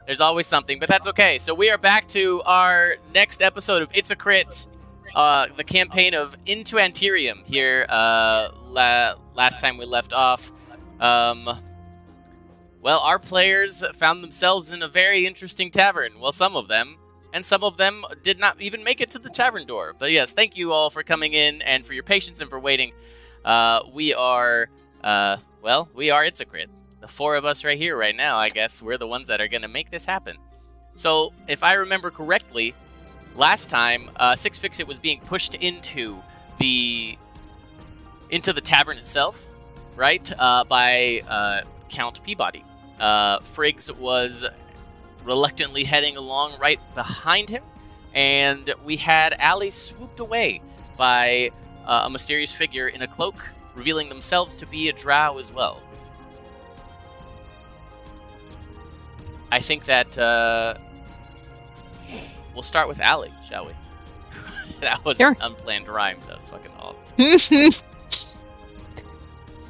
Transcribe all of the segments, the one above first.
There's always something, but that's okay. So we are back to our next episode of It's a Crit, the campaign of Into Anterium here. Last time we left off, well, our players found themselves in a very interesting tavern. Well, some of them, and some of them did not even make it to the tavern door. But yes, thank you all for coming in and for your patience and for waiting. We are It's a Crit. The four of us right here, right now, I guess, we're the ones that are going to make this happen. So, if I remember correctly, last time, Six Fix-It was being pushed into the tavern itself, right, by Count Peabody. Friggs was reluctantly heading along right behind him, and we had Allie swooped away by a mysterious figure in a cloak, revealing themselves to be a drow as well. I think that we'll start with Allie, shall we? That was an unplanned rhyme. That was fucking awesome.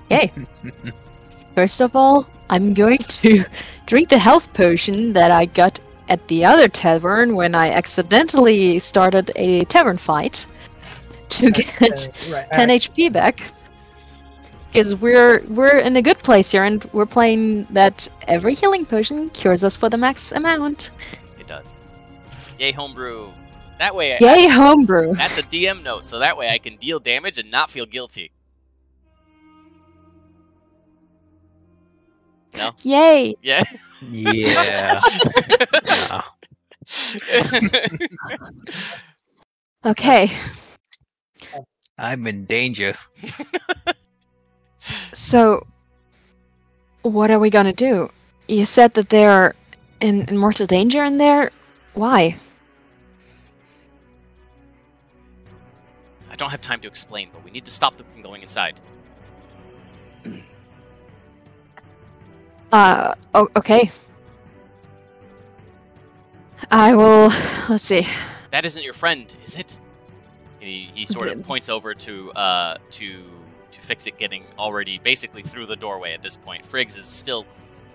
Okay. First of all, I'm going to drink the health potion that I got at the other tavern when I accidentally started a tavern fight to get 10 HP back. Because we're in a good place here, and we're playing that every healing potion cures us for the max amount. It does. Yay, homebrew. That way, Yay, homebrew. That's a DM note, so that way I can deal damage and not feel guilty. No? Yay! Yeah? Yeah. Okay. I'm in danger. So, what are we gonna do? You said that they're in mortal danger in there? Why? I don't have time to explain, but we need to stop them from going inside. Okay. I will... Let's see. That isn't your friend, is it? And he sort of points over to Fix-It getting already basically through the doorway at this point. Friggs is still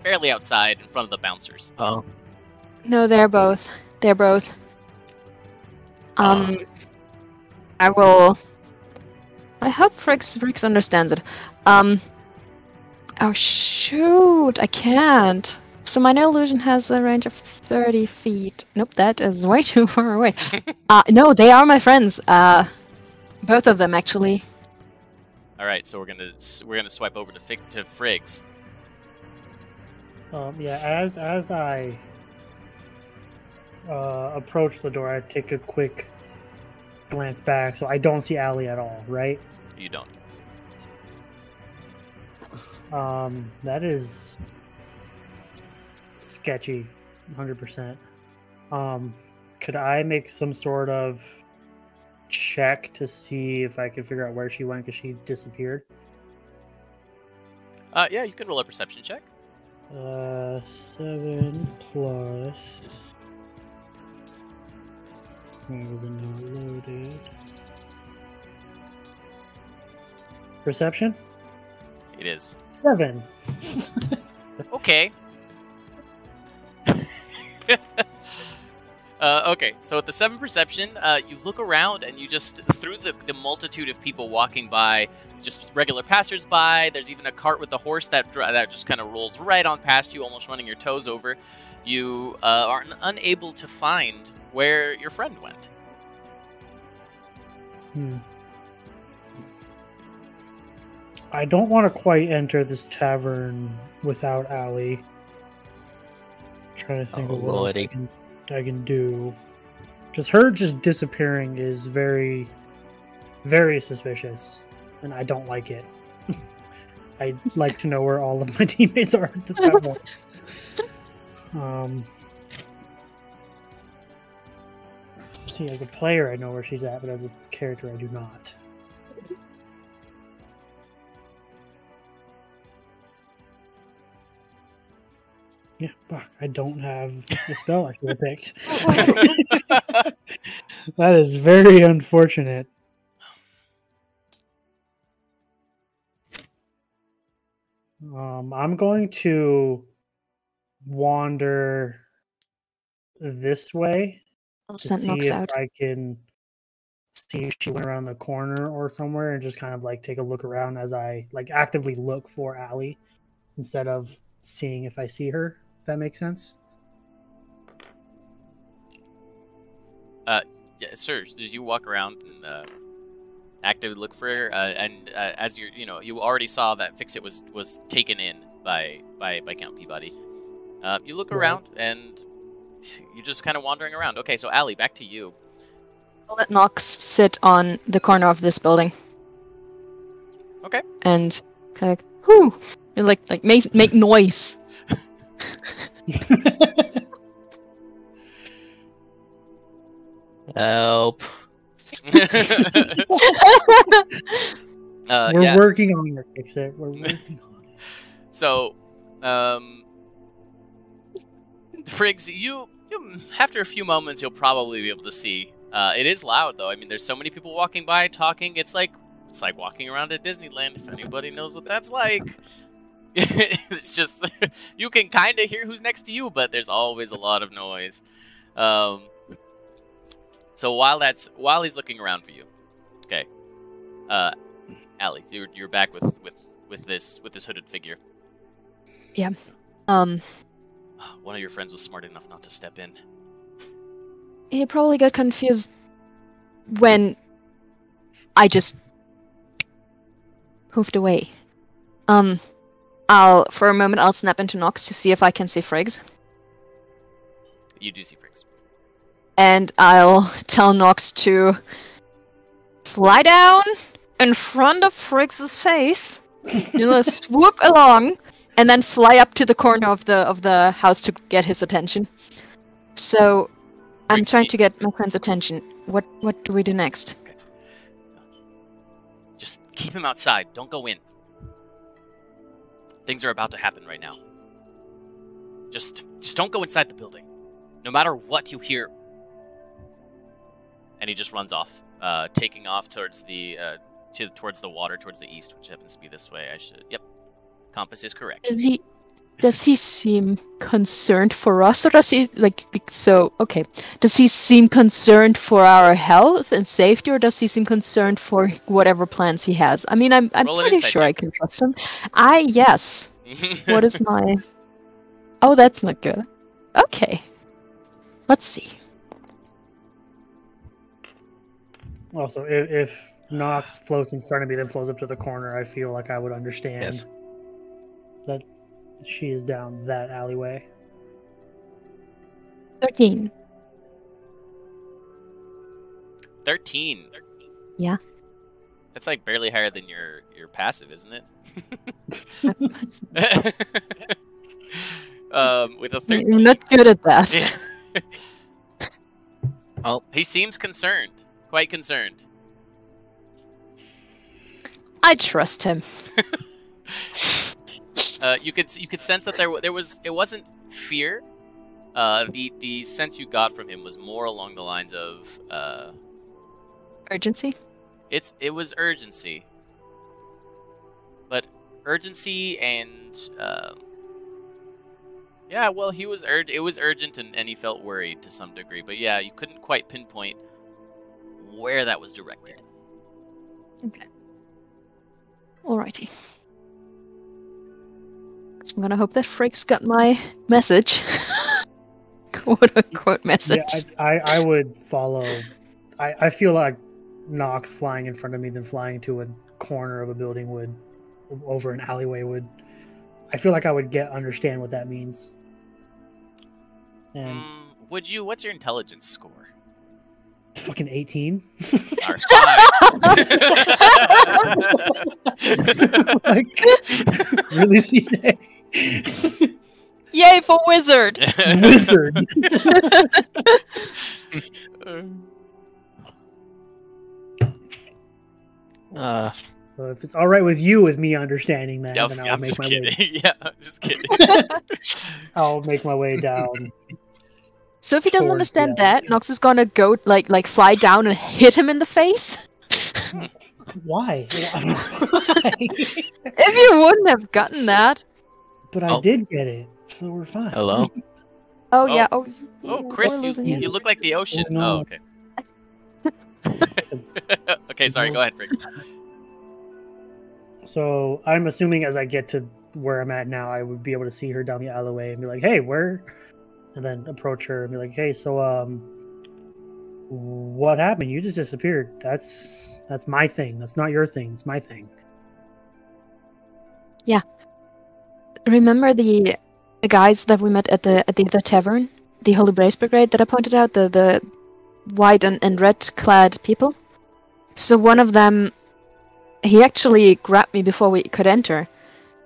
barely outside in front of the bouncers. Oh. No, they're both. They're both. I will... I hope Friggs understands it. Oh shoot, I can't. So my illusion has a range of 30 feet. Nope, that is way too far away. No, they are my friends. Both of them, actually. All right, so we're gonna swipe over to Friggs. Yeah, as I approach the door, I take a quick glance back, so I don't see Allie at all, right? You don't. That is sketchy, 100%. Could I make some sort of check to see if I can figure out where she went, because she disappeared? Yeah, you can roll a perception check. 7 plus... Why was it not loaded? Perception? It is. 7. Okay. Okay, so with the 7 perception, you look around and you just, through the multitude of people walking by, just regular passersby, there's even a cart with a horse that just kind of rolls right on past you, almost running your toes over. You are unable to find where your friend went. I don't want to quite enter this tavern without Allie. I'm trying to think of what I can do. Because her just disappearing is very, very suspicious, and I don't like it. I'd like to know where all of my teammates are at once. See, as a player, I know where she's at, but as a character, I do not. Yeah, fuck, I don't have the spell I should have picked. That is very unfortunate. I'm going to wander this way I'll to send see Nox if out. I can see if she went around the corner or somewhere, and just kind of like take a look around as I like actively look for Allie instead of seeing if I see her. If that makes sense. Yeah, sir. Did you walk around and actively look for her? And as you already saw that Fix-It was taken in by Count Peabody. You look around and you're just kind of wandering around. Okay, so Allie, back to you. I'll let Nox sit on the corner of this building. Okay. And kind of whoo, and like make noise. Help. We're working on it, Fix-It. We're working on it. So, Friggs, you after a few moments, you'll probably be able to see. It is loud, though. I mean, there's so many people walking by, talking. It's like walking around at Disneyland, if anybody knows what that's like. It's just, you can kind of hear who's next to you, but there's always a lot of noise. So while he's looking around for you, okay, Allie, you're back with this hooded figure. Yeah. One of your friends was smart enough not to step in. He probably got confused when I just moved away. For a moment, I'll snap into Nox to see if I can see Friggs. You do see Friggs. And I'll tell Nox to fly down in front of Friggs' face, swoop along, and then fly up to the corner of the house to get his attention. So, I'm trying to get my friend's attention. What do we do next? Okay. Just keep him outside. Don't go in. Things are about to happen right now. Just don't go inside the building. No matter what you hear. And he just runs off, taking off towards the towards the water, towards the east, which happens to be this way. Yep. Compass is correct. Does he seem concerned for us, or does he Does he seem concerned for our health and safety, or does he seem concerned for whatever plans he has? I mean, I'm pretty sure I can trust him. Yes. What is my? Oh, that's not good. Okay. Let's see. Also, if Nox floats in front of me, then flows up to the corner, I feel like I would understand that she is down that alleyway. 13. 13. Yeah. That's like barely higher than your passive, isn't it? With a 13. I'm not good at that. Yeah. Oh, he seems concerned. Quite concerned. I trust him. You could sense that it wasn't fear. The sense you got from him was more along the lines of Urgency? It was urgency. But urgency and yeah, well, it was urgent and he felt worried to some degree. But yeah, you couldn't quite pinpoint where that was directed. Okay. Alrighty. So I'm gonna hope that Friggs got my message. Quote unquote message. Yeah, I would follow. I feel like Nox flying in front of me than flying to a corner of a building would, over an alleyway would. I feel like I would understand what that means. And would you? What's your intelligence score? Fucking 18. Or 5. Like, really, CJ? Yay for wizard! Wizard. So if it's all right with you, with me understanding that, then I'll make my way. Yeah, I'm just kidding. I'll make my way down. So if he doesn't understand that, Nox is gonna go like fly down and hit him in the face. Why? If you wouldn't have gotten that. But I did get it, so we're fine. Hello? Oh, yeah. Oh, Oh, we're Chris, losing you it. look like the ocean. Oh, no. Oh, okay. Okay, sorry, go ahead, Briggs. So I'm assuming as I get to where I'm at now, I would be able to see her down the alleyway and be like, "Hey, where?" And then approach her and be like, "Hey, so what happened? You just disappeared. That's my thing. That's not your thing. It's my thing." Remember the guys that we met at the other tavern? The Holy Brace Brigade that I pointed out? The white and red clad people? So one of them, he actually grabbed me before we could enter.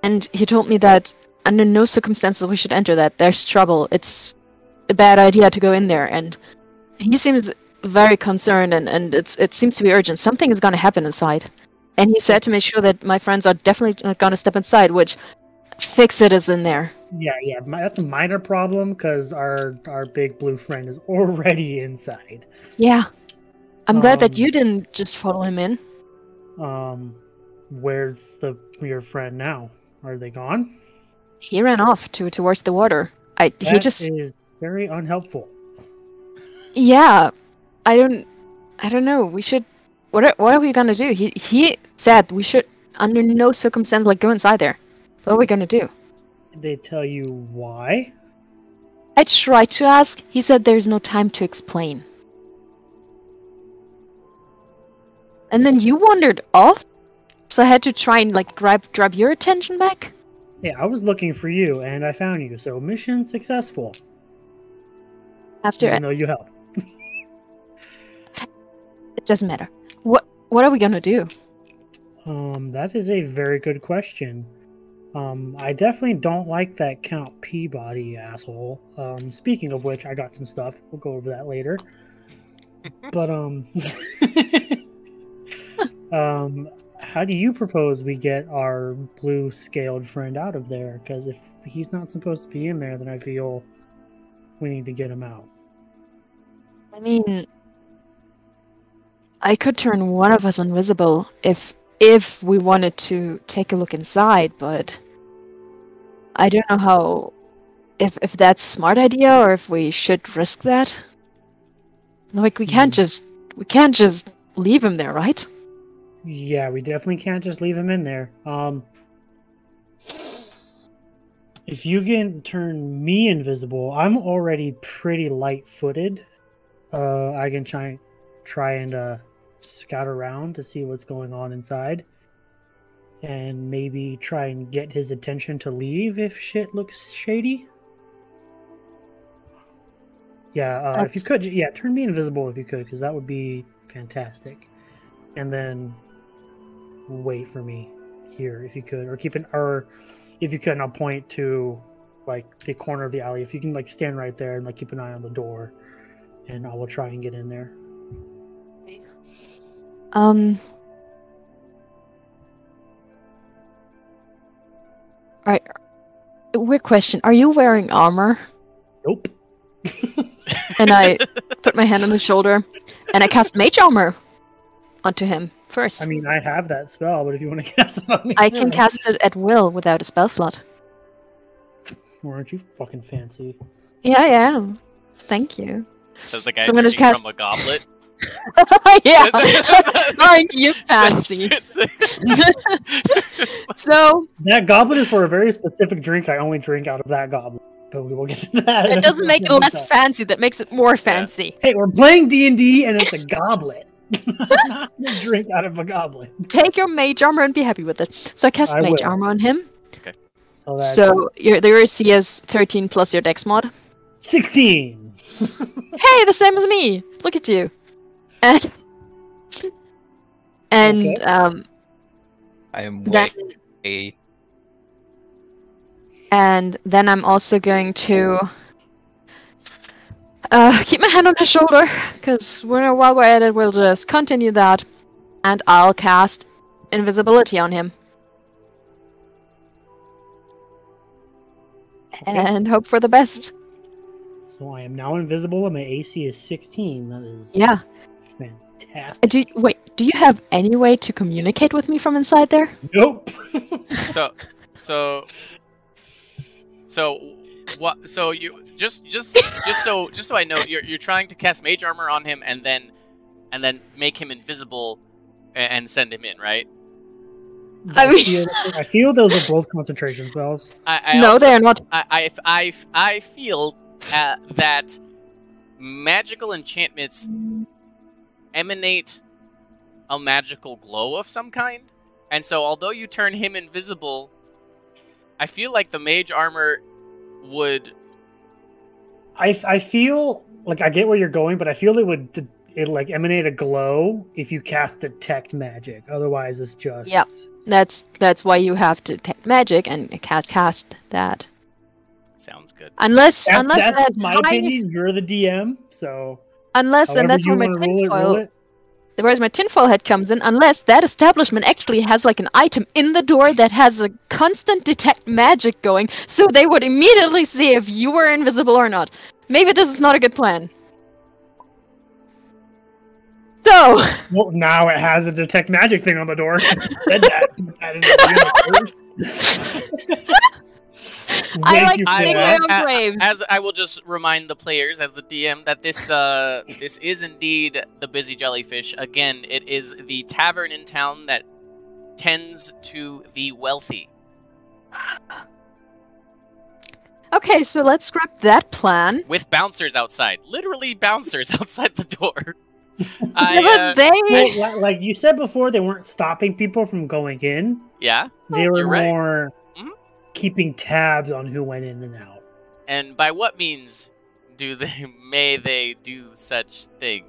And he told me that under no circumstances we should enter that. There's trouble. It's a bad idea to go in there. And he seems very concerned and it seems to be urgent. Something is going to happen inside. And he said to make sure that my friends are definitely not going to step inside, which Fix-It is in there. Yeah. That's a minor problem because our big blue friend is already inside. Yeah. I'm glad that you didn't just follow him in. Where's your friend now? Are they gone? He ran off towards the water. He just is very unhelpful. Yeah. I don't know. We should what are we gonna do? He said we should under no circumstance go inside there. What are we gonna do? Did they tell you why? I tried to ask. He said there's no time to explain. And then you wandered off? So I had to try and grab your attention back? Yeah, I was looking for you and I found you, so mission successful. Even though you helped. It doesn't matter. What are we gonna do? That is a very good question. I definitely don't like that Count Peabody asshole. Speaking of which, I got some stuff. We'll go over that later. But how do you propose we get our blue scaled friend out of there? Because if he's not supposed to be in there, then I feel we need to get him out. I mean, I could turn one of us invisible if we wanted to take a look inside, but I don't know how if that's a smart idea or if we should risk that. We can't just leave him there, right? Yeah, we definitely can't just leave him in there. If you can turn me invisible, I'm already pretty light-footed. I can try and scout around to see what's going on inside. And maybe try and get his attention to leave if shit looks shady. Yeah, if you could, turn me invisible if you could, because that would be fantastic. And then wait for me here if you could, or if you could, I'll point to the corner of the alley. If you can stand right there and keep an eye on the door, and I will try and get in there. Alright. Weird question. Are you wearing armor? Nope. And I put my hand on his shoulder, and I cast Mage Armor onto him first. I mean, I have that spell, but if you want to cast it on me, I can cast it at will without a spell slot. Aren't you fucking fancy? Yeah, I am. Thank you. Says the guy So I'm gonna drinking from a goblet. Yeah, aren't you fancy? So that goblet is for a very specific drink. I only drink out of that goblet, but we will get to that. It doesn't make it less fancy. That makes it more fancy. Hey, we're playing D&D, and it's a goblet. Not a drink out of a goblet. Take your Mage Armor and be happy with it. So I cast Mage Armor on him. Okay. So the AC is 13 plus your Dex mod. 16. Hey, the same as me. Look at you. And I am way. And then I'm also going to keep my hand on his shoulder, because while we're at it, we'll just continue that, and I'll cast invisibility on him. Okay. And hope for the best. So I am now invisible, and my AC is 16. That is fantastic. Do you have any way to communicate with me from inside there? Nope. So what? So you just so I know, you're trying to cast mage armor on him and then make him invisible and send him in, right? I feel those are both concentration spells. No, they are not. I feel that magical enchantments emanate a magical glow of some kind, and so although you turn him invisible, I feel like the mage armor would. I feel like I get where you're going, but I feel it like emanate a glow if you cast detect magic. Otherwise, it's just That's why you have to detect magic and cast that. Sounds good. Unless that's my opinion. You're the DM, so and that's where my tinfoil. Whereas my tinfoil head comes in, unless that establishment actually has like an item in the door that has a constant detect magic going, so they would immediately see if you were invisible or not. Maybe this is not a good plan. So... Well, now it has a detect magic thing on the door. Said that. Put that in the I like digging my own graves. As I will just remind the players, as the DM, that this is indeed the Busy Jellyfish. Again, it is the tavern in town that tends to the wealthy. Okay, so let's scrap that plan. With bouncers outside. Literally bouncers outside the door. Like you said before, they weren't stopping people from going in. Yeah. They were right. more keeping tabs on who went in and out. And by what means may they do such thing?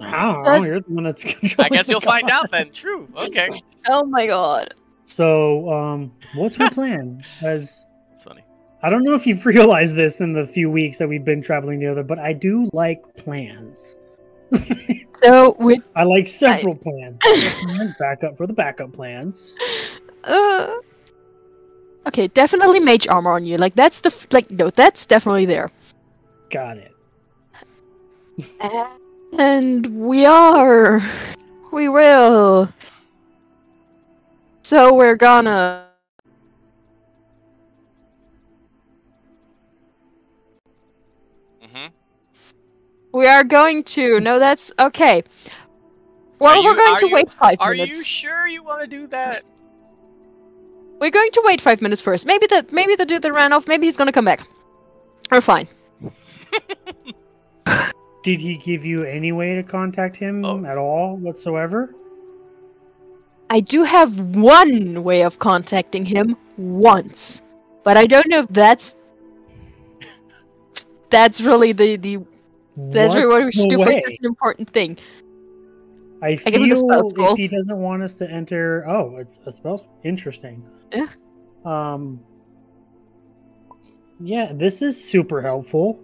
I don't know. You're the one that's controlling. I guess you'll find out then. True. Okay. Oh my god. So, what's my plan? It's funny. I don't know if you've realized this in the few weeks that we've been traveling together, but I do like plans. So I like several plans. Backup for the backup plans. Okay, definitely mage armor on you. Like that's that's definitely there. Got it. And we will. So we're gonna. We are going to. No, that's okay. Well, we're going to wait 5 minutes. Are you sure you want to do that? We're going to wait 5 minutes first. Maybe the dude that ran off, maybe he's gonna come back. We're fine. Did he give you any way to contact him at all whatsoever? I do have one way of contacting him once, but I don't know if that's really that's really what we should do for such an important thing. I feel if he doesn't want us to enter... Oh, it's a spell. Interesting. Yeah. Yeah, this is super helpful.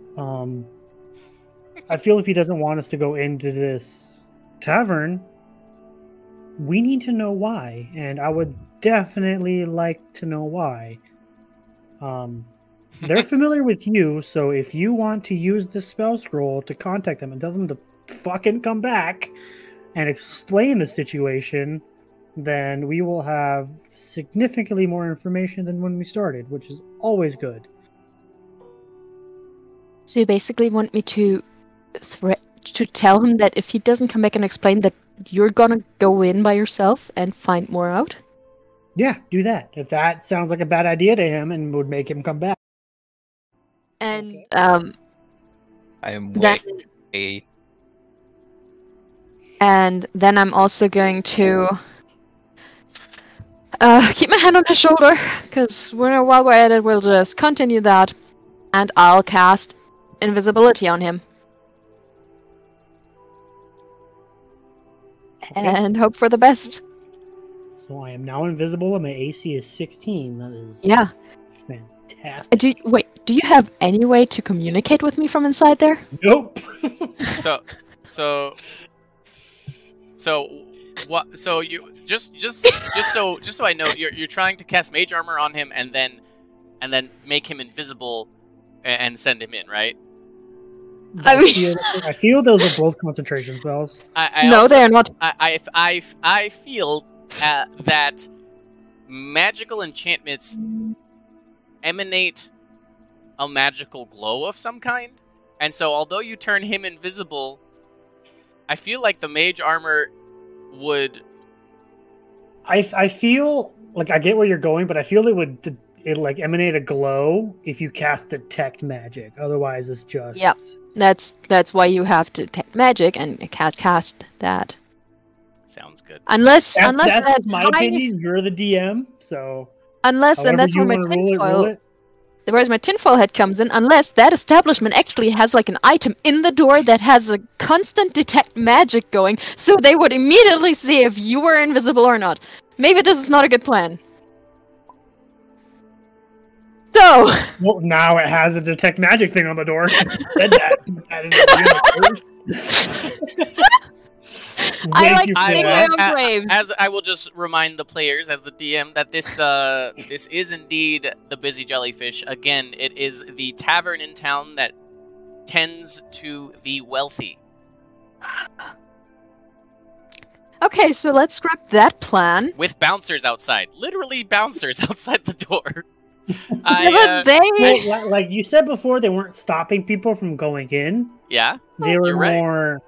I feel if he doesn't want us to go into this tavern, we need to know why. And I would definitely like to know why. They're familiar with you, so if you want to use the spell scroll to contact them and tell them to fucking come back and explain the situation, then we will have significantly more information than when we started, which is always good. So you basically want me to tell him that if he doesn't come back and explain that you're gonna go in by yourself and find more out? Yeah, do that. If that sounds like a bad idea to him and would make him come back. And, I am And then I'm also going to keep my hand on his shoulder, because while we're at it, we'll just continue that, and I'll cast invisibility on him. Okay. And hope for the best. So I am now invisible, and my AC is 16. That is fantastic. Do you have any way to communicate with me from inside there? Nope. So what? So you just so I know, you're trying to cast mage armor on him and then make him invisible and send him in, right? I feel those are both concentration spells. No, they are not. I feel that magical enchantments emanate a magical glow of some kind. And so although you turn him invisible, I feel like the mage armor would... I feel like I get where you're going, but I feel it like emanate a glow if you cast detect magic. Otherwise, it's just... Yeah, that's why you have to detect magic and cast that. Sounds good. Unless that's my opinion. You're the DM, so... Unless, and that's where my tinfoil head comes in, unless that establishment actually has like an item in the door that has a constant detect magic going, so they would immediately see if you were invisible or not. Maybe this is not a good plan. So... Well, now it has a detect magic thing on the door. Said that. I like digging my own graves. As I will just remind the players, as the DM, that this is indeed the Busy Jellyfish. Again, it is the tavern in town that tends to the wealthy. Okay, so let's scrap that plan. With bouncers outside. Literally bouncers outside the door. Like you said before, they weren't stopping people from going in. Yeah. They were more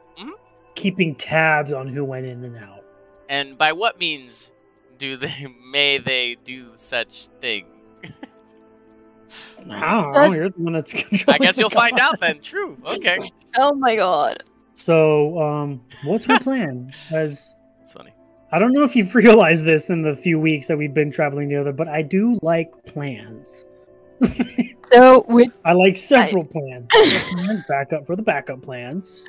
keeping tabs on who went in and out. And by what means may they do such thing? I don't know. You're the one that's controlling. I guess you'll find out then. True. Okay. Oh my god. So, what's my plan? It's funny. I don't know if you've realized this in the few weeks that we've been traveling together, but I do like plans. So I like several plans. Backup for the backup plans.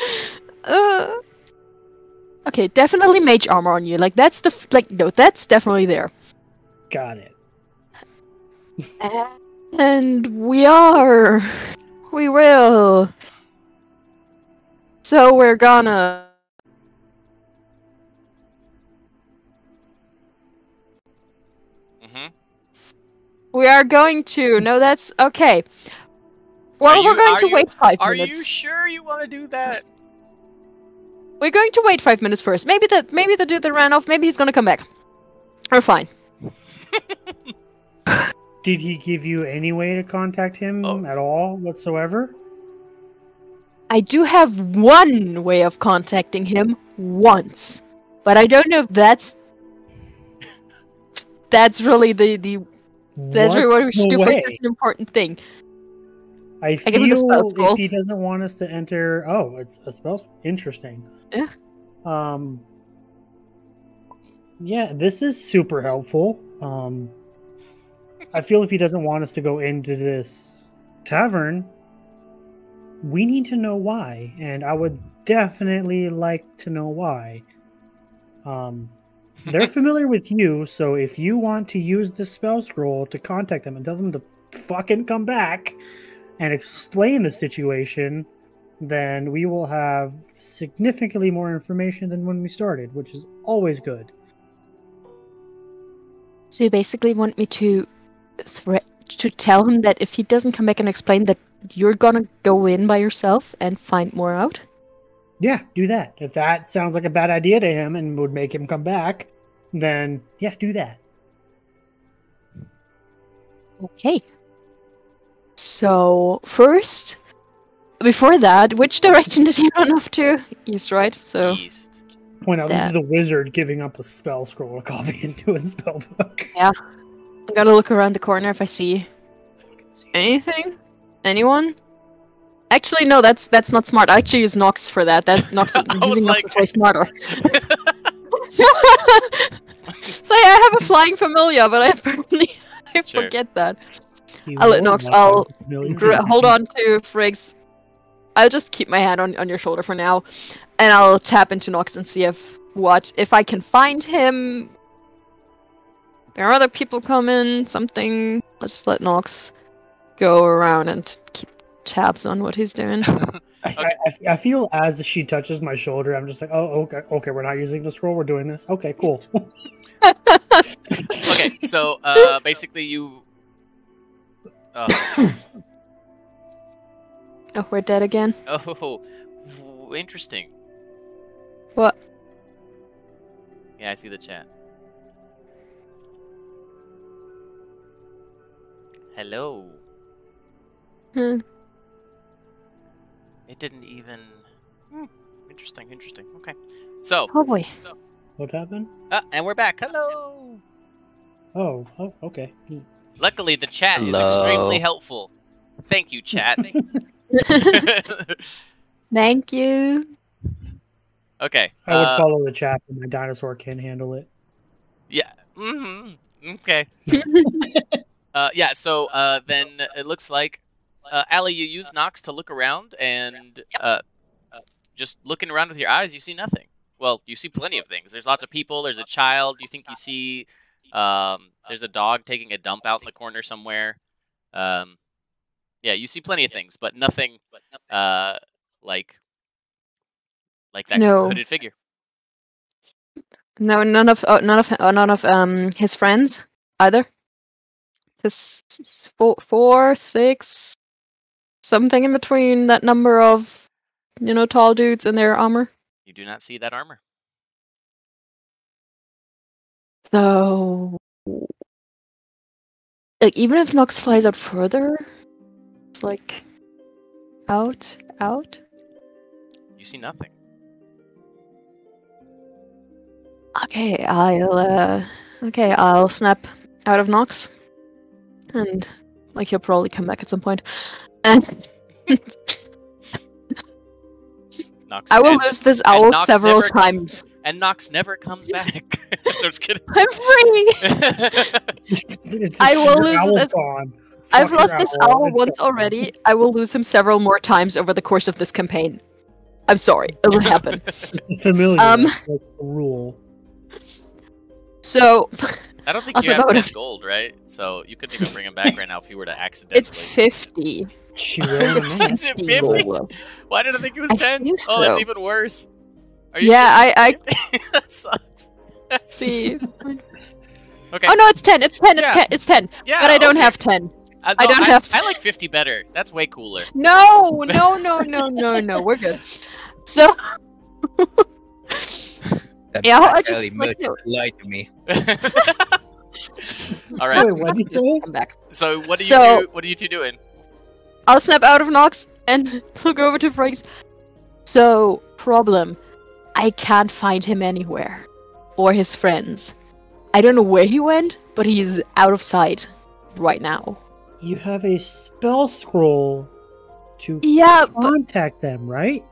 Okay, definitely mage armor on you. Like that's that's definitely there. Got it. And we will. So we're gonna. We are going to. No, that's okay. Well, we're going to wait 5 minutes. Are you sure you want to do that? We're going to wait 5 minutes first. Maybe the dude that ran off, maybe he's gonna come back. We're fine. Did he give you any way to contact him at all whatsoever? I do have one way of contacting him once, but I don't know if that's really that's really what we should do for such an important thing. I feel if he doesn't want us to enter... Oh, it's a spell. Interesting. Yeah. Yeah, this is super helpful. I feel if he doesn't want us to go into this tavern, we need to know why. And I would definitely like to know why. They're familiar with you, so if you want to use the spell scroll to contact them and tell them to fucking come back and explain the situation, then we will have significantly more information than when we started, which is always good. So you basically want me to tell him that if he doesn't come back and explain that you're gonna go in by yourself and find more out? Yeah, do that. If that sounds like a bad idea to him and would make him come back, then yeah, do that. Okay. So, first, before that, which direction did he run off to? East, right? So East. Point out, this is the wizard giving up a spell scroll to copy into his spell book. Yeah. I'm gonna look around the corner if I see anything. Anyone? Actually, no, that's not smart. I actually use Nox for that. Nox using Nox is way smarter. So yeah, I have a flying familiar, but I forget that. I'll let Nox. I'll hold on to Friggs. I'll just keep my hand on your shoulder for now, and I'll tap into Nox and see if I can find him. There are other people coming. Something. I'll just let Nox go around and keep tabs on what he's doing. I feel as she touches my shoulder, I'm just like, oh, okay, we're not using the scroll, we're doing this. Okay, cool. Okay, so basically you. Oh, we're dead again. Oh, interesting. What? Yeah, I see the chat. Hello. Hmm. It didn't even... Interesting, interesting. Okay. So... Oh boy. What happened? And we're back. Hello! Oh, okay. Luckily, the chat is Hello. extremely helpful. Thank you, chat. Thank you. Okay. I would follow the chat, but my dinosaur can't handle it. Yeah. Okay. Yeah, so then it looks like, Allie, you use Nox to look around, and just looking around with your eyes, you see nothing. Well, you see plenty of things. There's lots of people. There's a child. You think you see... there's a dog taking a dump out in the corner somewhere. Yeah, you see plenty of things, but nothing like that No. hooded figure. No, none of his friends either. Just 4, 6, something in between that number of, tall dudes in their armor. You do not see that armor. So, like, even if Nox flies out further, it's like out. You see nothing. Okay, I'll snap out of Nox, and like he'll probably come back at some point, and Nox, I will lose this owl Nox several never times. And Nox never comes back. No, just kidding. I'm free. I will lose this. I've lost this owl once already. I will lose him several more times over the course of this campaign. I'm sorry, it'll happen. It's familiar. That's like the rule. So, I don't think you have 10 gold, right? So you couldn't even bring him back right now if you were to accidentally. It's 50. She really Is it 50? Why did I think it was 10? So. Oh, that's even worse. Are you I that sucks. see. Okay. Oh no, it's 10. It's 10. Yeah. It's 10. Yeah, but I don't have 10. I don't have 10. I like 50 better. That's way cooler. No. We're good. So. Yeah, I just lied to me. All right. Wait, what did you say? Come back. So what are you two doing? I'll snap out of Nox and look over to Franks. So, problem. I can't find him anywhere. Or his friends. I don't know where he went, but he's out of sight right now. You have a spell scroll to contact them, right?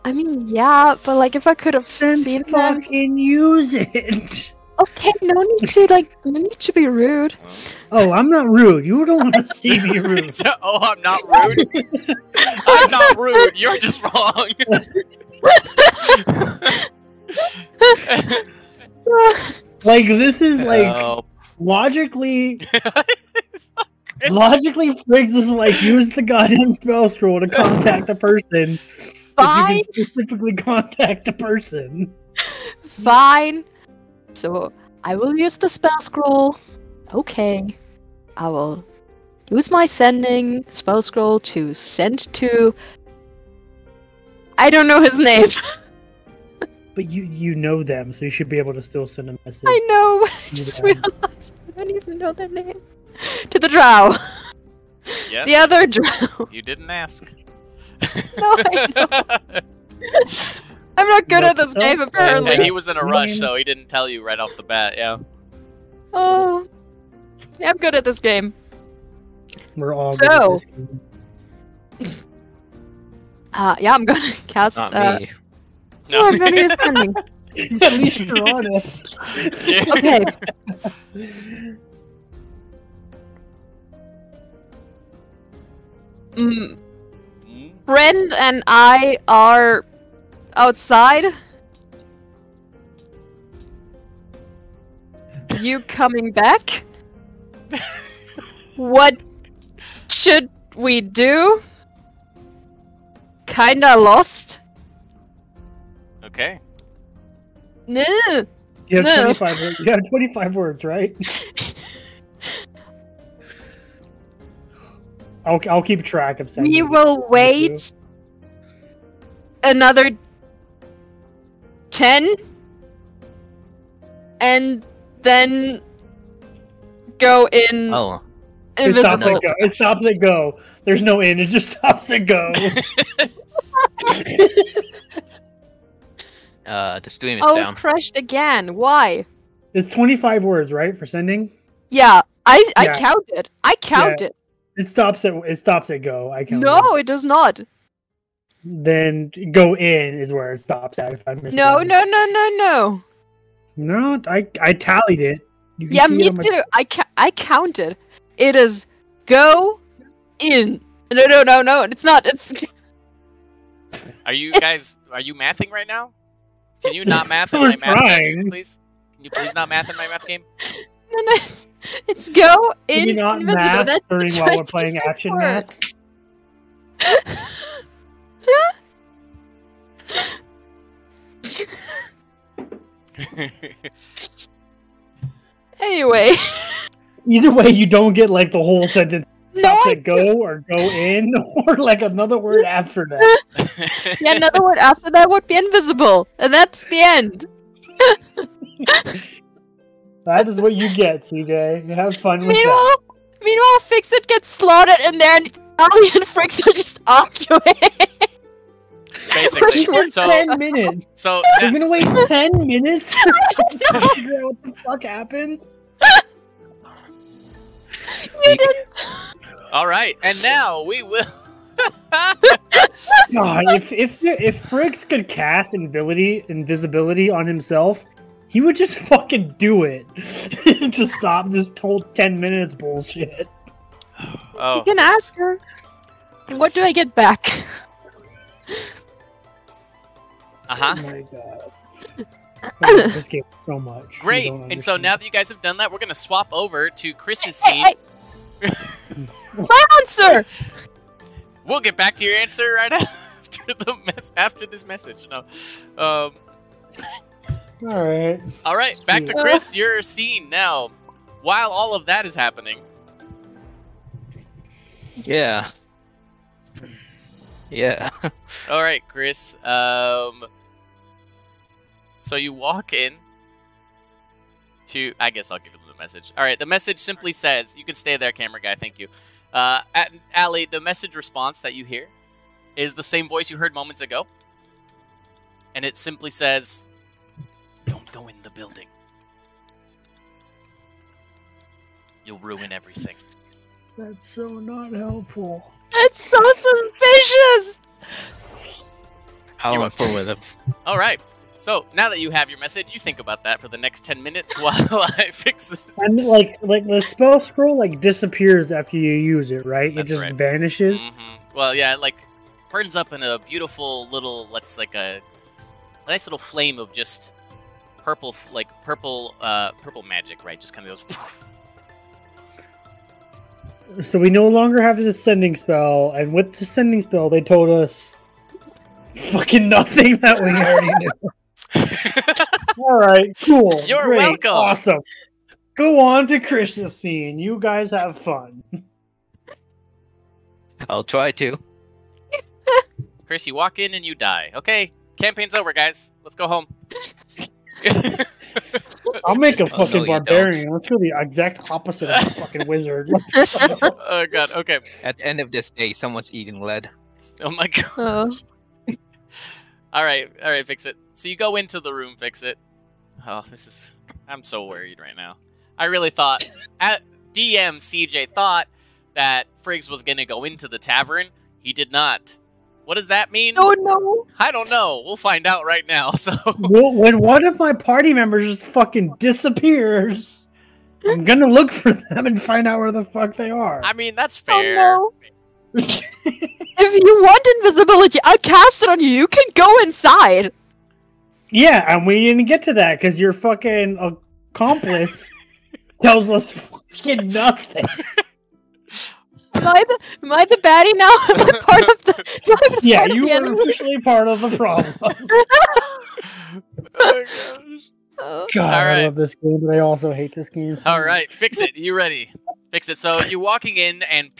I mean, yeah, but like if I could have Then seen them. fucking use it. Okay, no need to be rude. Oh, I'm not rude. You don't want to see me rude. Oh, I'm not rude. I'm not rude. You're just wrong. Like this is like logically. Logically, Friggs is like use the goddamn spell scroll to contact the person. Fine. You can specifically contact the person. Fine. So I will use the spell scroll. Okay. I will use my sending spell scroll to send to. I don't know his name. But you know them, so you should be able to still send a message. I know, but I just realized I don't even know their name. To the drow. Yes. The other drow. You didn't ask. No, I know. I'm not good at this game, apparently. And he was in a rush, so he didn't tell you right off the bat, yeah. Oh. Yeah, I'm good at this game. We're all good at this game. Yeah, I'm gonna cast. Not me. No, I'm gonna use sending. At least you're honest. Okay. Friend and I are outside. You coming back? What should we do? Kinda lost. Okay. No. You have No. 25 words. You have 25 words, right? I'll keep track of saying. We will wait another 10 and then go in It stops invisible. at go. It stops at go. There's no in. It just stops at go. The stream is Oh, down. it crashed again. Why? It's 25 words, right, for sending? Yeah, I Yeah. counted. I counted. It stops at go. I count. No, it does not. Then go in is where it stops at. If I miss No, one. no, no, no, no. No, I tallied it. You can Yeah, see me it on my- too. I counted. It is go in. No, no, no, no. It's not. It's Are you guys? Are you mathing right now? Can you not math in We're my math game, trying. please? Can you please not math in my math game? no, no. It's go Can in. we not invisible. math That's the during while we're playing 25 action word. math? Anyway. Either way, you don't get like the whole sentence. No, Stops I at go or go in or like another word after that. Yeah, another word after that would be invisible, and that's the end. That is what you get, CJ. Have fun with that. Meanwhile, Fix-It gets slaughtered, and then Ali and Fricks are just arguing. Basically. He said So, 10 minutes. so You're now, gonna wait 10 minutes to figure out what the fuck happens? You didn't. all right, and now we will. God, if Fricks could cast invisibility on himself, he would just fucking do it to stop this whole 10 minutes bullshit. Oh, You can ask her. And what do I get back? uh huh. Oh my god. I love this game so much. You Great. don't And so understand. now that you guys have done that, we're gonna swap over to Chris's Hey, scene. my answer! We'll get back to your answer right after this message. No. Alright. All right, back to Sweet. Chris. Your scene now. While all of that is happening. Yeah. Yeah. All right, Chris. So you walk in to. I guess I'll give you the message. All right, the message simply says, "You can stay there, camera guy. Thank you." Allie, the message response that you hear is the same voice you heard moments ago, and it simply says, "Don't go in the building. You'll ruin everything." That's so not helpful. It's so suspicious! I'll run forward with him. All right. So now that you have your message, you think about that for the next 10 minutes while I fix this. And like the spell scroll like disappears after you use it, right? That's it just right. vanishes. Well, yeah, it, like burns up in a beautiful little, like a nice little flame of just purple, purple magic, right? Just kind of goes. So we no longer have the sending spell, and with the sending spell, they told us fucking nothing that we already knew. All right, cool. You're great, welcome. Awesome. Go on to Chris's scene. You guys have fun. I'll try to. Chris, you walk in and you die. Okay, campaign's over, guys. Let's go home. I'll make a Oh, fucking no, you barbarian. Let's go the exact opposite of a fucking wizard. Oh god. Okay. At the end of this day, someone's eating lead. Oh my god. Oh. All right, fix it. So you go into the room, fix it. Oh, this is. I'm so worried right now. I really thought, DM CJ thought that Friggs was gonna go into the tavern. He did not. What does that mean? Oh no! I don't know. We'll find out right now. So Well, when one of my party members just fucking disappears, I'm gonna look for them and find out where the fuck they are. I mean, that's fair. Oh no! If you want invisibility, I'll cast it on you. You can go inside. Yeah, and we didn't get to that because your fucking accomplice tells us fucking nothing. Am I the baddie now? Am I part of the? Am I the Yeah, part of you the were enemy? officially part of the problem. Oh, gosh. Oh. God, All right. I love this game, but I also hate this game. so All much. right, fix it. You ready? Fix it. So you're walking in, and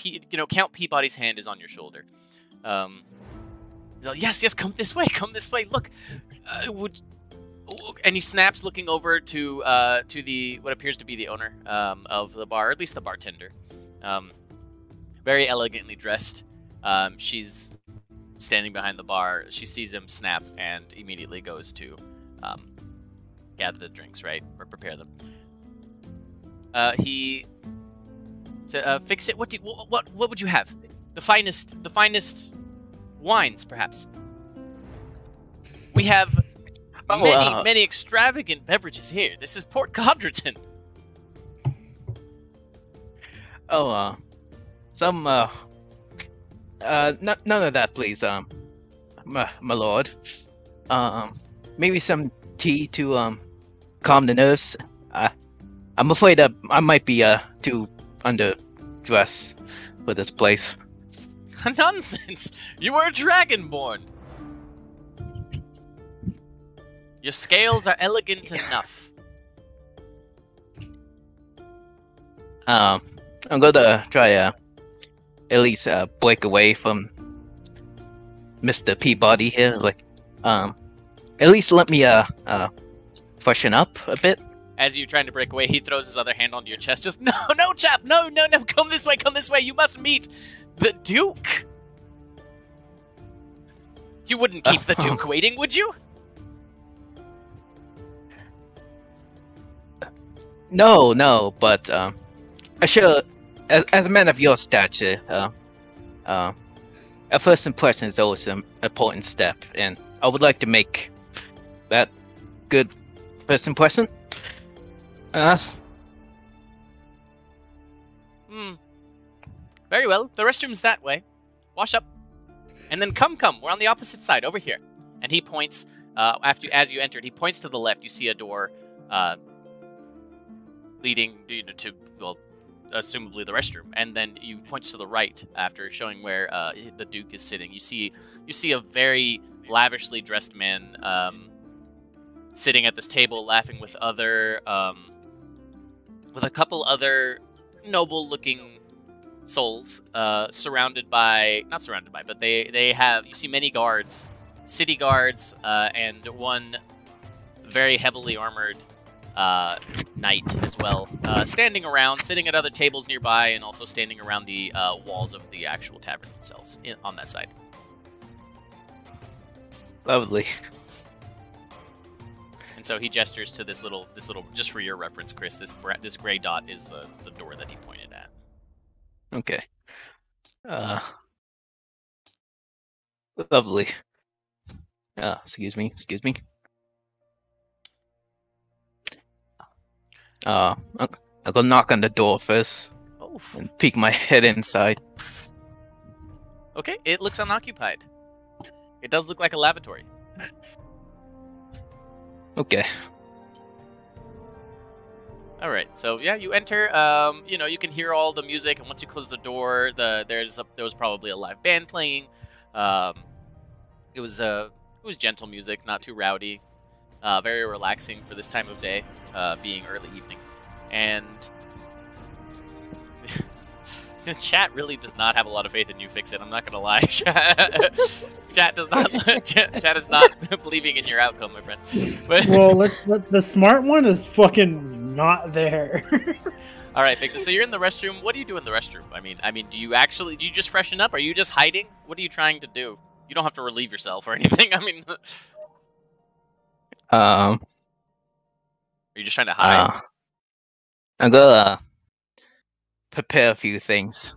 Count Peabody's hand is on your shoulder. He's like, yes, come this way. Come this way. Look, and he snaps, looking over to the what appears to be the owner of the bar, or at least the bartender. very elegantly dressed. She's standing behind the bar. She sees him snap and immediately goes to gather the drinks, right, or prepare them. To fix it. What would you have? The finest wines, perhaps. We have many extravagant beverages here. This is Port Godreton. None of that, please, my lord. Maybe some tea to calm the nerves. I'm afraid that I might be too underdressed for this place. Nonsense! You were a dragonborn. Your scales are elegant enough. I'm gonna try at least break away from Mr. Peabody here. Like, at least let me freshen up a bit. As you're trying to break away, he throws his other hand onto your chest. Just, no, chap, no, come this way, you must meet the Duke. You wouldn't keep the Duke waiting, would you? No, but I should, as a man of your stature, a first impression is always an important step, and I would like to make that good first impression. Very well. The restroom's that way. Wash up. And then come. We're on the opposite side, over here. And he points, as you entered, he points to the left. You see a door leading to, well, assumably the restroom. And then you points to the right after showing where the Duke is sitting. You see a very lavishly dressed man sitting at this table, laughing with a couple other noble-looking souls, not surrounded by, but they have, you see many guards, city guards, and one very heavily armored knight as well, standing around, sitting at other tables nearby, and also standing around the walls of the actual tavern themselves on that side. Lovely. And so he gestures to this little, just for your reference, Chris, this gray dot is the door that he pointed at. Okay. Lovely. Excuse me. I'll go knock on the door first. Oh. And peek my head inside. Okay, it looks unoccupied. It does look like a lavatory. Okay. All right, so yeah, you enter. You can hear all the music, and once you close the door, there was probably a live band playing. It was gentle music, not too rowdy, very relaxing for this time of day, being early evening, and the chat really does not have a lot of faith in you, Fix It. I'm not gonna lie. Chat is not believing in your outcome, my friend. But well, the smart one is fucking not there. All right, Fix It. So you're in the restroom. What do you do in the restroom? I mean, do you just freshen up? Are you just hiding? What are you trying to do? You don't have to relieve yourself or anything. I mean, are you just trying to hide? I'm gonna prepare a few things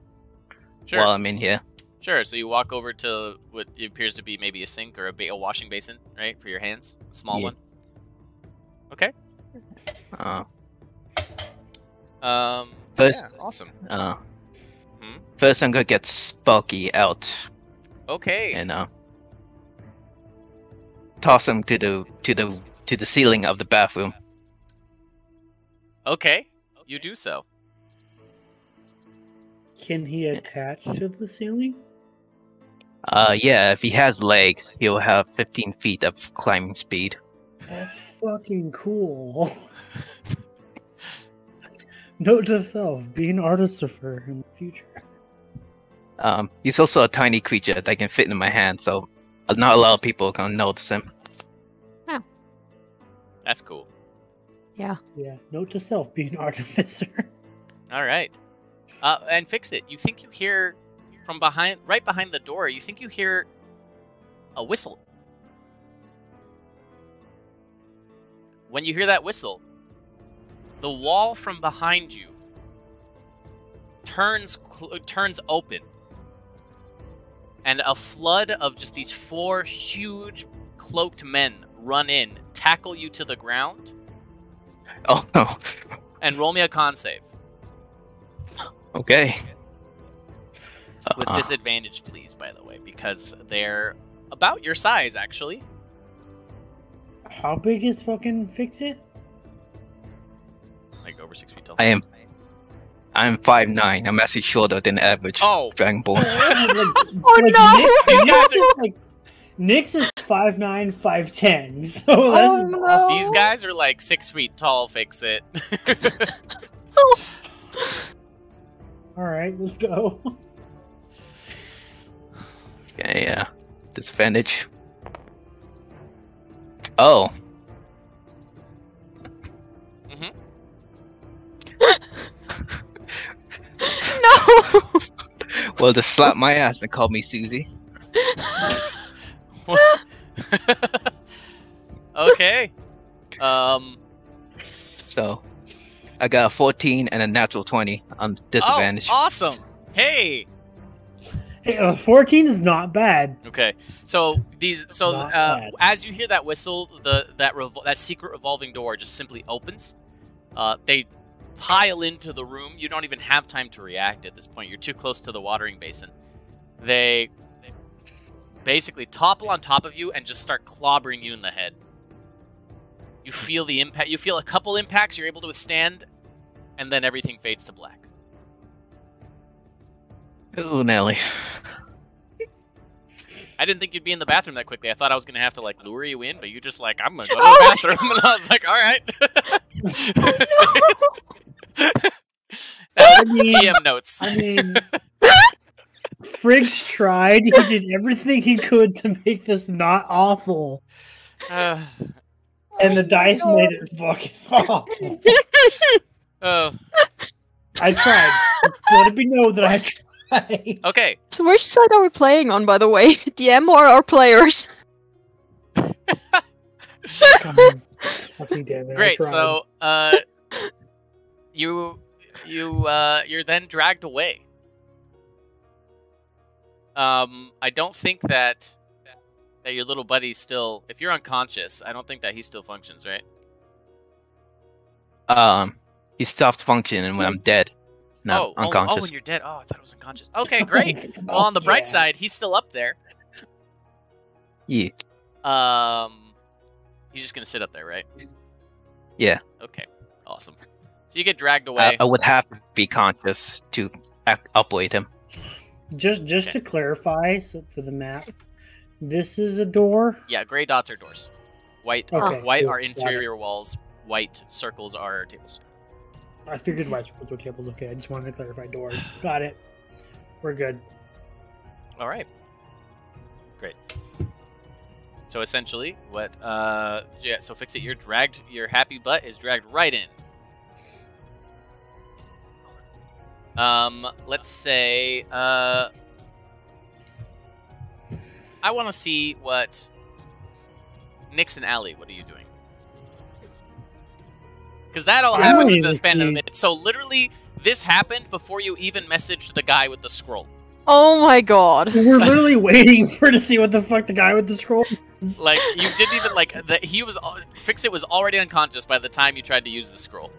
Sure. while I'm in here. Sure. So you walk over to what appears to be maybe a sink or a washing basin, right, for your hands, a small one. Okay. First, yeah, awesome. First, I'm gonna get Sparky out. Okay. And toss him to the ceiling of the bathroom. Okay. You do so. Can he attach to the ceiling? Yeah. If he has legs, he'll have 15 feet of climbing speed. That's fucking cool. Note to self: be an artificer in the future. He's also a tiny creature that can fit in my hand, so not a lot of people can notice him. Oh. That's cool. Yeah. Yeah. Note to self: be an artificer. All right. And fix it. You think you hear from behind, right behind the door, you think you hear a whistle. When you hear that whistle, the wall from behind you turns open. And a flood of just these 4 huge cloaked men run in, tackle you to the ground. Oh no. And roll me a con save. Okay. With disadvantage, please, by the way, because they're about your size, actually. How big is fucking Fix-It? Like over 6 feet tall. I'm 5'9". I'm actually shorter than average Dragonborn. These guys are like Nyx is 5'9", 5'10". So that's These guys are like 6 feet tall. Fix it. All right, let's go. Okay, yeah. Disadvantage. Oh. No! Well, just slap my ass and call me Susie. Okay. So, I got a 14 and a natural 20 on disadvantage. Oh, awesome! Hey. Hey, 14 is not bad. Okay, so as you hear that whistle, that secret revolving door just simply opens. They pile into the room. You don't even have time to react at this point. You're too close to the watering basin. They basically topple on top of you and just start clobbering you in the head. You feel the impact. You feel a couple impacts you're able to withstand, and then everything fades to black. Ooh, Nelly. I didn't think you'd be in the bathroom that quickly. I thought I was gonna have to like lure you in, but you just like, I'm gonna go to the bathroom, and I was like, all right. DM notes. I mean, Friggs tried. He did everything he could to make this not awful, and the dice made it fucking awful. Oh. I tried. Let it be known that I tried. Okay. So which side are we playing on, by the way? DM or our players? Fucking damn it, Great. So, you're then dragged away. I don't think that your little buddy's still. If you're unconscious, I don't think that he still functions, right? He stopped functioning when I'm dead. No, unconscious. Oh, when you're dead. Oh, I thought it was unconscious. Okay, great. Well, on the bright side, he's still up there. Yeah. He's just gonna sit up there, right? Yeah. Okay. Awesome. So you get dragged away. I would have to be conscious to upweight him. Just to clarify, so for the map, this is a door. Yeah, gray dots are doors. White, white are interior walls. White circles are tables. I figured white circles were tables. Okay, I just wanted to clarify doors. Got it. We're good. All right. Great. So essentially, what? So fix it. Your happy butt is dragged right in. Let's say, I want to see what Nyx and Allie, what are you doing? Because that all happened in the span of a minute. So literally, this happened before you even messaged the guy with the scroll. Oh my god. We're literally waiting to see what the fuck the guy with the scroll is. Like, you didn't even, Fix-It was already unconscious by the time you tried to use the scroll.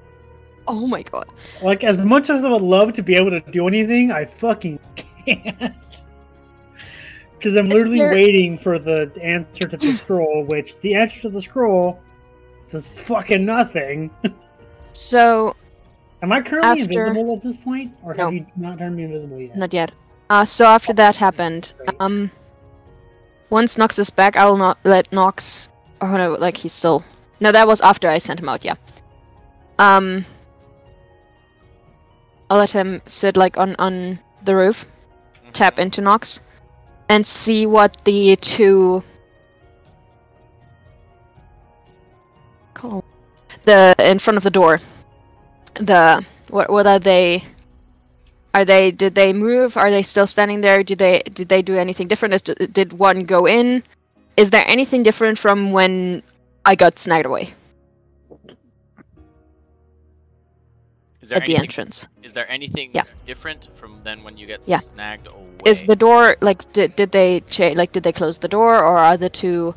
Oh my god. Like, as much as I would love to be able to do anything, I fucking can't. Because I'm literally waiting for the answer to the scroll, which the answer to the scroll does fucking nothing. So... Am I currently invisible at this point? Or have you not turned me invisible yet? Not yet. So after that happened, once Nox is back, I will not let Nox... Oh no, like he's still... No, that was after I sent him out, yeah. I'll let him sit like on the roof, tap into Nox, and see what the two... in front of the door. What are they? Did they move? Are they still standing there? Did they do anything different? Did one go in? Is there anything different from when I got snagged away? At the entrance. Is there anything different from then when you get snagged away? Is the door like did they did they close the door, or are the two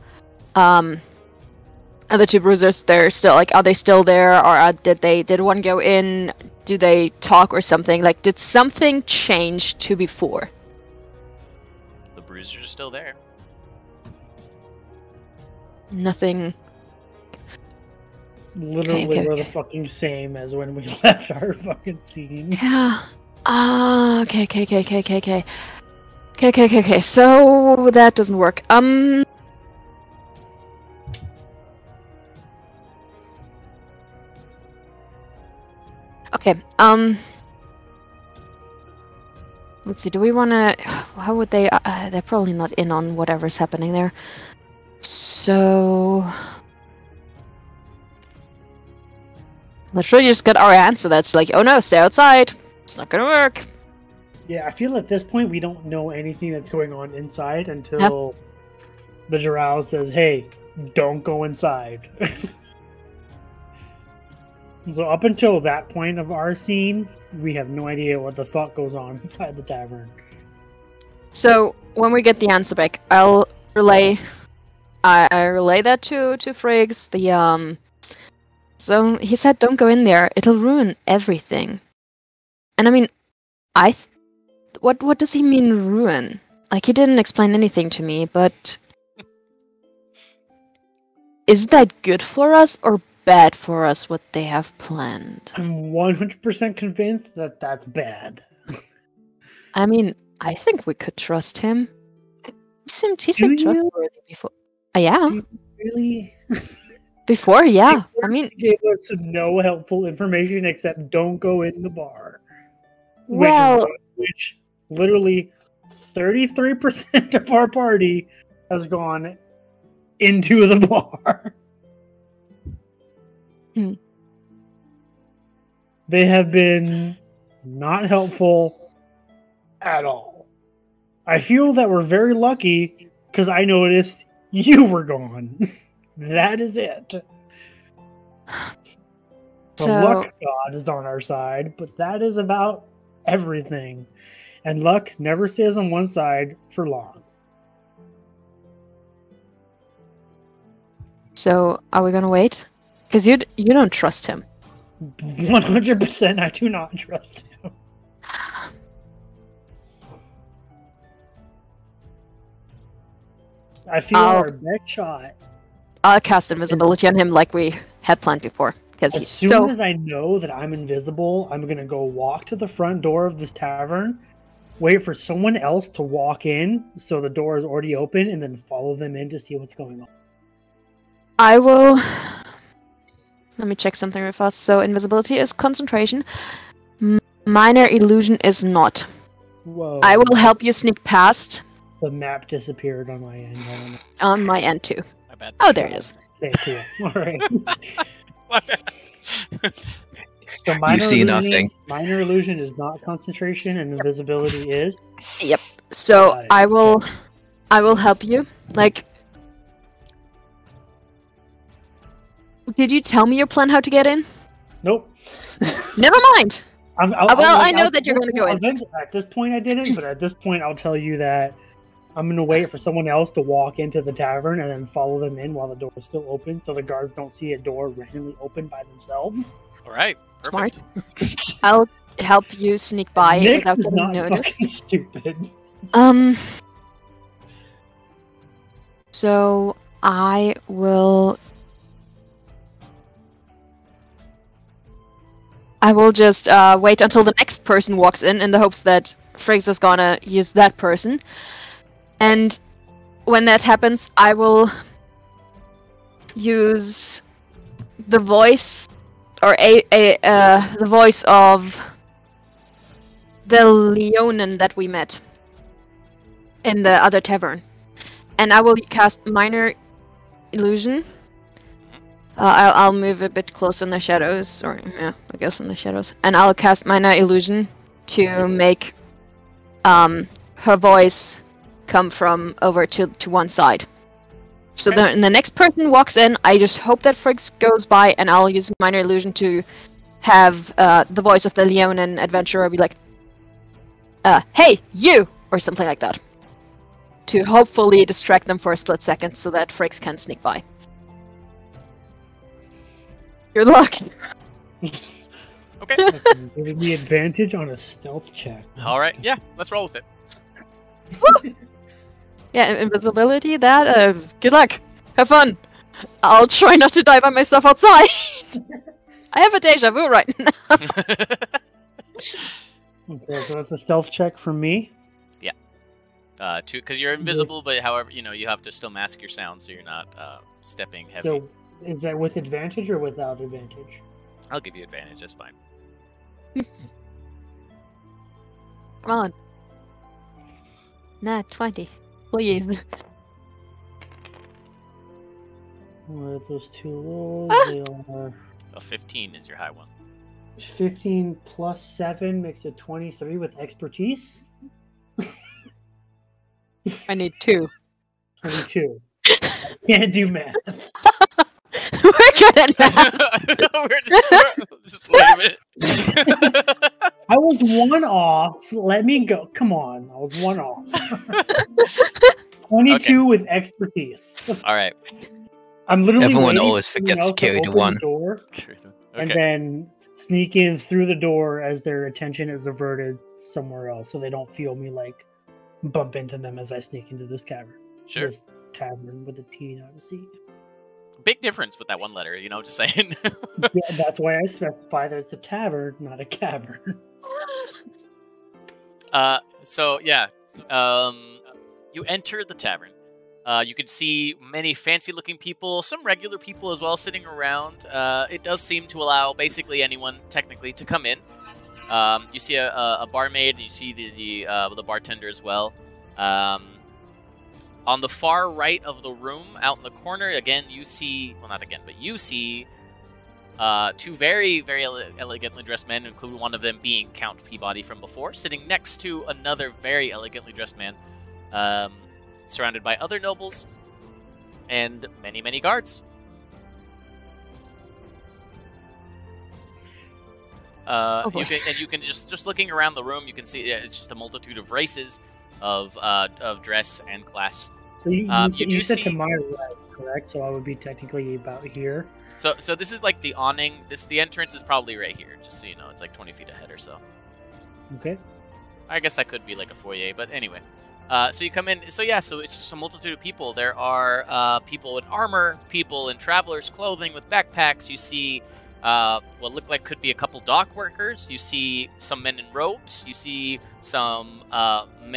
bruisers there still, like, are they still there, or did one go in? Do they talk or something? Like, did something change to before? The bruisers are still there. Nothing. Literally, we're the fucking same as when we left our fucking scene. Yeah. Okay. So that doesn't work. Okay. Let's see. Do we want to? How would they? They're probably not in on whatever's happening there. So. Literally just got our answer that's like, oh no, stay outside. It's not gonna work. Yeah, I feel at this point we don't know anything that's going on inside until the Jirao says, hey, don't go inside. So up until that point of our scene, we have no idea what the fuck goes on inside the tavern. So when we get the answer back, I'll relay I relay that to Friggs. So he said, "Don't go in there. It'll ruin everything." And I mean, what does he mean ruin? Like, he didn't explain anything to me, but is that good for us or bad for us? What they have planned? I'm 100% convinced that that's bad. I mean, I think we could trust him. He seemed trustworthy before. Yeah. Really? Before, yeah. I mean, he gave us no helpful information except don't go in the bar. Well, which literally 33% of our party has gone into the bar. They have been not helpful at all. I feel that we're very lucky because I noticed you were gone. That is it. The luck god is on our side, but that is about everything. And luck never stays on one side for long. So, are we gonna wait? Because you don't trust him. 100% I do not trust him. I feel our best shot. I'll cast invisibility on him like we had planned before. Because as soon as I know that I'm invisible, I'm going to go walk to the front door of this tavern, wait for someone else to walk in so the door is already open, and then follow them in to see what's going on. I will... Let me check something real fast. So, invisibility is concentration. Minor illusion is not. Whoa. I will help you sneak past. The map disappeared on my end. On my end, too. Oh, there it is. Okay, cool. Alright. So you see nothing. Minor illusion is not concentration, and invisibility is? Yep. So, I will help you. Like... Did you tell me your plan how to get in? Nope. Never mind. I know that you're going to go in. At this point I didn't, but at this point I'll tell you that I'm going to wait for someone else to walk into the tavern and then follow them in while the door is still open so the guards don't see a door randomly open by themselves. Alright, perfect. Smart. I'll help you sneak by without getting noticed. Fucking stupid. So I will just wait until the next person walks in the hopes that Friggs is gonna use that person. And when that happens, I will use the voice, or the voice of the Leonin that we met in the other tavern. And I will cast Minor Illusion. I'll move a bit closer in the shadows, or yeah, I guess in the shadows. And I'll cast Minor Illusion to make her voice come from over to one side. So Okay. then the next person walks in, I just hope that Friggs goes by, and I'll use minor illusion to have the voice of the Leonin adventurer be like, hey, you! Or something like that. To hopefully distract them for a split second so that Friggs can sneak by. Good luck! Okay. Giving me advantage on a stealth check. All right. Yeah, let's roll with it. Yeah, invisibility, that, good luck. Have fun. I'll try not to die by myself outside. I have a deja vu right now. Okay, so that's a stealth check from me. Because you're invisible, but however, you have to still mask your sound so you're not stepping heavy. So, is that with advantage or without advantage? I'll give you advantage. That's fine. Come on. Nat 20. Please. What are those two rolls? They are A 15 is your high one. 15 plus 7 makes it 23 with expertise. I need 2. 22. Can't do math. We're good at math. We're just wait a minute. I was 1 off. Let me go. Come on. I was 1 off. 22 with expertise. All right. I'm literally Everyone waiting always for someone forgets else to carry the open 1. door and Okay. then sneak in through the door as their attention is averted somewhere else, so they don't feel me like bump into them as I sneak into this cavern. Sure. This tavern with a T, not a C. Big difference with that one letter. Just saying. Yeah, that's why I specify that it's a tavern, not a cavern. So yeah, you enter the tavern. You can see many fancy-looking people, some regular people as well, sitting around. It does seem to allow basically anyone, technically, to come in. You see a barmaid, and you see the bartender as well. On the far right of the room, out in the corner, again, you see... Well, not again, but you see... 2 very, very elegantly dressed men, including one of them being Count Peabody from before, sitting next to another very elegantly dressed man, surrounded by other nobles and many, many guards. You can just looking around the room, you can see it's just a multitude of races of dress and class. So you do said see- to my right, correct? So I would be technically about here. So this is like the awning. The entrance is probably right here, just so you know. It's like 20 feet ahead or so. Okay. I guess that could be like a foyer, but anyway. So you come in. So yeah, so it's just a multitude of people. There are people in armor, people in traveler's clothing with backpacks. You see what look like could be a couple dock workers. You see some men in robes. You see some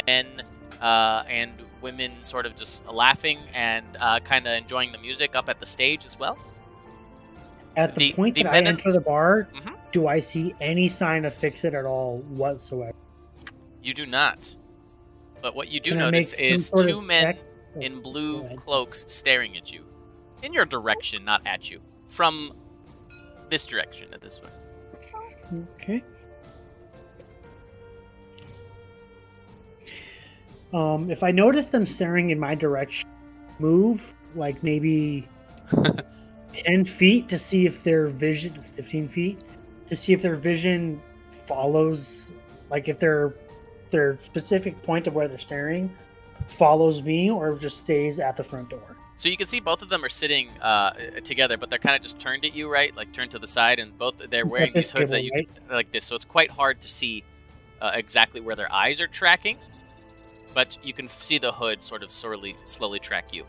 men and women sort of just laughing and kind of enjoying the music up at the stage as well. At the point the that I men enter the bar, Mhm. do I see any sign of Fix-It at all whatsoever? You do not. But what you do Can I notice make some is sort of 2 men check? in blue Go ahead. cloaks staring at you. In your direction, not at you. From this direction at this one. Okay. If I notice them staring in my direction, move like maybe 10 feet to see if their vision, 15 feet, to see if their vision follows, like if their specific point of where they're staring follows me or just stays at the front door. So you can see both of them are sitting together, but they're kind of just turned at you, right? Like turned to the side, and both they're wearing these hoods that you Right? like this. So it's quite hard to see exactly where their eyes are tracking, but you can see the hood sort of slowly track you.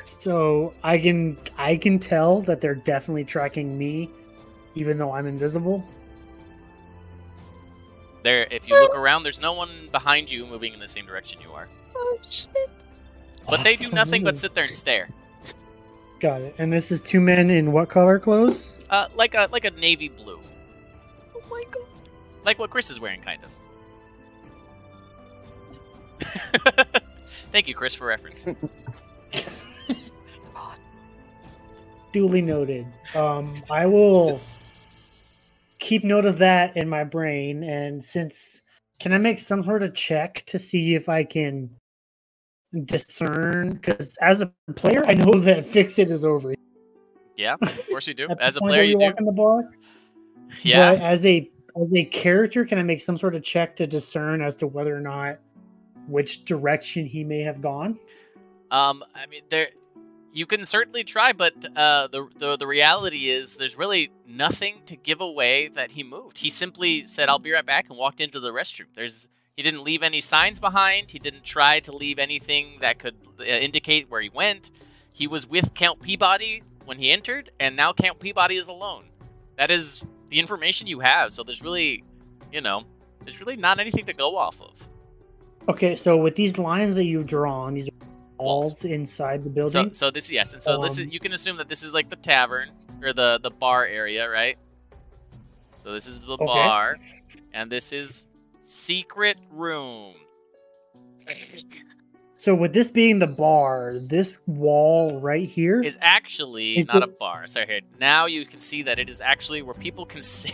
So I can tell that they're definitely tracking me, even though I'm invisible. If you look around, there's no one behind you moving in the same direction you are. Oh, shit. But they do Awesome. nothing but sit there and stare. Got it. And this is 2 men in what color clothes? Like a navy blue. Oh my god. Like what Chris is wearing, kind of. Thank you, Chris, for reference. Duly noted. I will keep note of that in my brain. And can I make some sort of check to see if I can discern? Because as a player, I know that Fix It is over. Yeah, of course you do. At As the a point player, where you do. walk in the bar. Yeah. But as a character, can I make some sort of check to discern as to whether or not which direction he may have gone? I mean, you can certainly try, but the reality is there's really nothing to give away that he moved. He simply said, "I'll be right back," and walked into the restroom. He didn't leave any signs behind. He didn't try to leave anything that could indicate where he went. He was with Count Peabody when he entered, and now Count Peabody is alone. That is the information you have. So there's really, there's really not anything to go off of. Okay, so with these lines that you've drawn, these walls inside the building. So this, yes, and so this is, you can assume that this is like the tavern or the bar area, right? So this is the bar, and this is secret room. So with this being the bar, this wall right here is actually not a bar. Sorry, here. Now you can see that it is actually where people can sit.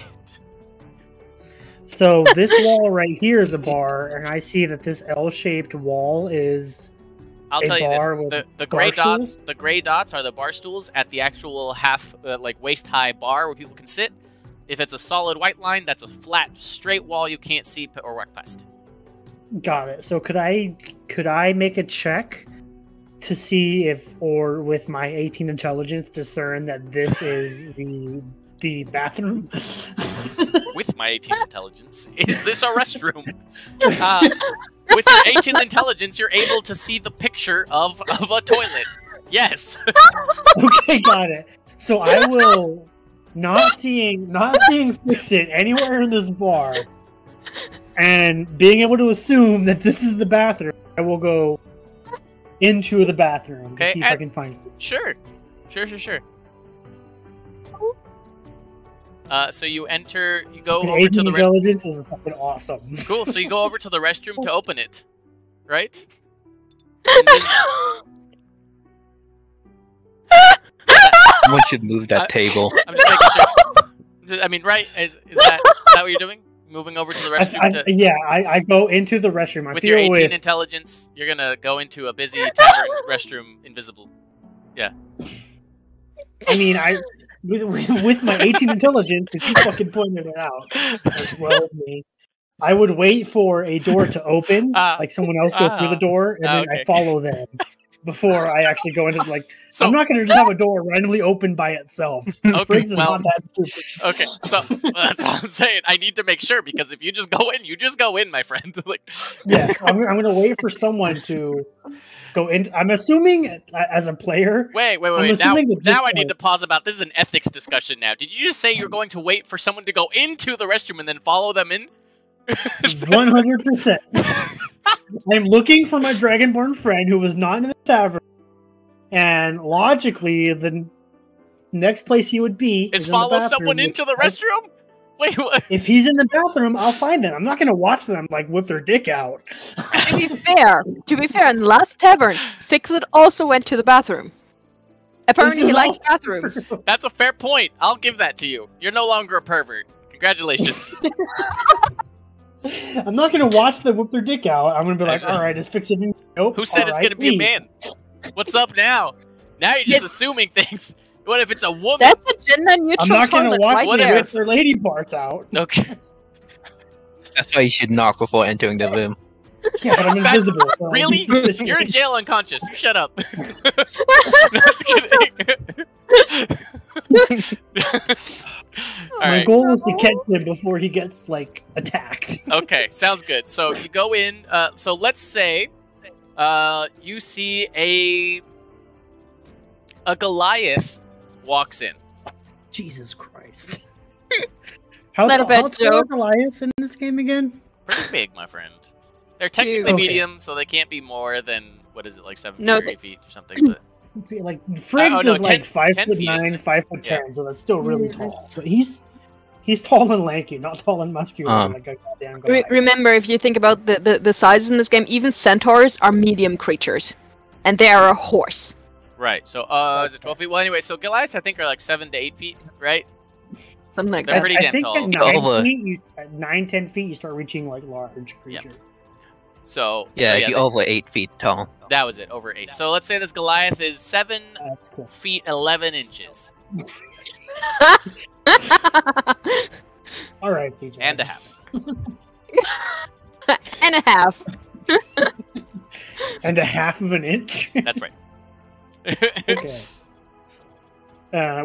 So this wall right here is a bar, and I see that this L-shaped wall is. I'll tell you this: the gray dots, the gray dots are the bar stools at the actual waist high bar where people can sit. If it's a solid white line, that's a flat, straight wall you can't see or walk past. Got it. So could I make a check to see if, or with my 18 intelligence, discern that this is the bathroom? With my 18 intelligence, is this a restroom? With your 18 intelligence, you're able to see the picture of a toilet. Yes. Okay, got it. So I will not seeing Fix It anywhere in this bar, and being able to assume that this is the bathroom, I will go into the bathroom to see if I can find it. Sure. So you go over to the intelligence is fucking awesome. Cool. So you go over to the restroom to open it, right? Someone should move that table. I'm just making sure. I mean, right? Is that what you're doing? Moving over to the restroom? I go into the restroom. With your 18 intelligence, you're gonna go into a busy tavern restroom, invisible. Yeah. I mean, with my 18 intelligence, because you fucking pointed it out as well as me, I would wait for a door to open, like someone else go through the door, and then I follow them before I actually go into I'm not going to just have a door randomly open by itself. Okay, okay, so that's what I'm saying. I need to make sure, because if you just go in, my friend. Yes, I'm going to wait for someone to go in. I'm assuming as a player. Wait. Now I need to pause about this. Is an ethics discussion now. Did you just say you're going to wait for someone to go into the restroom and then follow them in? 100%. I'm looking for my Dragonborn friend who was not in the tavern, and logically, the next place he would be is follow someone into the restroom. Wait, what? If he's in the bathroom, I'll find them. I'm not going to watch them whip their dick out. To be fair, in the last tavern, Fix-It also went to the bathroom. Apparently, he likes bathrooms. That's a fair point. I'll give that to you. You're no longer a pervert. Congratulations. I'm not going to watch them whip their dick out. I'm going to be like, all right, is Fix-It? Nope. Who said it's going to be a man? What's up now? Now you're just assuming things. What if it's a woman? That's a gender-neutral. I'm not going to watch them whip their lady parts out. Okay. That's why you should knock before entering the room. Yeah, but I'm invisible. So really? You're in jail unconscious. You shut up. Just kidding. My goal is to catch him before he gets, attacked. Okay, sounds good. So you go in. So let's say you see a Goliath walks in. Jesus Christ. How tall are Goliaths in this game again? Pretty big, my friend. They're technically medium, so they can't be more than, 7 to 8 feet or something. But... Friggs is 5'9", 5'10", so that's still really tall. So he's tall and lanky, not tall and muscular like a goddamn Goliath. Remember, if you think about the sizes in this game, even centaurs are medium creatures, and they are a horse. Right. So is it 12 feet? Well, anyway, so Goliaths I think are 7 to 8 feet, right? Something like They're that. pretty I damn think tall. at 9-10 feet, you start reaching like large creature. So Yeah, so, if you're over 8 feet tall. that was it, over 8. So let's say this Goliath is 7 That's cool. feet 11 inches. All right, CJ. And a half. And a half. And a half of an inch. That's right. Okay.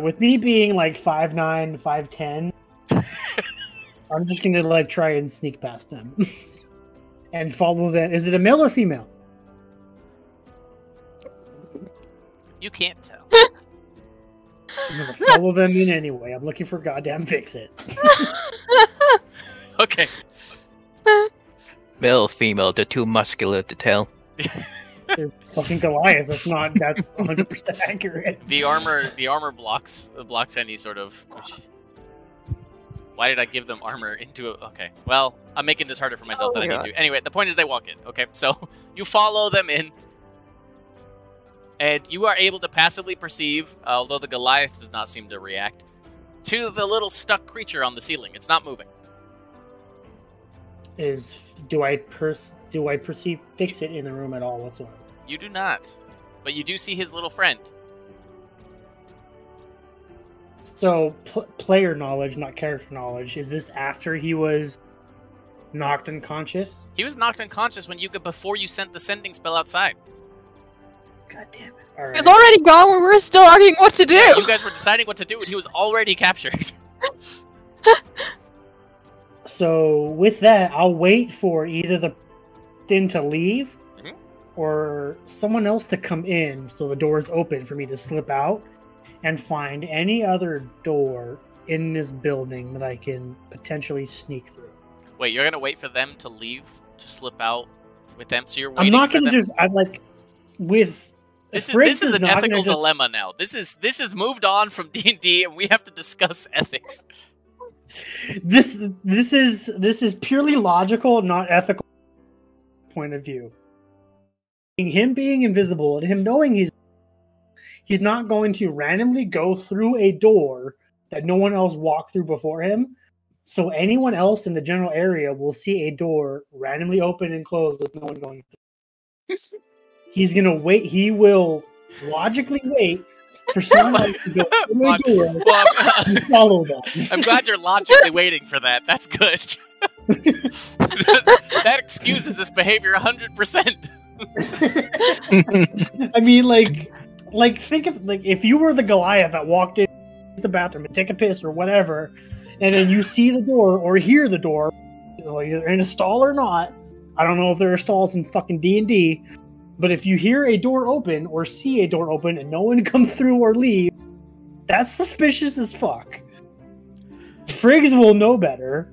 With me being like 5'9", 5'10", I'm just gonna like try and sneak past them and follow them. Is it a male or female? You can't tell. I'm gonna follow them in anyway. I'm looking for goddamn fix-it. Okay. Male or female, they're too muscular to tell. They're fucking Goliaths. That's 100% accurate. The armor blocks any sort of. Why did I give them armor into a... Okay, well, I'm making this harder for myself than I need to. Anyway, the point is they walk in, okay? So, you follow them in, and you are able to passively perceive, although the Goliath does not seem to react, to the little stuck creature on the ceiling. It's not moving. Do I perceive fix-it in the room at all whatsoever? You do not, but you do see his little friend. So, player knowledge, not character knowledge. Is this after he was knocked unconscious? He was knocked unconscious before you sent the sending spell outside. God damn it. All right. He was already gone when we were still arguing what to do. You guys were deciding what to do, and he was already captured. So, with that, I'll wait for either the in to leave or someone else to come in so the door is open for me to slip out and find any other door in this building that I can potentially sneak through. Wait, you're gonna wait for them to leave to slip out with them? So you're waiting. I'm not for gonna them? just. I'm like, with This Friggs is an not ethical gonna just- dilemma now. This is moved on from D&D, and we have to discuss ethics. This is purely logical, not ethical point of view. Him being invisible and him knowing he's not going to randomly go through a door that no one else walked through before him. So anyone else in the general area will see a door randomly open and close with no one going through. He's gonna wait. He will logically wait for someone to go through a door and follow them. I'm glad you're logically waiting for that. That's good. That excuses this behavior 100%. I mean, like think of if you were the Goliath that walked in the bathroom and take a piss or whatever, and then you see the door or hear the door, you're in a stall or not. I don't know if there are stalls in fucking D&D, but if you hear a door open or see a door open and no one comes through or leave, that's suspicious as fuck. Friggs will know better.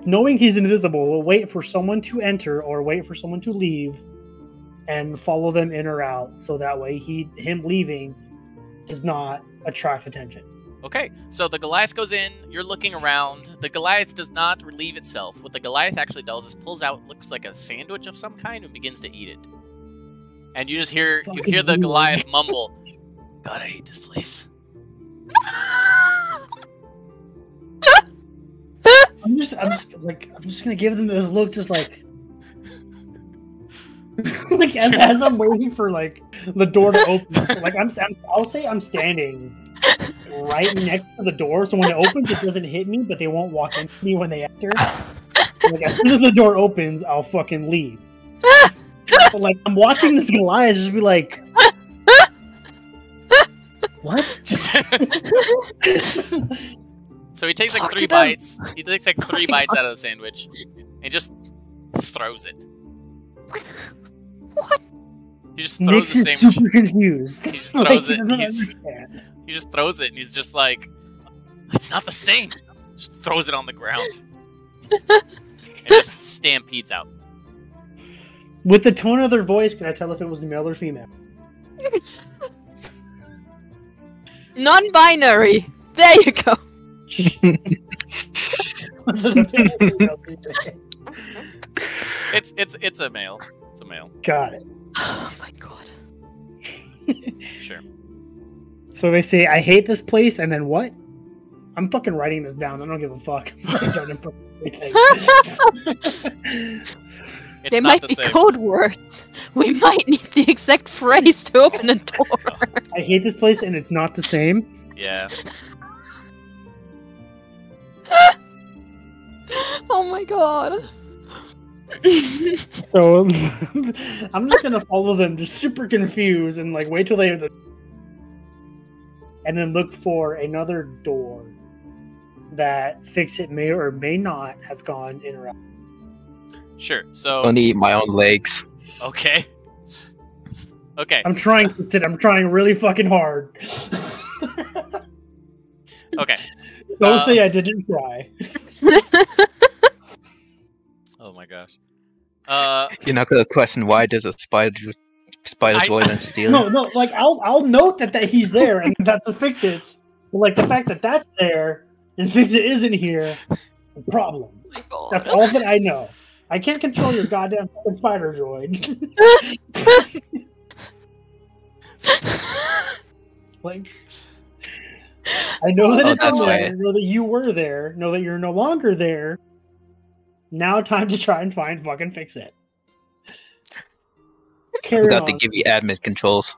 Knowing he's invisible, will wait for someone to enter or wait for someone to leave and follow them in or out, so that way him leaving does not attract attention. Okay, so the Goliath goes in, you're looking around. The Goliath does not relieve itself. What the Goliath actually does is pulls out, looks like a sandwich of some kind, and begins to eat it. And you just hear the weird. Goliath mumble, "God, I hate this place." I'm just gonna give them this look, just like like as I'm waiting for like the door to open. Like I'll say I'm standing right next to the door, so when it opens, it doesn't hit me, but they won't walk into me when they enter. Like as soon as the door opens, I'll fucking leave. But like I'm watching this Goliath just be like, what? So he takes like Talk 3 to them. bites. He takes like 3 bites out of the sandwich, and just throws it. What? He just throws Nix the is sandwich. super confused. He just throws he it, doesn't he's- understand. He just throws it, and he's just like, "It's not the same." Just throws it on the ground, and just stampedes out. With the tone of their voice, can I tell if it was male or female? Non-binary. There you go. Was it a male or female? It's a male. It's a male. Got it. Oh my god. Sure. So they say, I hate this place, and then what? I'm fucking writing this down. I don't give a fuck. It's There not might the be same. code words. We might need the exact phrase to open a door. I hate this place, and it's not the same. Yeah. Oh my god. So I'm just gonna follow them, just super confused, and like wait till they have the, and then look for another door that Fix-It may or may not have gone in or out. Sure. So. Only eat my own legs. Okay. Okay. I'm trying. I'm trying really fucking hard. Okay. Don't say I didn't try. Oh my gosh. You're not gonna question why there's a spider's void and stealing. No. Like I'll note that he's there and that's a Fix-It. But like the fact that that's there and Fix-It isn't here, a problem. Oh my god. That's all that I know. I can't control your goddamn fucking spider droid. Like, I know that it's that's there. right. I know that you were there. Know that you're no longer there. Now, time to try and find fucking Fix-It. I forgot to give you admin controls.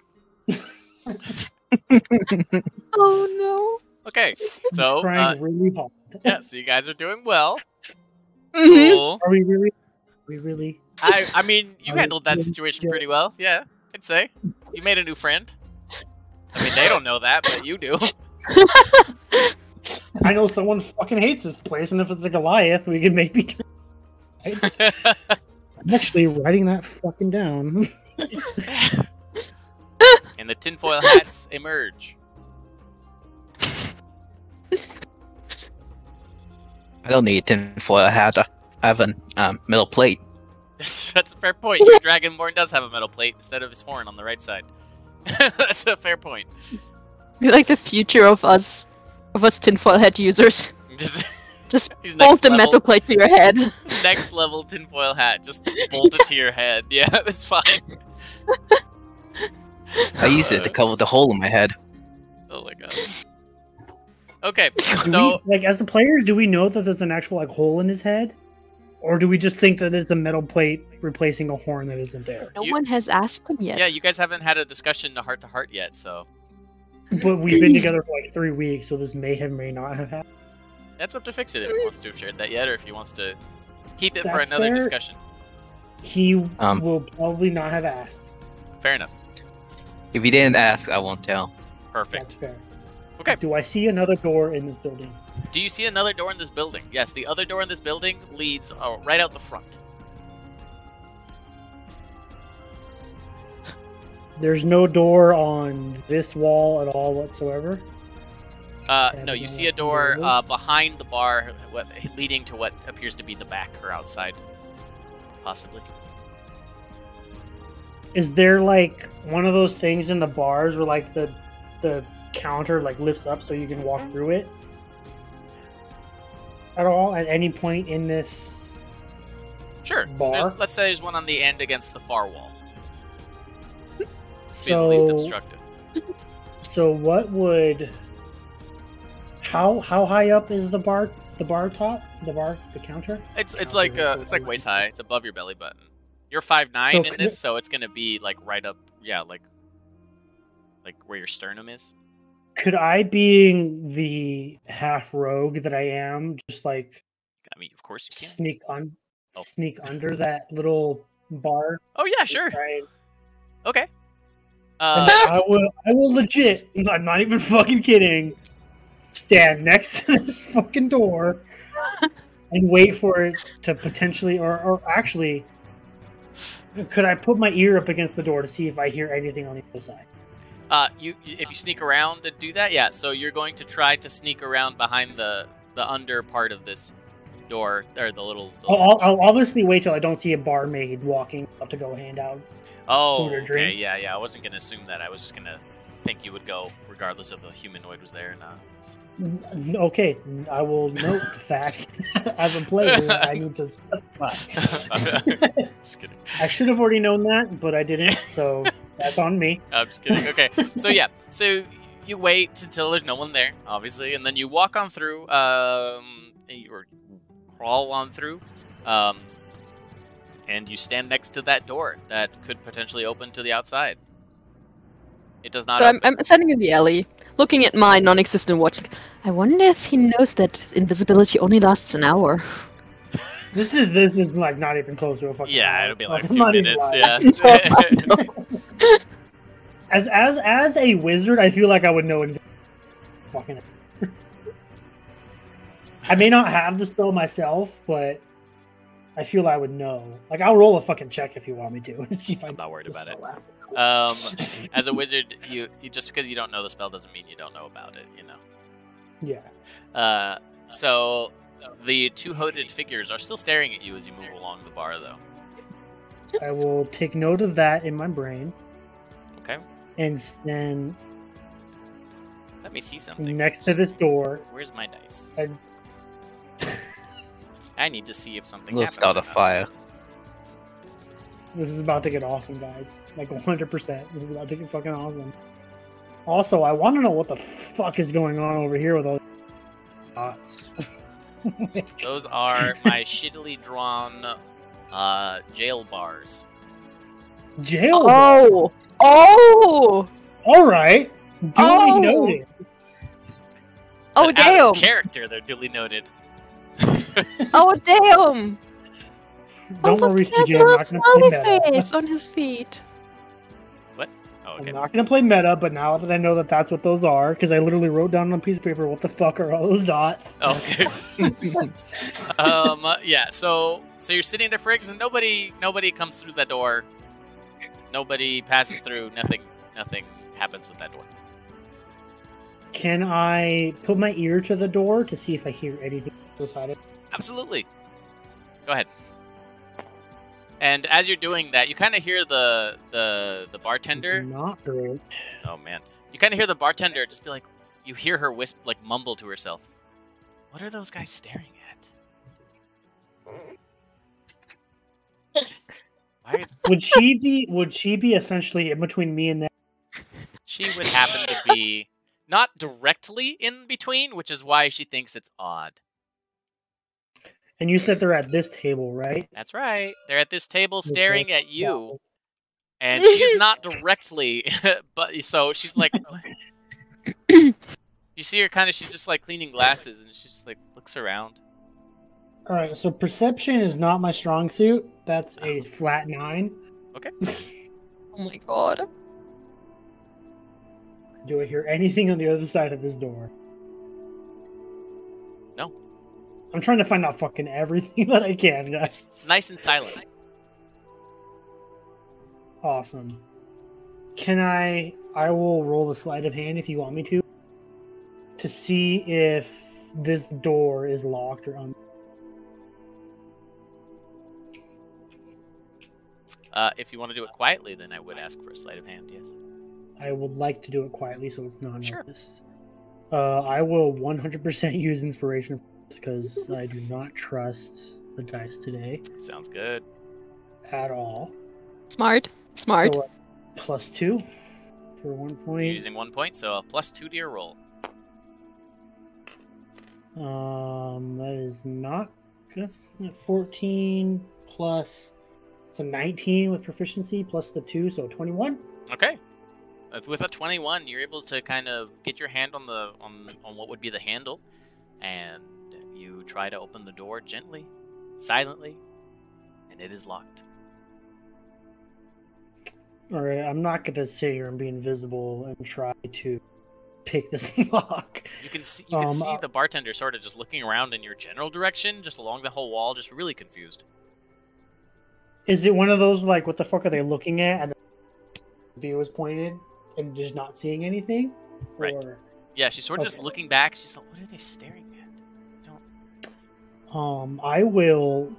Oh no. Okay. So. Trying really hard. Yeah. So you guys are doing well. Mhm. Cool. Are we really? We really? I mean, you handled that situation pretty well. Yeah, I'd say. You made a new friend. I mean, they don't know that, but you do. I know someone fucking hates this place, and if it's a Goliath, we can maybe. I'm actually writing that fucking down. And the tinfoil hats emerge. I don't need a tinfoil hat. I have a metal plate. That's a fair point. Your Dragonborn does have a metal plate instead of his horn on the right side. That's a fair point. You're like the future of us tinfoil hat users. Just He's bolt next the level. metal plate to your head. Next level tinfoil hat. Just bolt it to your head. Yeah, that's fine. I use it to cover the hole in my head. Oh my god. Okay, Do so we, like, as the players, do we know that there's an actual like hole in his head, or do we just think that it's a metal plate replacing a horn that isn't there? No You- one has asked him yet. yeah, you guys haven't had a discussion to heart yet, so But we've been together for like 3 weeks, so this may not have happened. that's up to Fix-It if he wants to have shared that yet, or if he wants to keep it for That's another fair. discussion. He Um, will probably not have asked. Fair enough. If you didn't ask, I won't tell. That's Perfect. fair. Okay. Do I see another door in this building? Do you see another door in this building? Yes, the other door in this building leads right out the front. There's no door on this wall at all whatsoever. No, you see a door behind the bar, leading to what appears to be the back or outside, possibly. Is there like one of those things in the bars where like the counter like lifts up so you can walk through it? At all? At any point in this Sure. bar? Let's say there's one on the end against the far wall. Be the So, least obstructive. so what would? How high up is the bar? The counter? It's like waist high. It's above your belly button. You're 5'9" So in this, so it's gonna be like right up, yeah, like where your sternum is. Could I, being the half rogue that I am, just like I mean, of course you can. sneak under that little bar? Oh yeah, sure. Right. Okay. And I will legit. I'm not even fucking kidding. Stand next to this fucking door and wait for it to potentially, or actually, could I put my ear up against the door to see if I hear anything on the other side? If you sneak around and do that, yeah. So you're going to try to sneak around behind the under part of this door, or the little. I'll obviously wait till I don't see a barmaid walking up to go hand out. Oh, food or okay, drinks. yeah. I wasn't gonna assume that. I was just gonna think you would go regardless of the humanoid was there or not. Okay, I will note the fact as a player I need to specify. Just kidding. I should have already known that, but I didn't, so that's on me. I'm just kidding. Okay, so yeah, so you wait until there's no one there, obviously, and then you walk on through, or crawl on through, and you stand next to that door that could potentially open to the outside. It does not. So I'm standing in the alley, looking at my non-existent watch. I wonder if he knows that invisibility only lasts an hour. This is like not even close to a fucking. Yeah, hour. it'll be like a I'm few not even minutes. lying. Yeah. As a wizard, I feel like I would know. Fucking. I may not have the spell myself, but I feel I would know. Like, I'll roll a fucking check if you want me to. See if I'm not worried about it. Out. As a wizard, you just because you don't know the spell doesn't mean you don't know about it. You know. Yeah. So the two hooded figures are still staring at you as you move along the bar, though. I will take note of that in my brain. Okay. And then Let me see something. next to this door. Where's my dice? I I need to see if something We'll happens. start a or not. fire. This is about to get awesome, guys. Like 100%. This is about to get fucking awesome. Also, I want to know what the fuck is going on over here with all these dots. Those are my shittily drawn jail bars. Jail. Oh! Oh! All right. Duly Oh! noted. Oh, But out of damn! character, they're duly noted. Oh, damn! Don't oh, worry, look at CJ. that I'm little not going to play smiley meta. face on his feet. Oh, okay. I'm not going to play meta, but now that I know that that's what those are, because I literally wrote down on a piece of paper, what the fuck are all those dots? Okay. Yeah. So you're sitting there, Friggs, and nobody comes through that door. Nobody passes through. Nothing happens with that door. Can I put my ear to the door to see if I hear anything outside it? Absolutely. Go ahead. And as you're doing that, you kind of hear the bartender. Not great. Oh man, you kind of hear the bartender just be like, you hear her mumble to herself. What are those guys staring at? Why? Would she be essentially in between me and that? She would happen to be not directly in between, which is why she thinks it's odd. And you said they're at this table, right? That's right. They're at this table staring at you, Yeah. and she's not directly, but so she's like, what? You see her she's just like cleaning glasses, and she just like looks around. All right, so perception is not my strong suit. That's a flat 9. Okay. Oh my god. Do I hear anything on the other side of this door? No. I'm trying to find out fucking everything that I can, guys. It's nice and silent. Awesome. Can I will roll a sleight of hand if you want me to see if this door is locked or unlocked. If you want to do it quietly, then I would ask for a sleight of hand. Yes. I would like to do it quietly so it's not Sure. noticed. I will 100% use inspiration for this because I do not trust the dice today Sounds good. at all. Smart. Smart. So, +2 for 1 point. You're using 1 point, so a +2 to your roll. That is not. That's 14 plus. It's a 19 with proficiency plus the 2, so 21. Okay. With a 21, you're able to kind of get your hand on what would be the handle, and you try to open the door gently, silently, and it is locked. All right, I'm not going to sit here and be invisible and try to pick this lock. You can see the bartender sort of just looking around in your general direction, just along the whole wall, just really confused. Is it one of those, like, what the fuck are they looking at? And the view is pointed and just not seeing anything? Right. Or... Yeah, she's sort of just looking back. She's like, what are they staring at? I will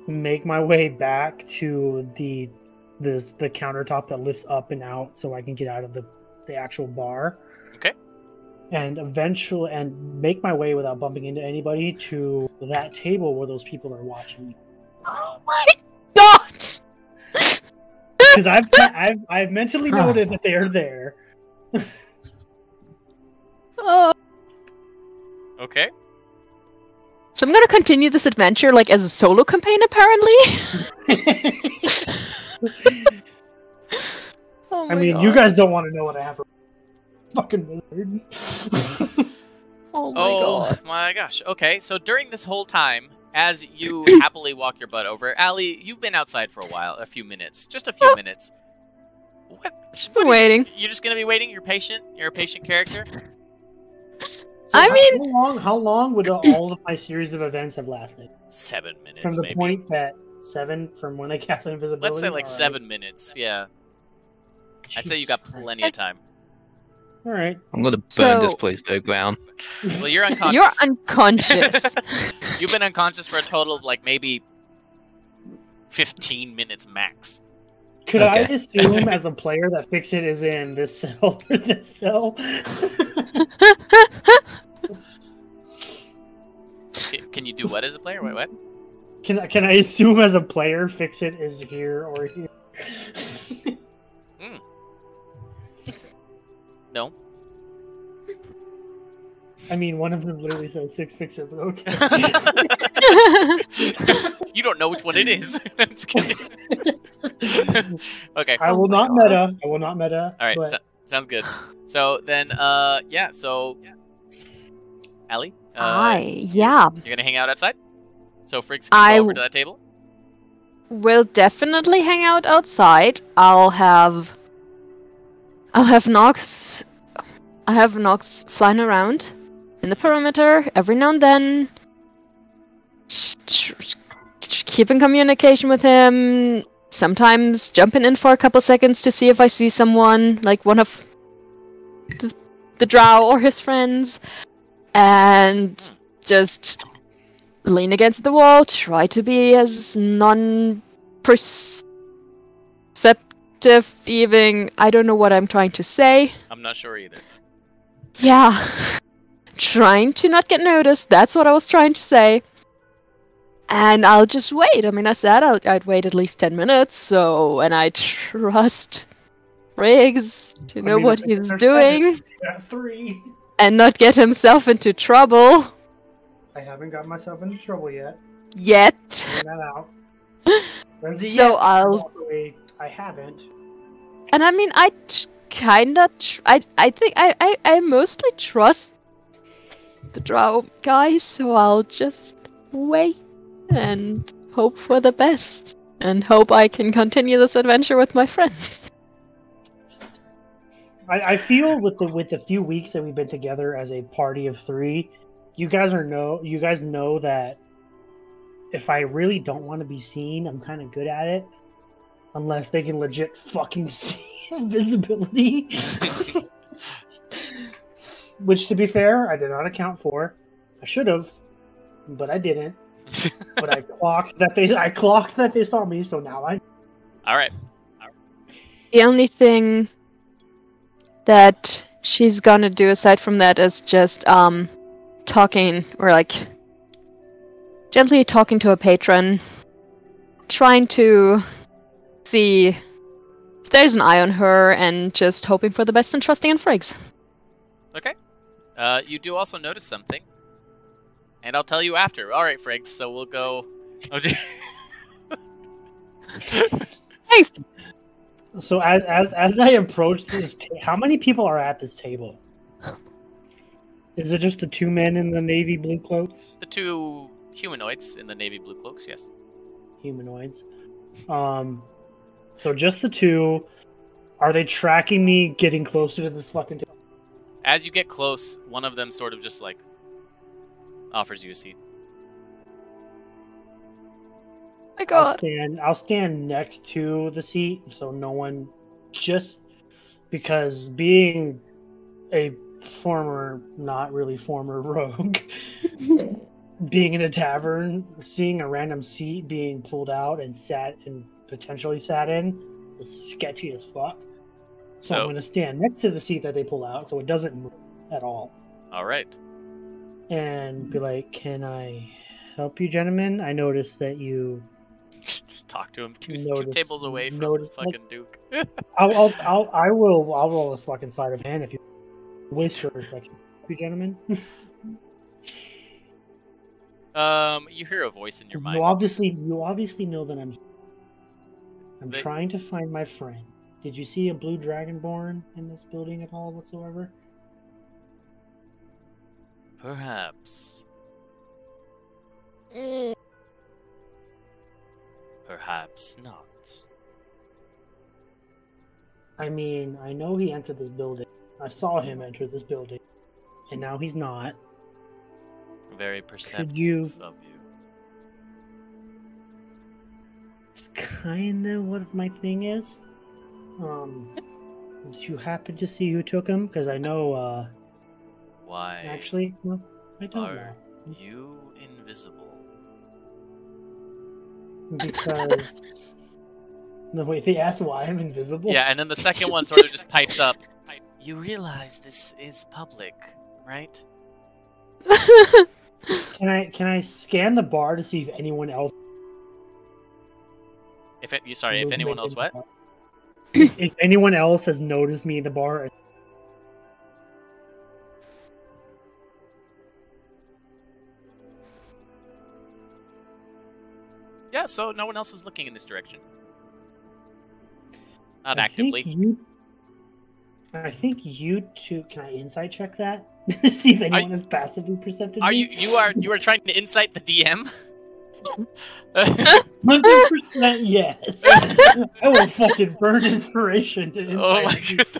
make my way back to the countertop that lifts up and out so I can get out of the actual bar. Okay. And eventually, and make my way without bumping into anybody to that table where those people are watching me. Oh my god! Because I've mentally noted that they are there. Okay. So I'm gonna continue this adventure like as a solo campaign, apparently. Oh I my mean, you god. guys don't want to know what I have for fucking wizard. Oh my god. My gosh. Okay, so during this whole time, as you happily walk your butt over, Allie, you've been outside for a while, a few minutes, just a few minutes. Just been waiting. You're just gonna be waiting. You're patient. You're a patient character. So I mean, how long would all of my series of events have lasted? 7 minutes, From the maybe. point that 7 from when I cast invisibility. Let's say like All right. 7 minutes. Yeah, I'd say you got plenty of time. All right. I'm gonna burn So- this place to the ground. Well, you're unconscious. you're unconscious. You've been unconscious for a total of like maybe 15 minutes max. Could I Okay. assume as a player that Fix-It is in this cell or this cell? Can you do what as a player? Wait, what? Can I assume as a player Fix-It is here or here? No. I mean, one of them literally says 6 Fix-It, but okay. You don't know which one it is. I'm just kidding. Okay. I will Oh my not God. meta. I will not meta. All right. but Sounds good. So then, yeah. So, Allie, Yeah. you're gonna hang out outside. So Friggs can I go over to that table. We'll definitely hang out outside. I'll have Nox. I have Nox flying around in the perimeter every now and then. Keep in communication with him. Sometimes jumping in for a couple seconds to see if I see someone, like one of the drow or his friends, and just lean against the wall, try to be as non-perceptive, even. I don't know what I'm trying to say. I'm not sure either. Yeah. Trying to not get noticed, that's what I was trying to say. And I'll just wait. I mean, I said I'd wait at least 10 minutes, so... And I trust Riggs to know what he's doing yeah, 3. and not get himself into trouble. I haven't got myself into trouble yet. Yet. Figure that out. When's it So yet? I'll... Luckily, I haven't. And I mean, I kinda... I think I mostly trust the drow guy, so I'll just wait and hope for the best. And hope I can continue this adventure with my friends. I feel with the few weeks that we've been together as a party of 3, you guys know that if I really don't want to be seen, I'm kind of good at it. Unless they can legit fucking see invisibility. Which, to be fair, I did not account for. I should have, but I didn't. But I clocked that they saw me, so now I. All right. The only thing that she's gonna do aside from that is just talking, or like gently talking to a patron, trying to see if there's an eye on her, and just hoping for the best and trusting in Friggs. Okay. You do also notice something, and I'll tell you after. All right, Friggs. So we'll go. Oh, Thanks. So as I approach this, how many people are at this table? Is it just the 2 men in the navy blue cloaks? The 2 humanoids in the navy blue cloaks. Yes. Humanoids. So just the 2. Are they tracking me getting closer to this fucking table? As you get close, one of them sort of just like offers you a seat. My God. I'll stand next to the seat so no one, just because being a former, not really former rogue, being in a tavern, seeing a random seat being pulled out and potentially sat in is sketchy as fuck. So I'm going to stand next to the seat that they pull out so it doesn't move at all. All right. And be like, can I help you, gentlemen? I noticed that you... Just talk to him two tables away from the fucking Duke. I will roll a fucking sleight of hand if you waste for a second. you gentlemen? You hear a voice in your mind. You obviously know that I'm trying to find my friend. Did you see a blue dragonborn in this building at all whatsoever? Perhaps. Perhaps not. I mean, I know he entered this building. I saw him enter this building, and now he's not. Very perceptive of you. It's kind of what my thing is. Did you happen to see who took him? Because I know, Why? Actually, no, I don't know. Are you invisible? Because... No, wait, they asked why I'm invisible? Yeah, and then the second one sort of just pipes up. You realize this is public, right? Can I scan the bar to see if anyone else... If anyone else what? If anyone else has noticed me in the bar... Yeah, so no one else is looking in this direction. Not actively. I think you two... Can I insight check that? See if anyone is passively perceptive. You are trying to insight the DM? 100% yes. I will fucking burn inspiration to insight.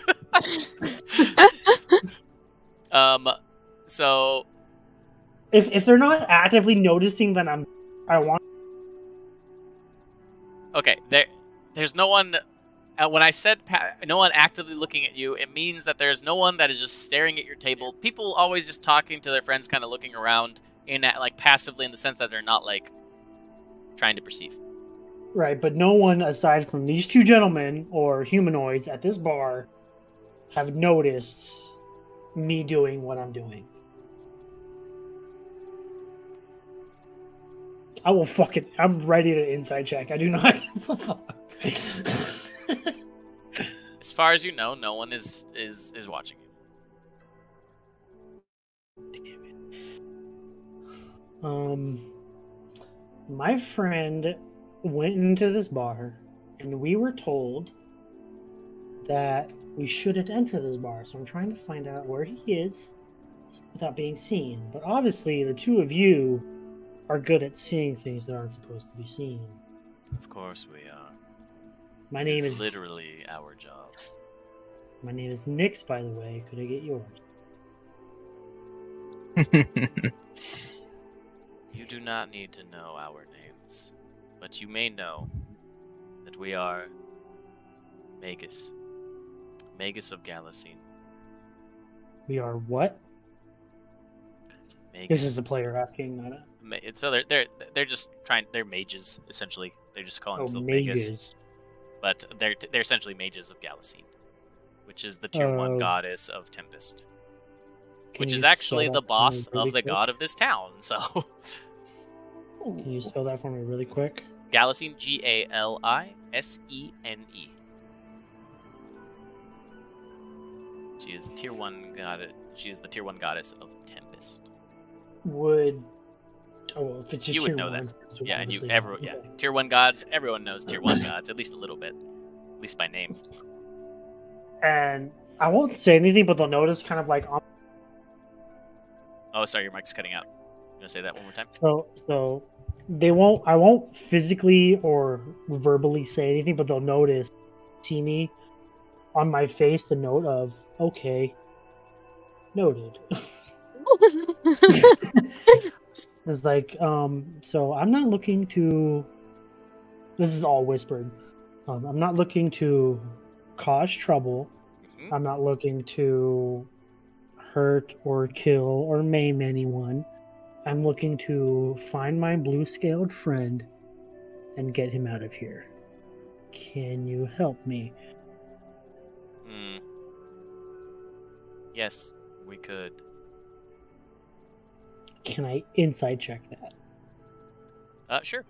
Oh my god. So if they're not actively noticing that I want... Okay, there's no one... when I said no one actively looking at you, it means that there's no one that is just staring at your table. People always just talking to their friends, kind of looking around like passively in the sense that they're not like trying to perceive. Right, but no one aside from these two gentlemen or humanoids at this bar have noticed me doing what I'm doing. I will fucking... I'm ready to inside check. I do not give a fuck. As far as you know, no one is watching you. Damn it. My friend went into this bar, and we were told that we shouldn't enter this bar. So I'm trying to find out where he is without being seen. But obviously, the two of you are good at seeing things that aren't supposed to be seen. Of course we are. My name is literally our job. My name is Nix, by the way. Could I get yours? You do not need to know our names, but you may know that we are Magus. Magus of Galasine. We are what? Magus. This is the player asking, not a... So they're just trying. They're mages essentially. They're just calling themselves mages. Magus, but they're essentially mages of Galasine, which is the tier 1 goddess of Tempest, which is actually the boss of the god of this town. So, can you spell that for me really quick? Galasine, Galisene. She is the tier 1 goddess. She is the tier 1 goddess of Tempest. If it's you would know that. Yeah, and tier 1 gods. Everyone knows tier 1 gods, at least a little bit, at least by name. And I won't say anything, but they'll notice kind of like... Oh, sorry, your mic's cutting out. You gonna say that one more time? So they won't... I won't physically or verbally say anything, but they'll notice, see me on my face, the note of, okay, noted. It's like, so I'm not looking to... This is all whispered. I'm not looking to cause trouble. Mm-hmm. I'm not looking to hurt or kill or maim anyone. I'm looking to find my blue-scaled friend and get him out of here. Can you help me? Yes, we could. Can I insight check that? Sure.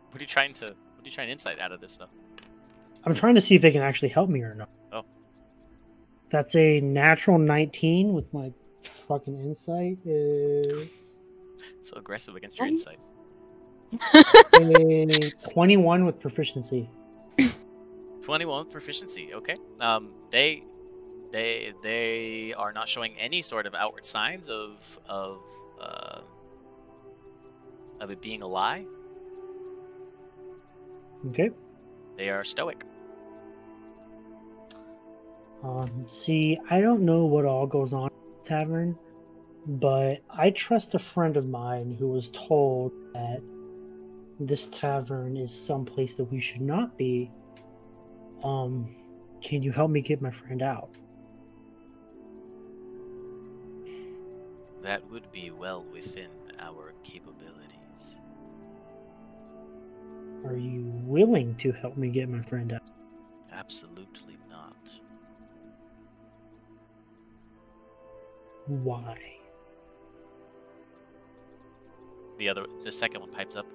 What are you trying to insight out of this, though? I'm trying to see if they can actually help me or not. Oh. That's a natural 19 with my fucking insight is... So aggressive against your insight. a 21 with proficiency. 21 with proficiency, okay. They are not showing any sort of outward signs of it being a lie. Okay. They are stoic. See, I don't know what all goes on in the tavern, but I trust a friend of mine who was told that this tavern is someplace that we should not be. Can you help me get my friend out? That would be well within our capabilities. Are you willing to help me get my friend out? Absolutely not. Why? The second one pipes up.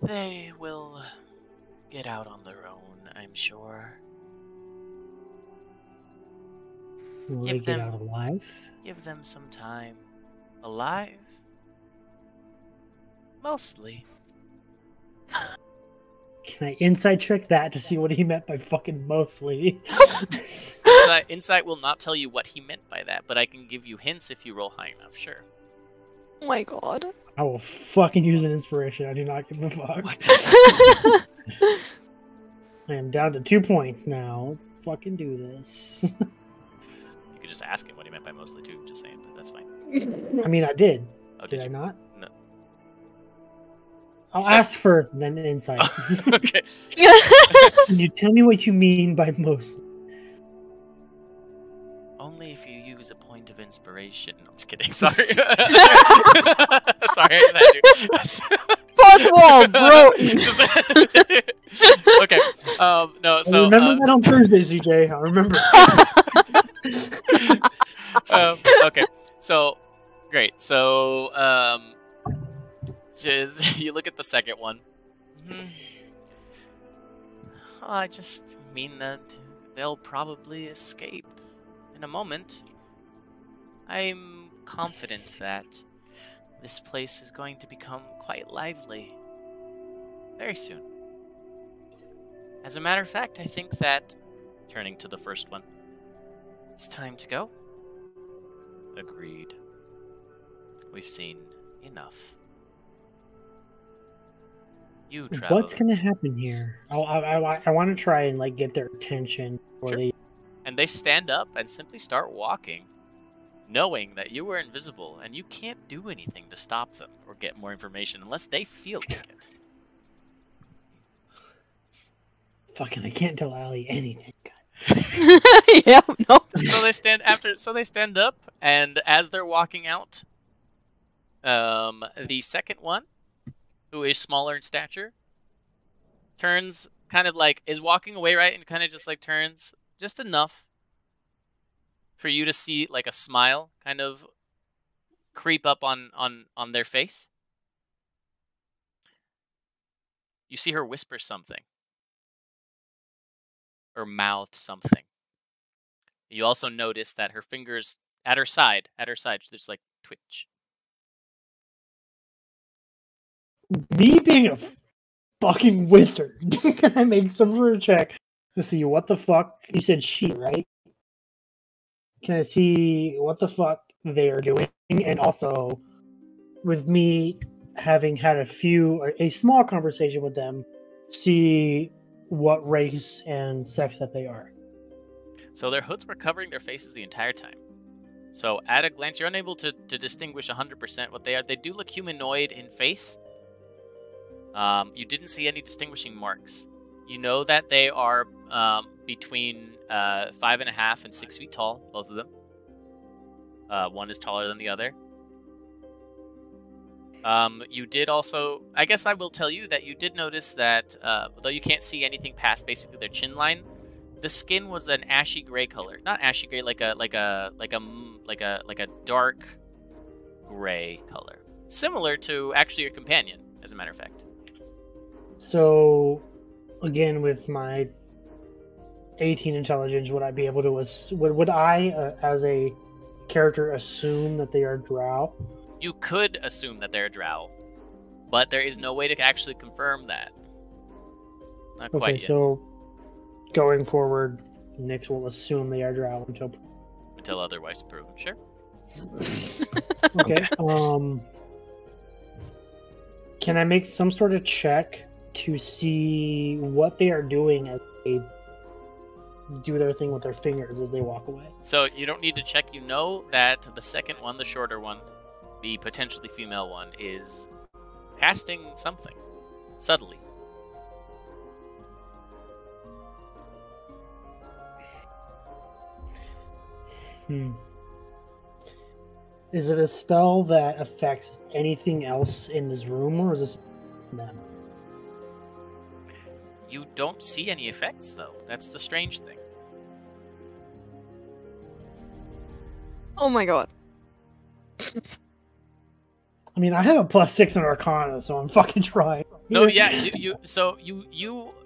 They will get out on their own, I'm sure. Will they get out alive? Give them some time. Alive? Mostly. Can I insight check that to see what he meant by fucking mostly? Insight will not tell you what he meant by that, but I can give you hints if you roll high enough, sure. Oh my god. I will fucking use an inspiration. I do not give a fuck. I am down to 2 points now. Let's fucking do this. You could just ask him what he meant by mostly too, just saying, but that's fine. I mean, I did. Oh, did I not? No. I'll ask first, and then insight. Okay. Can you tell me what you mean by mostly? Only if you use a point of inspiration. No, I'm just kidding. Sorry. Sorry, I just had to. Fourth wall, bro. Okay. No. So I remember that on Thursday, CJ. I remember. Okay. So great. So you look at the second one. I just mean that they'll probably escape in a moment. I'm confident that this place is going to become quite lively very soon. As a matter of fact, I think that, turning to the first one, it's time to go. Agreed. We've seen enough. You travel. What's gonna happen here? I want to try and like get their attention. Sure. And they stand up and simply start walking, knowing that you were invisible and you can't do anything to stop them or get more information unless they feel like it. Fucking, I can't tell Allie anything. Yeah, no. So they stand up, and as they're walking out, the second one, who is smaller in stature, turns kind of like is walking away, right, and kind of just like turns just enough for you to see like a smile kind of creep up on their face. You see her whisper something or mouth something. You also notice that her fingers at her side, there's like twitch. Me being a fucking wizard, can I make some sort of check to see what the fuck? You said she, right? Can I see what the fuck they're doing? And also, with me having had a small conversation with them, see what race and sex that they are. So their hoods were covering their faces the entire time. So at a glance, you're unable to distinguish 100% what they are. They do look humanoid in face. You didn't see any distinguishing marks. You know that they are between 5.5 and 6 feet tall, both of them. One is taller than the other. You did also, I guess I will tell you that you did notice that, though you can't see anything past basically their chin line, the skin was an ashy gray color. Not ashy gray, like a dark gray color, similar to actually your companion, as a matter of fact. So, again, with my 18 intelligence, would I be able to would I, as a character, assume that they are drow? You could assume that they're drow, but there is no way to actually confirm that. Not quite yet. So going forward, Nyx will assume they are drow Until otherwise proven. Sure. Okay. Can I make some sort of check to see what they are doing as they do their thing with their fingers as they walk away? So you don't need to check. You know that the second one, the shorter one, the potentially female one, is casting something subtly. Is it a spell that affects anything else in this room, or is this them? You don't see any effects, though. That's the strange thing. Oh my god. I mean, I have a +6 in Arcana, so I'm fucking trying. No, yeah, you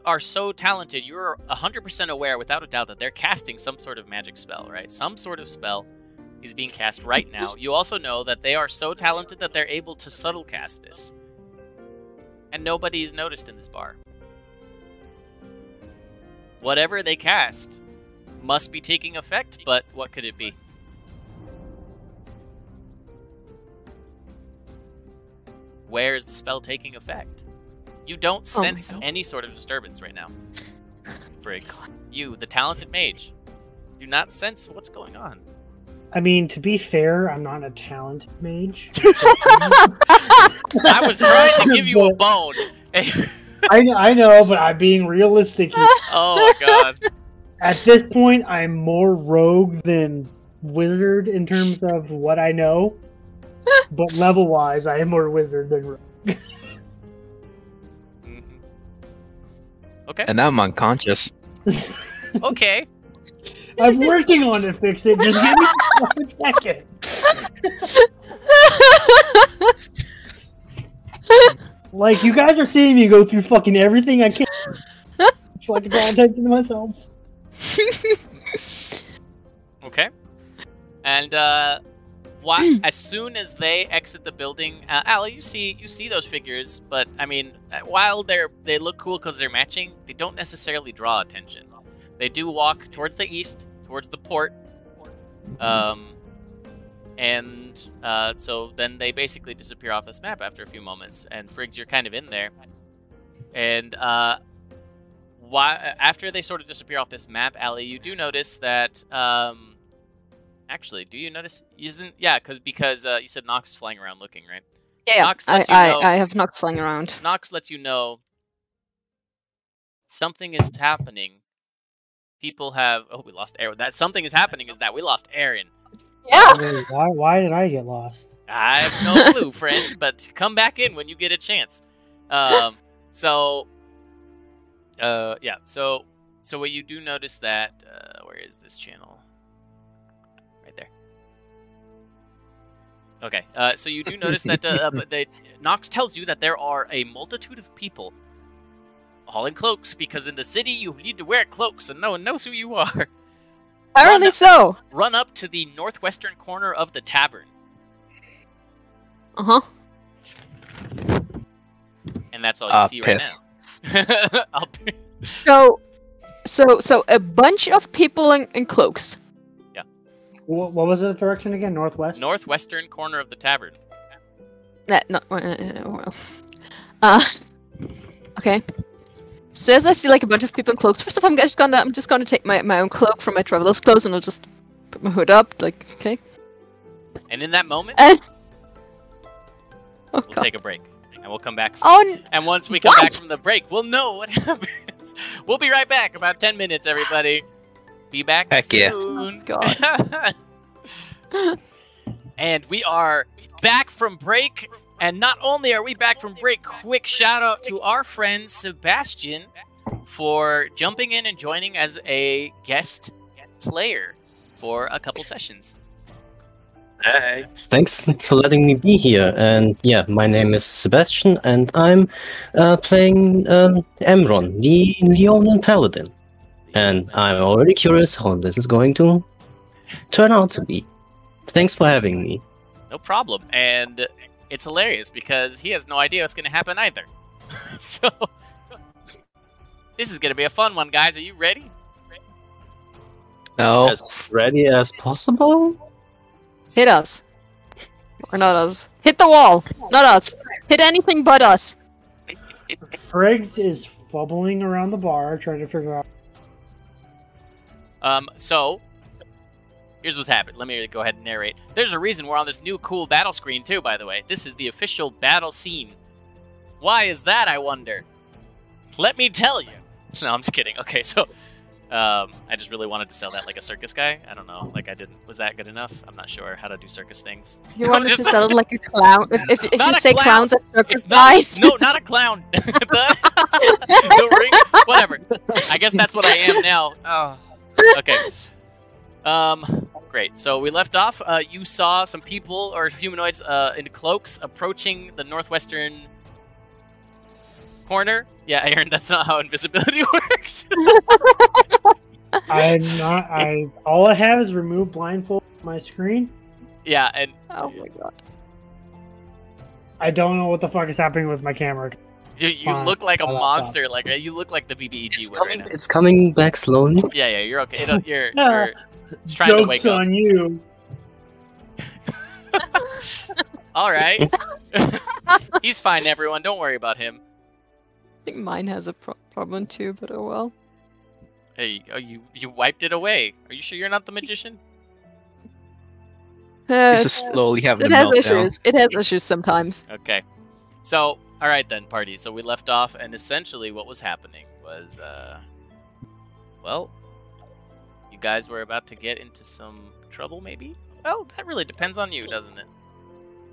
are so talented. You're 100% aware, without a doubt, that they're casting some sort of magic spell, right? Some sort of spell is being cast right now. You also know that they are so talented that they're able to subtle cast this. And nobody is noticed in this bar. Whatever they cast must be taking effect, but what could it be? Where is the spell taking effect? You don't sense any sort of disturbance right now, Friggs. You, the talented mage, do not sense what's going on. I mean, to be fair, I'm not a talented mage. I was trying to give you a bone. I know, but I'm being realistic here. Oh my god. At this point, I'm more rogue than wizard in terms of what I know. But level-wise, I am more wizard than rogue. Mm-hmm. Okay. And I'm unconscious. Okay. I'm working on it, fix it. Just give me a second. Like, you guys are seeing me go through fucking everything I can. So I can draw attention to myself. Okay. And, as soon as they exit the building, Allie, you see those figures, but, I mean, while they look cool because they're matching, they don't necessarily draw attention. They do walk towards the east, towards the port, so then they basically disappear off this map after a few moments, and Friggs, you're kind of in there. And after they sort of disappear off this map, Allie, you do notice that, actually, do you notice? Yeah, because you said Nox is flying around looking, right? Yeah, Nox lets you know, I have Nox flying around. Nox lets you know something is happening. People have... Oh, we lost Aaron. That something is happening is that we lost Aaron. Yeah! Wait, why did I get lost? I have no clue, friend, but come back in when you get a chance. Yeah, so what you do notice that... where is this channel? Right there. Okay, so you do notice that Nox tells you that there are a multitude of people all in cloaks, because in the city you need to wear cloaks and no one knows who you are. Apparently so. Run up to the northwestern corner of the tavern. Uh-huh. And that's all you see piss. right now. So a bunch of people in cloaks. Yeah. What was the direction again? Northwest? Northwestern corner of the tavern. Okay. So as I see like a bunch of people in cloaks, first of all, I'm just gonna take my own cloak from my traveler's clothes and I'll just put my hood up, like, okay. And in that moment, we'll take a break. And we'll come back. And once we come back from the break, we'll know what happens. We'll be right back. About 10 minutes, everybody. Be back soon. God. And we are back from break. And not only are we back from break, quick shout out to our friend Sebastian for jumping in and joining as a guest player for a couple sessions. Thanks for letting me be here. And yeah, my name is Sebastian, and I'm playing Emron, the Leonin Paladin. And I'm already curious how this is going to turn out to be. Thanks for having me. No problem. And it's hilarious because he has no idea what's going to happen either. So, this is going to be a fun one, guys. Are you ready? No. As ready as possible? Hit us. Or not us. Hit the wall! Not us. Hit anything but us. Friggs is fumbling around the bar trying to figure out. So, here's what's happened. Let me go ahead and narrate. There's a reason we're on this new cool battle screen too, by the way. This is the official battle scene. Why is that, I wonder? Let me tell you. No, I'm just kidding. Okay, so, I just really wanted to sell that like a circus guy. I don't know, like I didn't. Was that good enough? I'm not sure how to do circus things. You wanted to sell it like a clown? If you say clown. clowns at circus It's not, guys? no, not a clown. the ring, whatever. I guess that's what I am now. Oh. Okay. Great. So we left off. You saw some people or humanoids in cloaks approaching the northwestern corner. Yeah, Aaron, that's not how invisibility works. I'm not. All I have is remove blindfold from my screen. Yeah, and Oh my god. I don't know what the fuck is happening with my camera. you look like a monster. Like you look like the BBEG It's word coming, right now. it's coming back slowly. Yeah, you're okay. You're just trying to Joke's wake up. on you. All right. He's fine, everyone. Don't worry about him. I think mine has a problem too, but oh well. Hey, you wiped it away. Are you sure you're not the magician? This is slowly having It a has meltdown. issues. It has issues sometimes. Okay. So, all right then, party. So we left off, and essentially what was happening was, well, you guys were about to get into some trouble, maybe? Well, that really depends on you, doesn't it?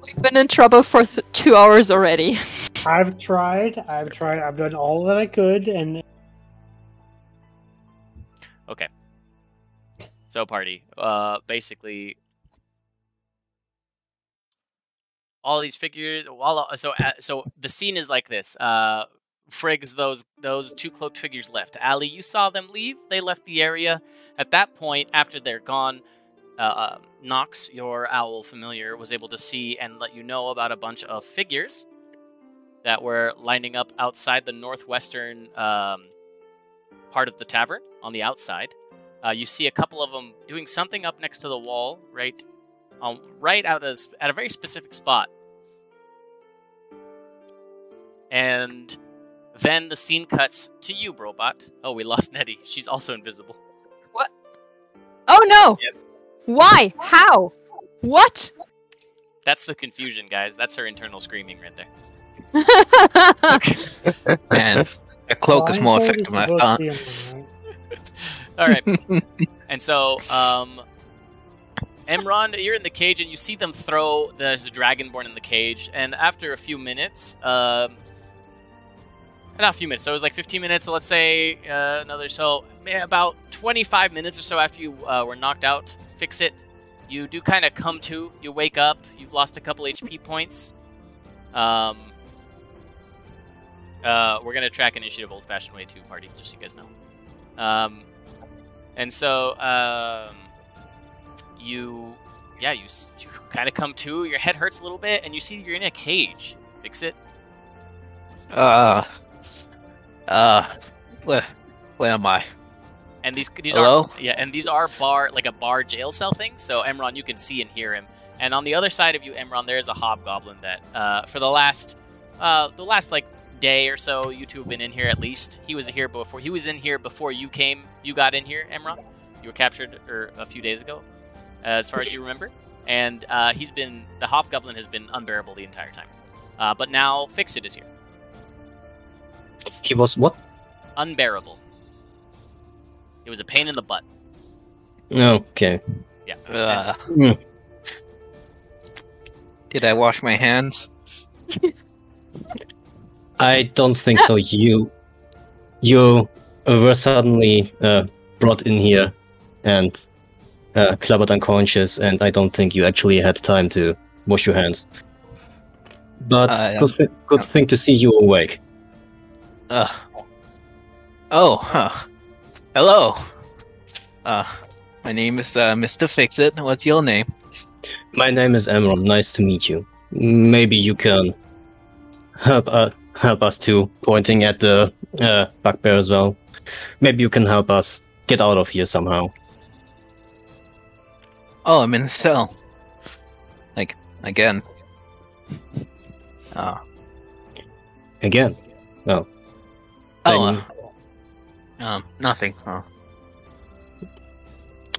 We've been in trouble for 2 hours already. I've tried. I've done all that I could, and Okay. So, party. Basically, all these figures. So the scene is like this. Friggs, those two cloaked figures left. Ali, you saw them leave. They left the area. At that point, after they're gone, Nox, your owl familiar, was able to see and let you know about a bunch of figures that were lining up outside the northwestern part of the tavern on the outside. You see a couple of them doing something up next to the wall, right out at a very specific spot. And then the scene cuts to you, Brobot. Oh, we lost Nettie. She's also invisible. What? Oh no! Yep. Why? How? What? That's the confusion, guys. That's her internal screaming right there. Man, a cloak is more blindfold effective than I supposed thought. to be on, right? All right. And so, Emron, you're in the cage, and you see them throw there's a dragonborn in the cage. And after a few minutes, not a few minutes, so it was like 15 minutes. So let's say about 25 minutes or so after you were knocked out, fix it. You do kind of come to. You wake up. You've lost a couple HP points. We're gonna track initiative old-fashioned way too, party, just so you guys know. And so, you kind of come to, your head hurts a little bit, and you see you're in a cage. Fix it. Where am I? And these Hello? are a bar jail cell thing, so Emron, you can see and hear him. And on the other side of you, Emron, there's a hobgoblin that, for the last like day or so, you two have been in here at least. He was in here before you came. You got in here, Emron. You were captured a few days ago, as far as you remember. And the hobgoblin has been unbearable the entire time. But now Fix-It is here. He was what? Unbearable. It was a pain in the butt. Okay. Yeah. Did I wash my hands? I don't think so. You were suddenly brought in here, and clubbered unconscious, and I don't think you actually had time to wash your hands. But good thing to see you awake. Hello. My name is Mr. Fix-It. What's your name? My name is Emron. Nice to meet you. Maybe you can help us too, pointing at the bugbear as well. Maybe you can help us get out of here somehow. Oh, I'm in the cell. Like, again. Again? Oh. Nothing.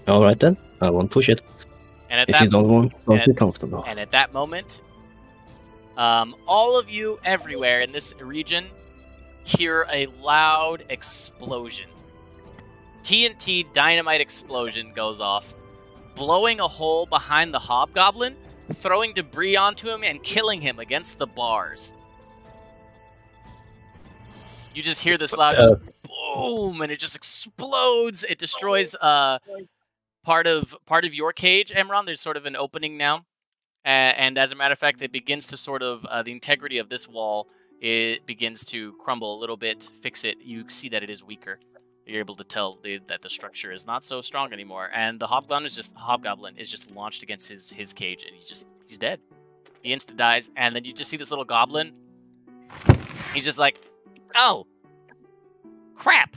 Alright then, I won't push it. And if you don't feel comfortable. And at that moment, all of you everywhere in this region hear a loud explosion. TNT dynamite explosion goes off, blowing a hole behind the hobgoblin, throwing debris onto him, and killing him against the bars. You just hear this loud boom, and it just explodes. It destroys part of your cage, Emron. There's sort of an opening now, and as a matter of fact, it begins to sort of the integrity of this wall. It begins to crumble a little bit. Fix it. You see that it is weaker. You're able to tell that the structure is not so strong anymore, and the hobgoblin is just launched against his cage, and he's dead. He insta dies, and then you just see this little goblin. He's just like, oh, crap,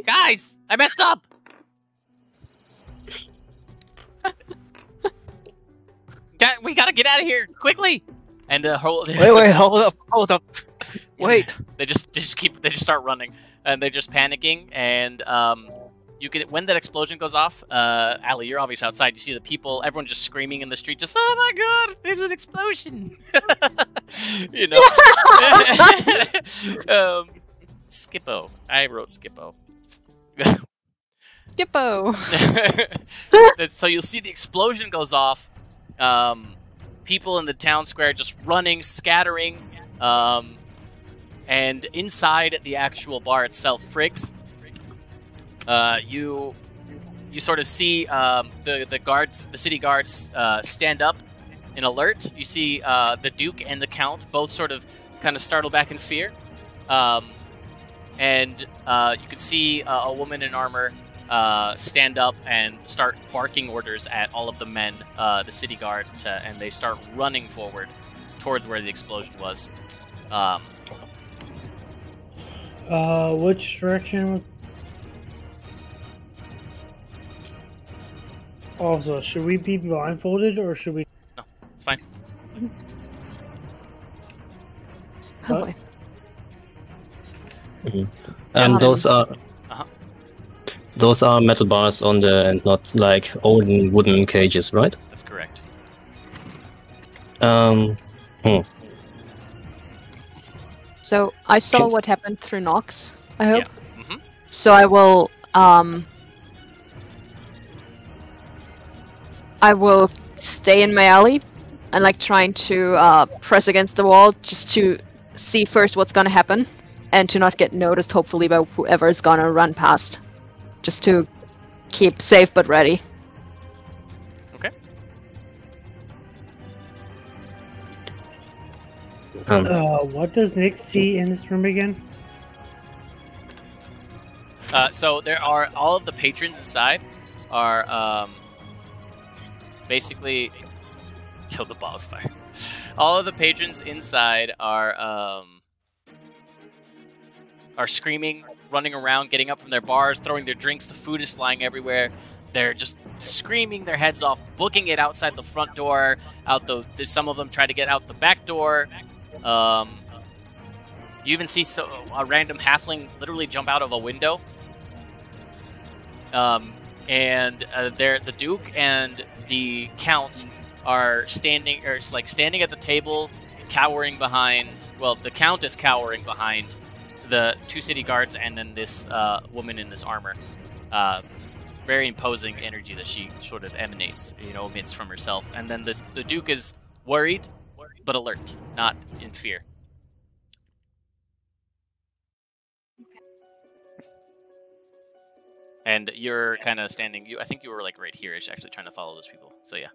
guys, I messed up. We gotta get out of here quickly. And the whole wait, hold up, wait. They just start running, and they're just panicking. And you can, when that explosion goes off, Allie, you're obviously outside. You see the people, everyone just screaming in the street, just oh my god, there's an explosion. You know, Skippo. I wrote Skippo. Skippo. So you'll see the explosion goes off. People in the town square just running, scattering, and inside the actual bar itself, Friggs, you sort of see the guards, the city guards, stand up in alert. You see the Duke and the Count both sort of kind of startle back in fear, and you can see a woman in armor stand up and start barking orders at all of the men, the city guard, and they start running forward toward where the explosion was. Which direction was? Also, should we be blindfolded or should we? No, it's fine. Oh boy. And those are metal bars on the and not like olden wooden cages, right? That's correct. So I saw what happened through Nox, I hope. Yeah. Mm-hmm. So I will stay in my alley and like trying to press against the wall just to see first what's gonna happen and to not get noticed, hopefully, by whoever's gonna run past. Just to keep safe but ready. Okay. What does Nick see in this room again? So there are all of the patrons inside are basically kill the ball of fire. All of the patrons inside are screaming, running around, getting up from their bars, throwing their drinks. The food is flying everywhere. They're just screaming their heads off, booking it outside the front door. Some of them try to get out the back door. You even see a random halfling literally jump out of a window. The Duke and the Count are standing at the table, cowering behind. Well, the Count is cowering behind the two city guards, and then this woman in this armor. Very imposing energy that she sort of emits from herself. And then the Duke is worried, but alert, not in fear. And you're kind of standing. I think you were like right here-ish, actually trying to follow those people. So yeah.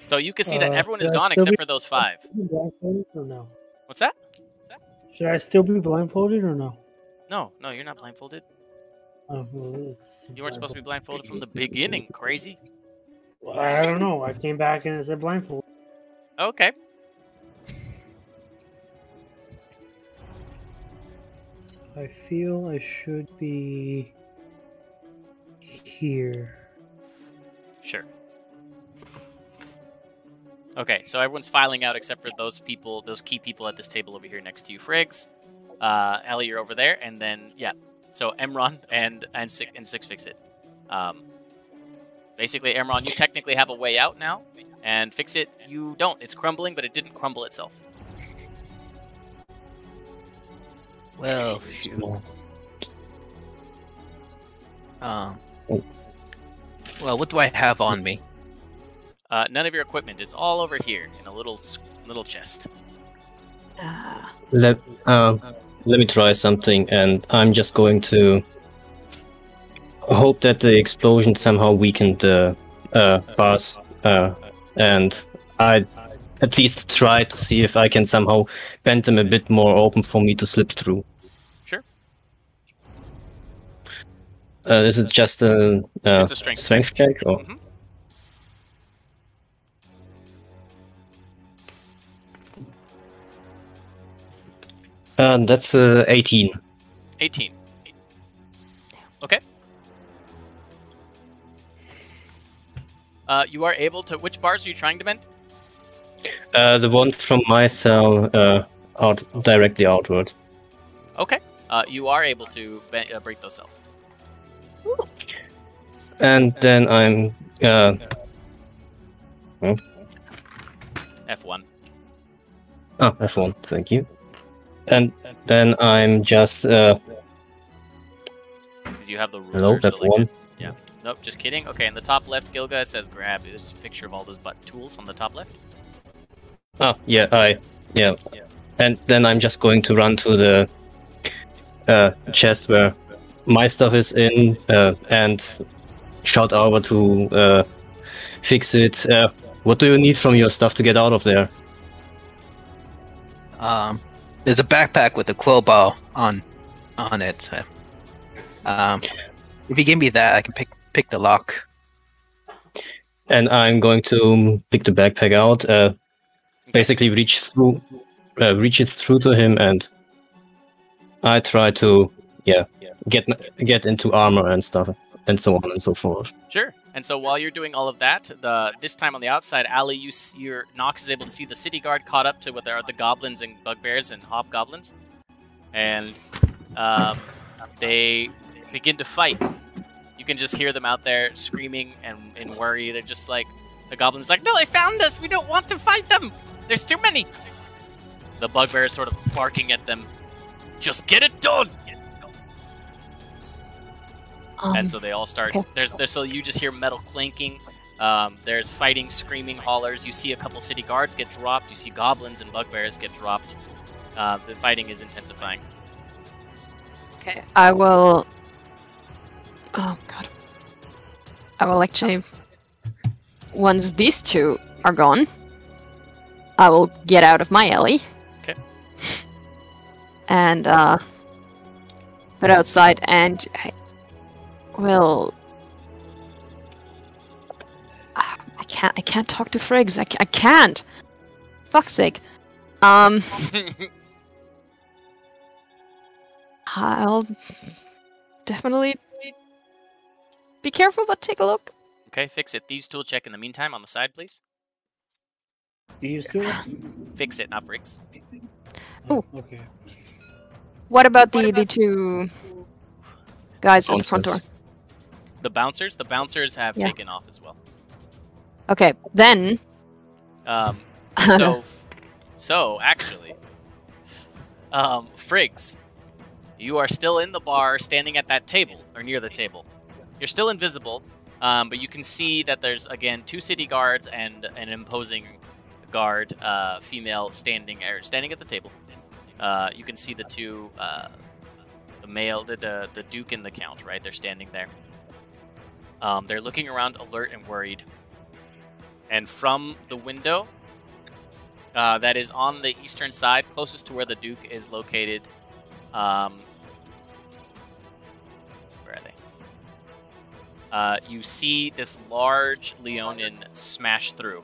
So you can see that everyone is gone except for those 5. Blindfolded or no? What's that? Should I still be blindfolded or no? No, you're not blindfolded. Oh, well, You weren't supposed to be blindfolded from the beginning, crazy. Well, I don't know. I came back and it said blindfolded. Okay. So I feel I should be here. Sure. Okay, so everyone's filing out except for those people, those key people at this table over here next to you, Friggs. Ellie, you're over there, and then yeah. So Emron and Six Fix It. Basically, Emron, you technically have a way out now, and Fix It, you don't. It's crumbling, but it didn't crumble itself. Well, shoot. Well, what do I have on me? None of your equipment. It's all over here in a little chest. Let me try something, and I'm just going to hope that the explosion somehow weakened the bars, and I at least try to see if I can somehow bend them a bit more open for me to slip through. Sure. Is it just a strength check? Or? Mm-hmm. That's 18. 18. Okay. You are able to... Which bars are you trying to bend? The one from my cell directly outward. Okay. You are able to break those cells. And then I'm... F1. Oh, F1, thank you. And then I'm just... Because you have the ruler. Hello, so F1. like yeah. Nope, just kidding. Okay, in the top left, Gilga says grab. There's a picture of all those tools on the top left. Oh, yeah, yeah. And then I'm just going to run to the chest where my stuff is in, and shout over to Fix It. What do you need from your stuff to get out of there? There's a backpack with a quill ball on it. If you give me that, I can pick the lock. And I'm going to pick the backpack out, basically reach it through to him, and I try to get into armor and stuff, and so on and so forth. Sure. And so while you're doing all of that, this time on the outside, Ali, your Nox is able to see the city guard caught up to what there are the goblins and bugbears and hobgoblins, and they begin to fight. You can just hear them out there screaming and in worry. They're just like, the goblin's like, no, they found us. We don't want to fight them. There's too many. The bugbear is sort of barking at them. Just get it done. And so they all start. Okay. So you just hear metal clanking. There's fighting, screaming, hollers. You see a couple city guards get dropped. You see goblins and bugbears get dropped. The fighting is intensifying. Okay, I will. Oh god. I will actually. Once these two are gone, I will get out of my alley. Okay. And put outside and. Well, I can't talk to Friggs. I can't. Fuck's sake. I'll definitely be careful, but take a look. Okay, Fix It. Thieves tool check in the meantime on the side, please. Thieves tool? Fix It, not Friggs. Oh, okay. What about the two guys at the front door? The bouncers have taken off as well. Okay, then. So actually, Friggs, you are still in the bar, standing at that table or near the table. You're still invisible, but you can see that there's again 2 city guards and an imposing guard, female, standing at the table. You can see the two, the male, the Duke and the Count, right? They're standing there. They're looking around, alert and worried. And from the window that is on the eastern side, closest to where the Duke is located, where are they? You see this large Leonin smash through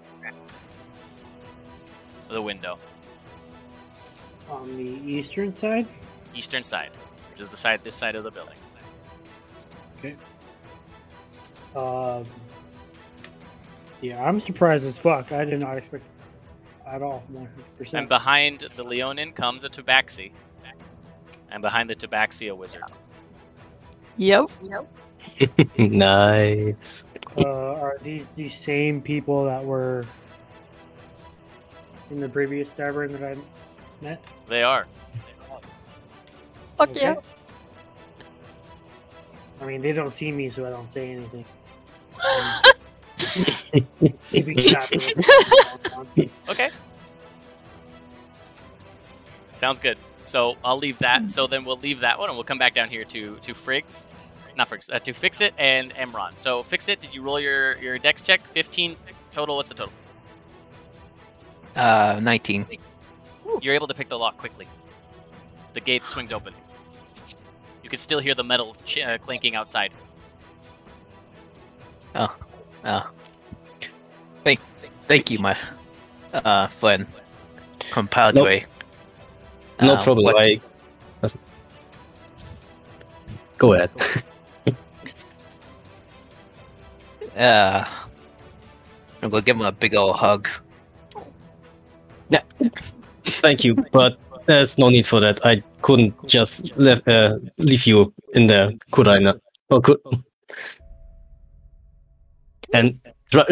the window. On the eastern side? Eastern side, which is this side of the building. Okay. Yeah, I'm surprised as fuck. I did not expect at all, 100%. And behind the Leonin comes a Tabaxi. And behind the Tabaxi, a wizard. Yep. Nice. Are these the same people that were in the previous tavern that I met? They are. Fuck Okay. yeah. I mean, they don't see me, so I don't say anything. Keeping track of it. Okay. Sounds good. So I'll leave that. So then we'll leave that one, and we'll come back down here to Friggs. Not Friggs, to Fix It and Emron. So Fix It, did you roll your dex check? 15 total. What's the total? 19. You're able to pick the lock quickly. The gate swings open. You can still hear the metal clinking outside. Oh. Thank you, my friend, compadre. No problem. what- Go ahead. I'm gonna give him a big old hug. Thank you, but there's no need for that. I couldn't just leave you in there, could I not? Or could... And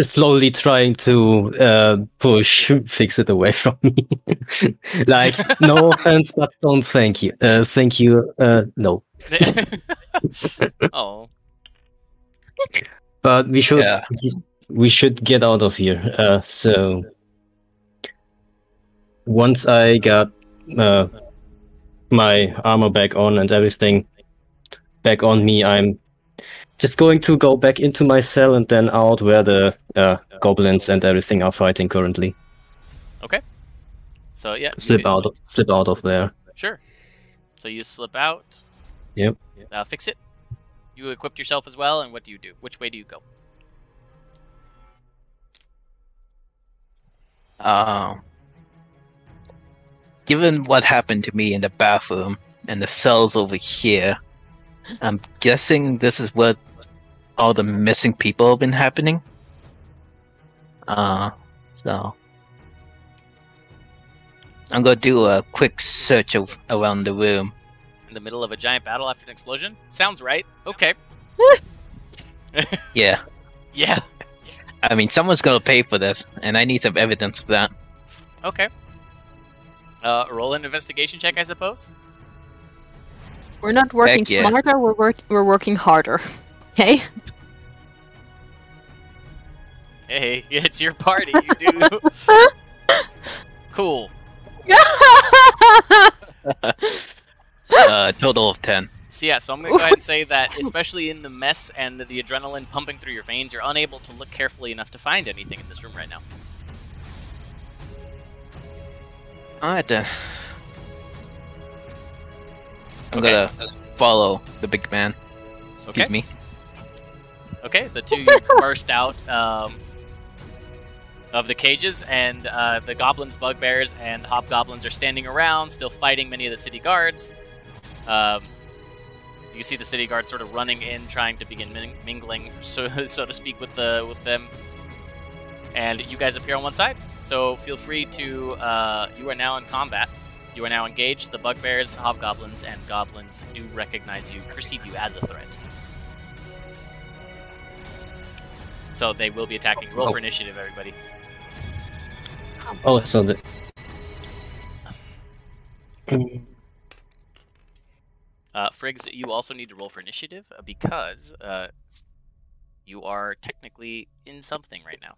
slowly trying to push Fix It away from me. Like, no offense, but don't thank you. Thank you, no. Oh. But we should Yeah. we should get out of here. So once I got my armor back on and everything back on me, I'm just going to go back into my cell and then out where the goblins and everything are fighting currently. Okay. So yeah. Slip out of there. Sure. So you slip out. Yep. Fix It. You equipped yourself as well, and what do you do? Which way do you go? Given what happened to me in the bathroom and the cells over here, I'm guessing this is where all the missing people have been happening. So I'm gonna do a quick search around the room. In the middle of a giant battle after an explosion? Sounds right. Okay. Yeah, Yeah. I mean someone's gonna pay for this, and I need some evidence of that. Okay. Roll an investigation check, I suppose. We're not working Heck yeah. smarter, we're working harder. Okay? Hey, it's your party. You do. Cool. Total of 10. So yeah, so I'm going to go ahead and say that, especially in the mess and the adrenaline pumping through your veins, you're unable to look carefully enough to find anything in this room right now. Alright then. I'm Okay. gonna follow the big man. Excuse Okay. me. Okay, the two burst out of the cages, and the goblins, bugbears, and hobgoblins are standing around, still fighting many of the city guards. You see the city guards sort of running in, trying to begin mingling, so to speak, with them. And you guys appear on one side, so feel free to. You are now in combat. You are now engaged. The bugbears, hobgoblins, and goblins do recognize you, perceive you as a threat. So they will be attacking. Roll for initiative, everybody. Oh, so the... Friggs, you also need to roll for initiative because you are technically in something right now.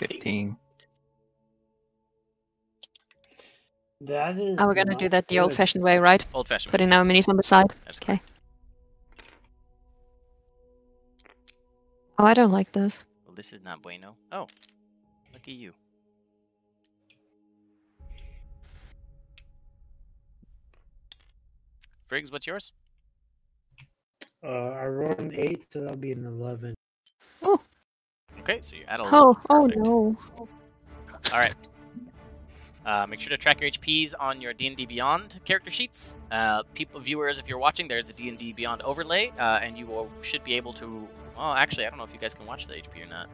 15. That is. Oh, we're gonna not do that the good. old-fashioned way, right? Old-fashioned. Putting our minis on the side. That's Okay. Oh, I don't like this. Well, this is not bueno. Oh, look at you. Friggs, what's yours? I rolled an 8, so that'll be an 11. Okay, so you're at 11. Oh Perfect. no. All right. Make sure to track your HPs on your D&D Beyond character sheets. Viewers, if you're watching, there's a D&D Beyond overlay, and you should be able to... Well, actually, I don't know if you guys can watch the HP or not.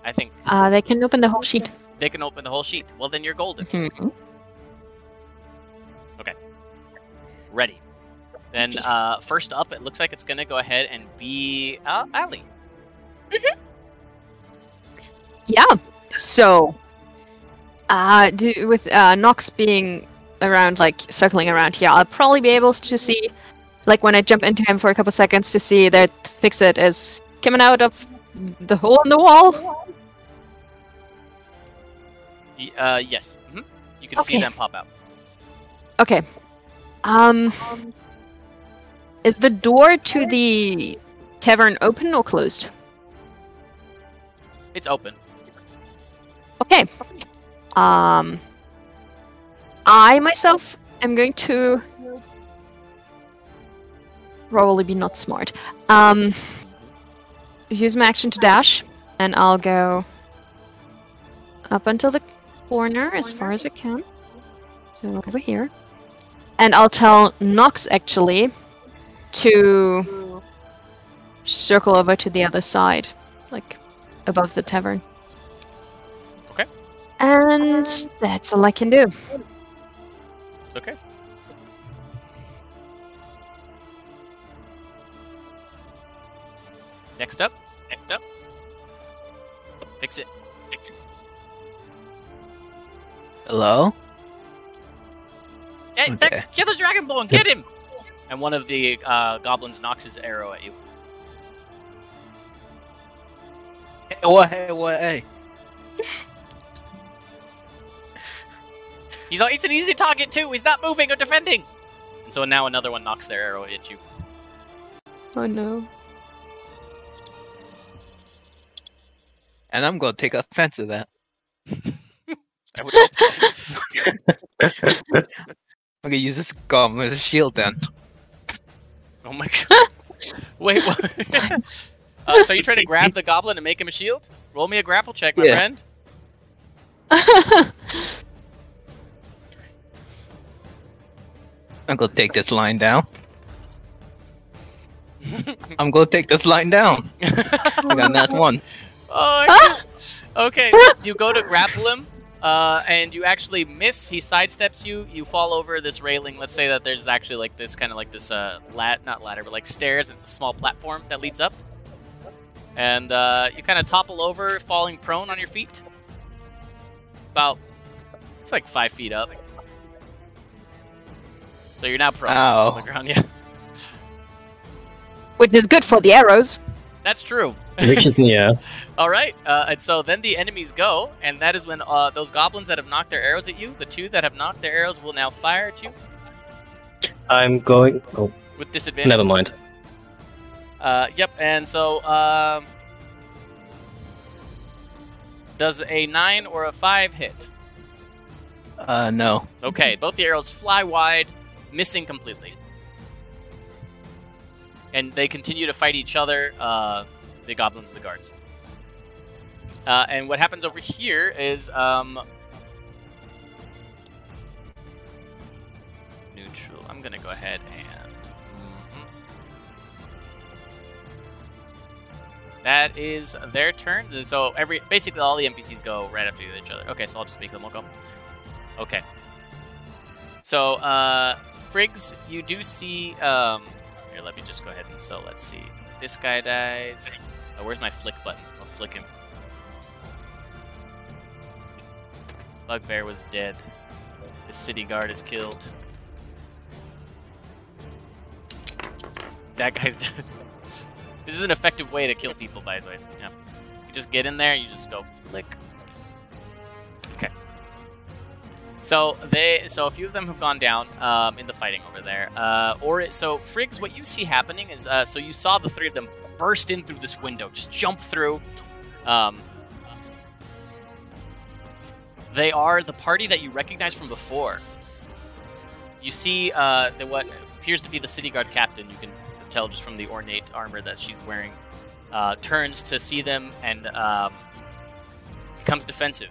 I think... They can open the whole sheet. They can open the whole sheet. Well, then you're golden. Mhm. Okay. Ready. Then, first up, it looks like it's going to go ahead and be Allie. Yeah. So, with Nox being around, like, circling around here, I'll probably be able to see, like, when I jump into him for a couple seconds, to see that Fix-It is coming out of the hole in the wall. Yes. You can see them pop out. Okay. Is the door to the tavern open or closed? It's open. Okay. I myself am going to probably be not smart. Use my action to dash, and I'll go up until the corner as far as I can. So over here. And I'll tell Nox actually to circle over to the other side, like above the tavern. Okay. And that's all I can do. Okay. Next up. Fix it. Hello? Hey, Okay. get the dragon bone, get him! And one of the goblins knocks his arrow at you. Hey. He's an easy target too. He's not moving or defending. And so now another one knocks their arrow at you. Oh no. And I'm gonna take offense to that. I would hope so. I'm gonna use this goblin as a shield then. Oh my god. Wait, what? So you trying to grab the goblin and make him a shield? Roll me a grapple check, my friend. I'm gonna take this line down. I'm gonna take this line down. I got that one. Oh, okay, you go to grapple him, and you actually miss. He sidesteps you. You fall over this railing. Let's say that there's actually like this kind of like this not ladder, but like stairs. It's a small platform that leads up, and you kind of topple over, falling prone on your feet. It's like 5 feet up. So you're now prone on the ground. Yeah, Which is good for the arrows. that's true. Which is, yeah. All right, and so then the enemies go, and that is when those goblins that have knocked their arrows at you, the 2 that have knocked their arrows, will now fire at you I'm going... Oh, with disadvantage. never mind. Yep, and so does a 9 or a 5 hit? No. Okay, both the arrows fly wide, missing completely. And they continue to fight each other, the goblins and the guards. And what happens over here is neutral. I'm gonna go ahead and that is their turn. So basically all the NPCs go right after each other. Okay, so I'll just make them all go. Okay. So Friggs, you do see here, let me just go ahead and let's see. This guy dies. Oh, where's my flick button? I'll flick him. Bugbear was dead. The city guard is killed. That guy's dead. This is an effective way to kill people, by the way. Yeah. You just get in there, you just go flick. Okay. So a few of them have gone down in the fighting over there. So Friggs, what you see happening is, so you saw the 3 of them burst in through this window, just jump through. They are the party that you recognize from before. You see what appears to be the city guard captain. You can tell just from the ornate armor that she's wearing. Turns to see them and becomes defensive.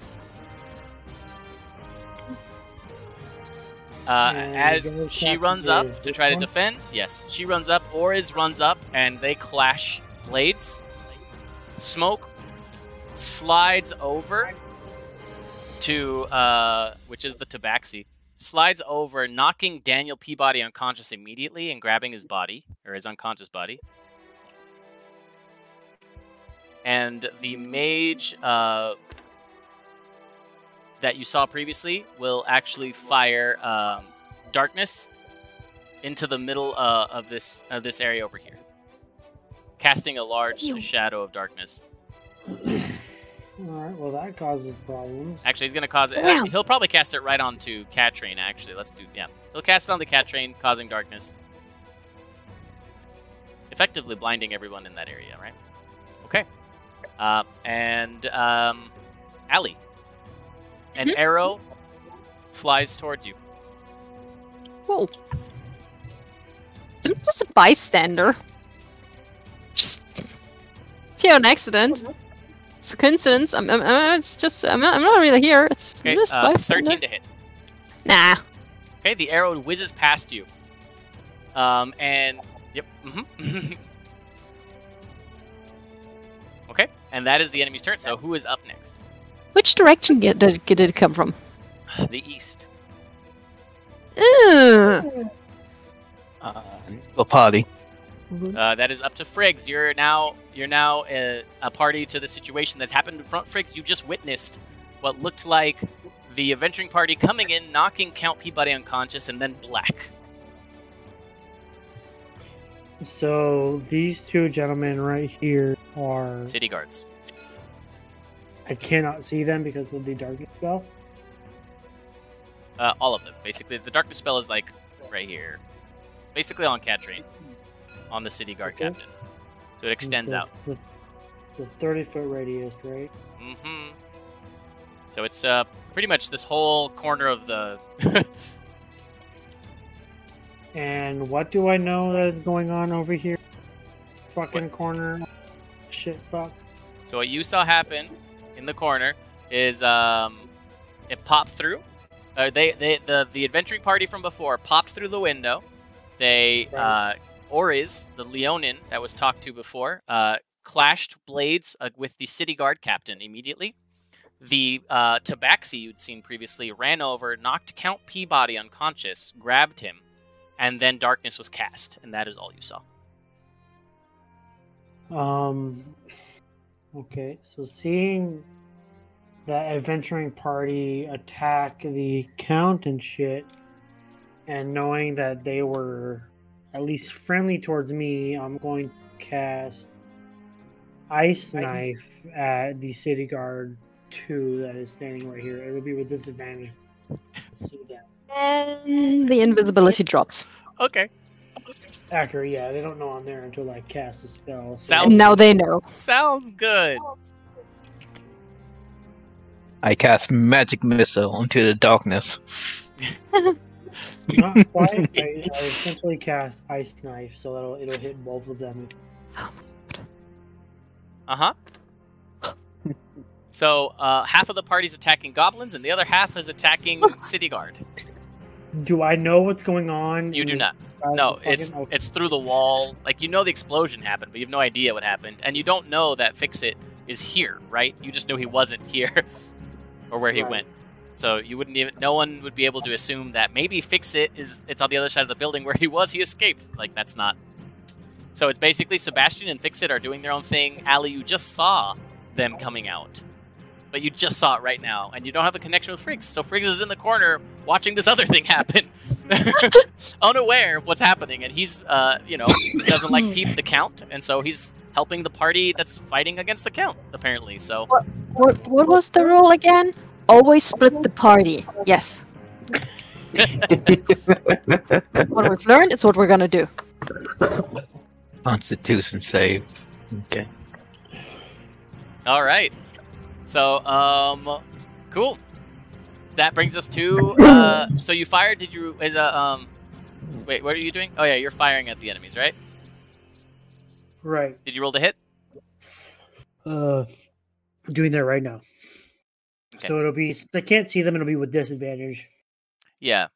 As she runs up to try to defend, yes, she runs up. Oriz runs up, and they clash blades. Smoke slides over to, which is the Tabaxi, slides over, knocking Daniel Peabody unconscious immediately and grabbing his body, or his unconscious body. And the mage that you saw previously will actually fire darkness into the middle of this area over here, casting a large shadow of darkness. Alright, well that causes problems. Actually, he's going to cause it. He'll probably cast it right onto Catrain, actually. He'll cast it on the Catrain, causing darkness. Effectively blinding everyone in that area, right? Okay. And Allie. An arrow flies towards you. Well, I'm just a bystander. Just an accident. It's a coincidence. I'm not really here. It's okay. just 13 to hit. Nah. Okay, the arrow whizzes past you. And yep. Okay, and that is the enemy's turn. So who is up next? Which direction did it come from? The east. Ugh. A party. That is up to Friggs. You're now a party to the situation that's happened in front. Friggs, you just witnessed what looked like the adventuring party coming in, knocking Count Peabody unconscious, and then black. So these two gentlemen right here are City guards. I cannot see them because of the darkness spell. All of them, basically. The darkness spell is like right here, basically on Catrain, on the city guard captain. So it extends out. The 30-foot radius, right? Mm-hmm. So it's pretty much this whole corner of the. And what do I know that is going on over here? Fucking corner. Shit, fuck. So what you saw happen in the corner is it popped through. The adventuring party from before popped through the window. They Oriz, the Leonin that was talked to before, clashed blades with the city guard captain immediately. The Tabaxi you'd seen previously ran over, knocked Count Peabody unconscious, grabbed him, and then darkness was cast, and that is all you saw. Okay, so seeing that adventuring party attack the Count and shit, and knowing that they were at least friendly towards me, I'm going to cast Ice Knife at the City Guard 2 that is standing right here. It'll be with disadvantage. See that. And the invisibility drops. Okay. Accurate, yeah. They don't know I'm there until I cast the spell. So. Sounds, now they know. Sounds good. I cast Magic Missile into the darkness. Not quite. I essentially cast Ice Knife, so it'll hit both of them. Uh-huh. So, half of the party's attacking goblins, and the other half is attacking City Guard. Do I know what's going on? You do not. No, it's through the wall. Like, you know the explosion happened, but you have no idea what happened. And you don't know that Fix-It is here, right? You just know he wasn't here, or where he went. So you wouldn't even. No one would be able to assume that maybe Fix-It it's on the other side of the building where he was. He escaped. Like, that's not. So it's basically Sebastian and Fix-It are doing their own thing. Allie, you just saw them coming out. But you just saw it right now, and you don't have a connection with Friggs. So Friggs is in the corner watching this other thing happen, unaware of what's happening. And he's, doesn't like the Count, and so he's helping the party that's fighting against the Count, apparently. So what was the rule again? Always split the party. Yes. What we've learned, it's what we're gonna do. Constitution save. Okay. All right. So, cool. That brings us to, so you fired, did you, wait, what are you doing? Oh yeah, you're firing at the enemies, right? Right. Did you roll to hit? I'm doing that right now. Okay. So it'll be, since I can't see them, it'll be with disadvantage. Yeah.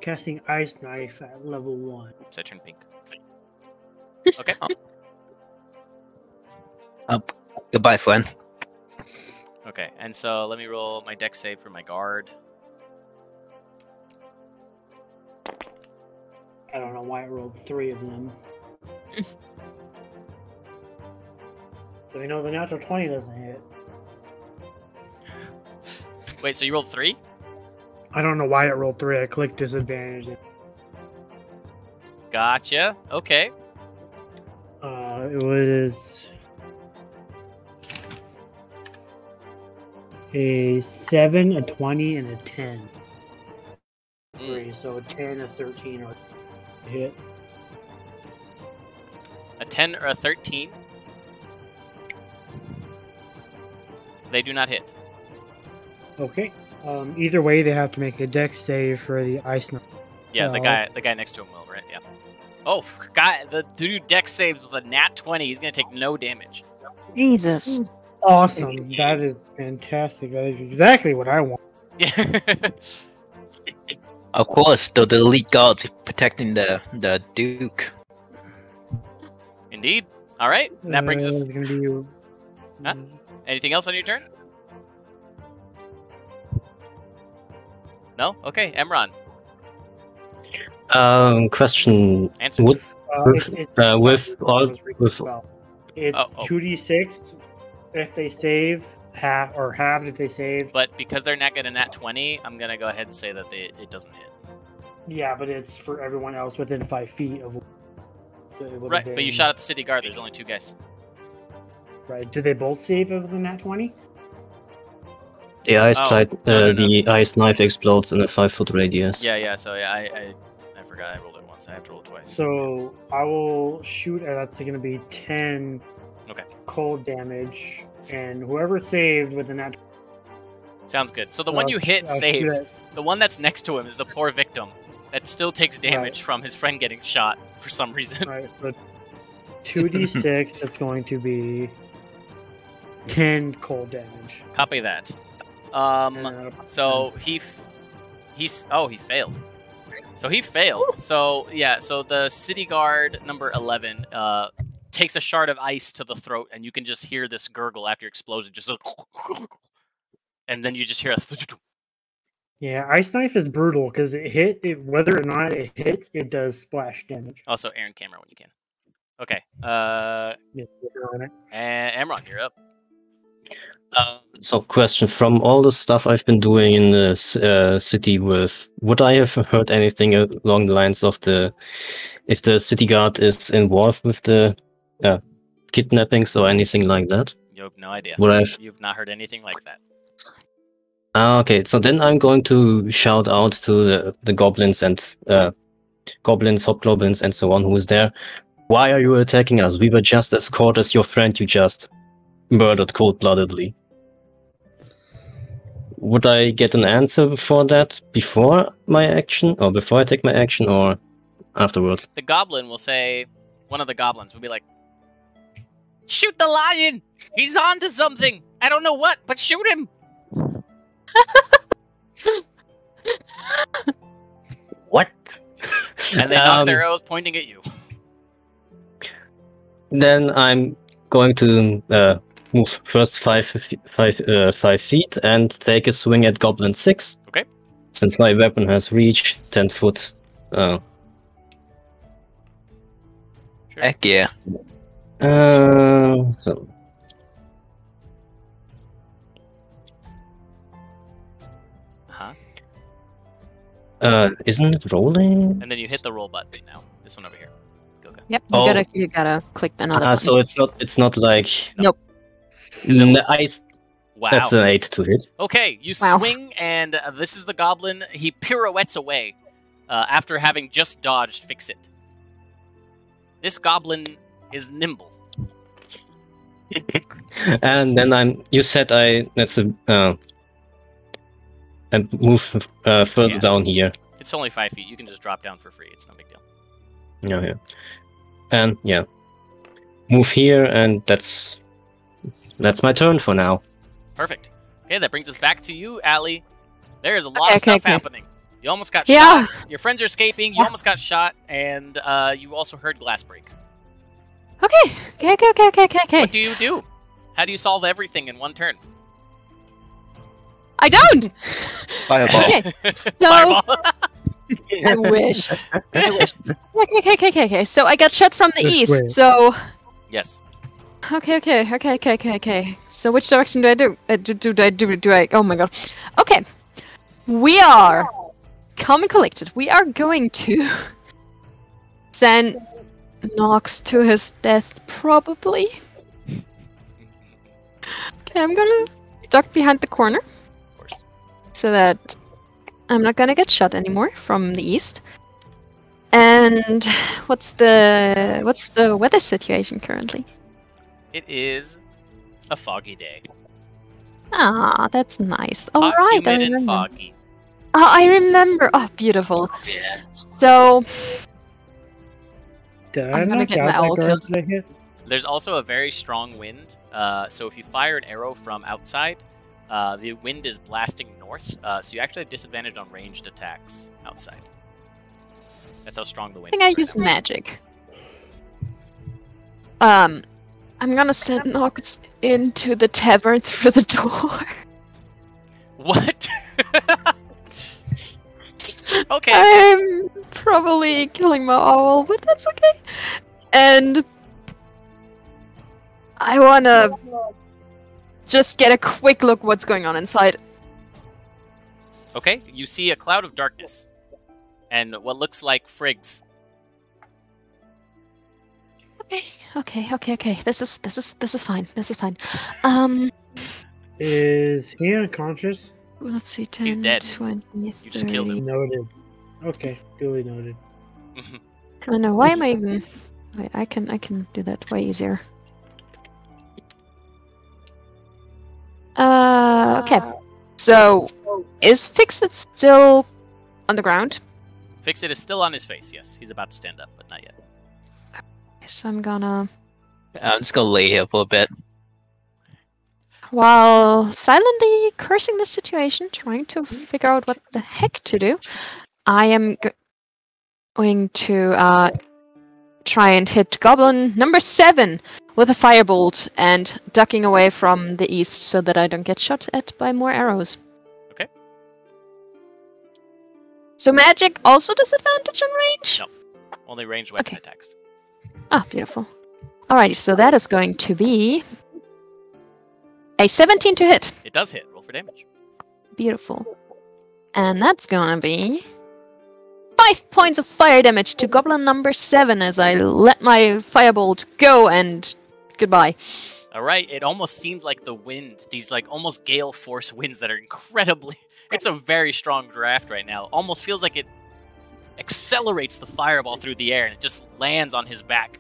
Casting Ice Knife at level 1. Oops, I turned pink. Okay. Goodbye, friend. Okay, and so let me roll my dex save for my guard. I don't know why I rolled 3 of them. So we know the natural 20 doesn't hit. Wait, so you rolled 3? I don't know why I rolled 3. I clicked disadvantage. Gotcha. Okay. It was a 7, a 20, and a 10. 3, so a 10, a 13, or a hit. A 10 or a 13? They do not hit. Okay. Either way, they have to make a dex save for the ice knife. Yeah, the guy next to him will, right? Yeah. Oh, the dude dex saves with a nat 20. He's gonna take no damage. Jesus. Awesome. That is fantastic. That is exactly what I want. Yeah. Of course, the elite guards protecting the Duke. Indeed. All right. That brings us. It's gonna be... Huh? Anything else on your turn? No? Okay, Emron. Question. Answer. Would it's with all with it's 2d6 if they save, half if they save. But because they're not getting a nat 20, I'm gonna go ahead and say that it doesn't hit. Yeah, but it's for everyone else within 5 feet of. So it would Right, have but you been- shot at the city guard. There's only 2 guys. Right. Do they both save over the nat 20? the ice Oh, plate, no. the ice knife explodes in a 5-foot radius. Yeah. So yeah, I forgot I rolled it once. I have to roll it twice. So I will shoot. That's going to be 10 Okay. cold damage, and whoever saved with the nat. Sounds good. So the one you hit I'll shoot saves. at- The one that's next to him is the poor victim that still takes damage from his friend getting shot for some reason. Right. So 2d6. That's going to be 10 cold damage. Copy that. So he failed. So he failed. So yeah. So the city guard number 11 takes a shard of ice to the throat, and you can just hear this gurgle after explosion, just and then you just hear a. Yeah, ice knife is brutal because whether or not it hits, it does splash damage. Also, Aaron camera when you can. Okay. Yeah, you're on it. And Emron, you're up. So, question: from all the stuff I've been doing in the city, would I have heard anything along the lines of if the city guard is involved with the kidnappings or anything like that? You have no idea. You've not heard anything like that. Okay, so then I'm going to shout out to the goblins and hobgoblins, and so on who is there. Why are you attacking us? We were just as caught as your friend you just murdered cold-bloodedly. Would I get an answer for that before my action, or before I take my action, or afterwards? The goblin will say, one of the goblins will be like, "Shoot the lion! He's on to something! I don't know what, but shoot him!" What? And they knock their arrows pointing at you. Then I'm going to move first 5 feet and take a swing at Goblin 6. Okay. Since my weapon has reached 10 foot. Sure. Heck yeah. So. Isn't it rolling? And then you hit the roll button now. This one over here. Okay. Yep, Oh. you gotta click another button. So it's not like Nope. Wow. That's an 8 to hit. Okay, you Wow. swing, and this is the goblin. He pirouettes away, after having just dodged Fix It. This goblin is nimble. And then you said let's and move further down here. It's only 5 feet. You can just drop down for free. It's no big deal. Yeah. And yeah, move here, and that's my turn for now. Perfect. Okay, that brings us back to you, Allie. There is a lot of stuff happening. You almost got shot. Your friends are escaping. You almost got shot, and you also heard glass break. Okay. What do you do? How do you solve everything in one turn? I don't! Fireball. Okay, so... Fireball. I wish. Okay. So I got shot from the east, so... Yes. Okay. So which direction do I do? Do I... Oh my god. Okay. We are... Calm and collected. We are going to... send Nox to his death, probably. Okay, I'm gonna duck behind the corner. Of course. So that I'm not gonna get shot anymore from the east. And what's the weather situation currently? It is a foggy day. Ah, that's nice. Oh, Hot, right, humid, I and remember. foggy. Oh, I remember. Oh, beautiful. Yeah. So Did I'm I gonna knock get out my that owl guard killed. that I hit? There's also a very strong wind, so if you fire an arrow from outside, the wind is blasting north, so you actually have disadvantage on ranged attacks outside. That's how strong the wind I think I is. use magic. I'm gonna send Nox into the tavern through the door. What? Okay. I'm probably killing my owl, but that's okay. And I wanna just get a quick look what's going on inside. Okay, you see a cloud of darkness, and what looks like frigs. Okay. This is fine. Is he unconscious? Let's see, 10, He's dead. 20, You just killed 30. him. Noted. Okay, duly noted. I don't know, why am I even... Wait, I can do that way easier. Okay. So, is Fix-It still on the ground? Fix-It is still on his face, yes. He's about to stand up, but not yet. So I'm gonna... I'm just gonna lay here for a bit. While silently cursing the situation, trying to figure out what the heck to do, I am going to try and hit Goblin number 7 with a firebolt and ducking away from the east so that I don't get shot at by more arrows. Okay. So magic also disadvantage on range? No. Only ranged weapon Okay. attacks. Ah, beautiful. Alrighty, so that is going to be a 17 to hit. It does hit. Roll for damage. Beautiful. And that's gonna be 5 points of fire damage to Goblin number 7 as I let my firebolt go and goodbye. Alright, it almost seems like the wind, these like almost gale force winds that are incredibly... It's a very strong draft right now. Almost feels like it accelerates the fireball through the air and it just lands on his back.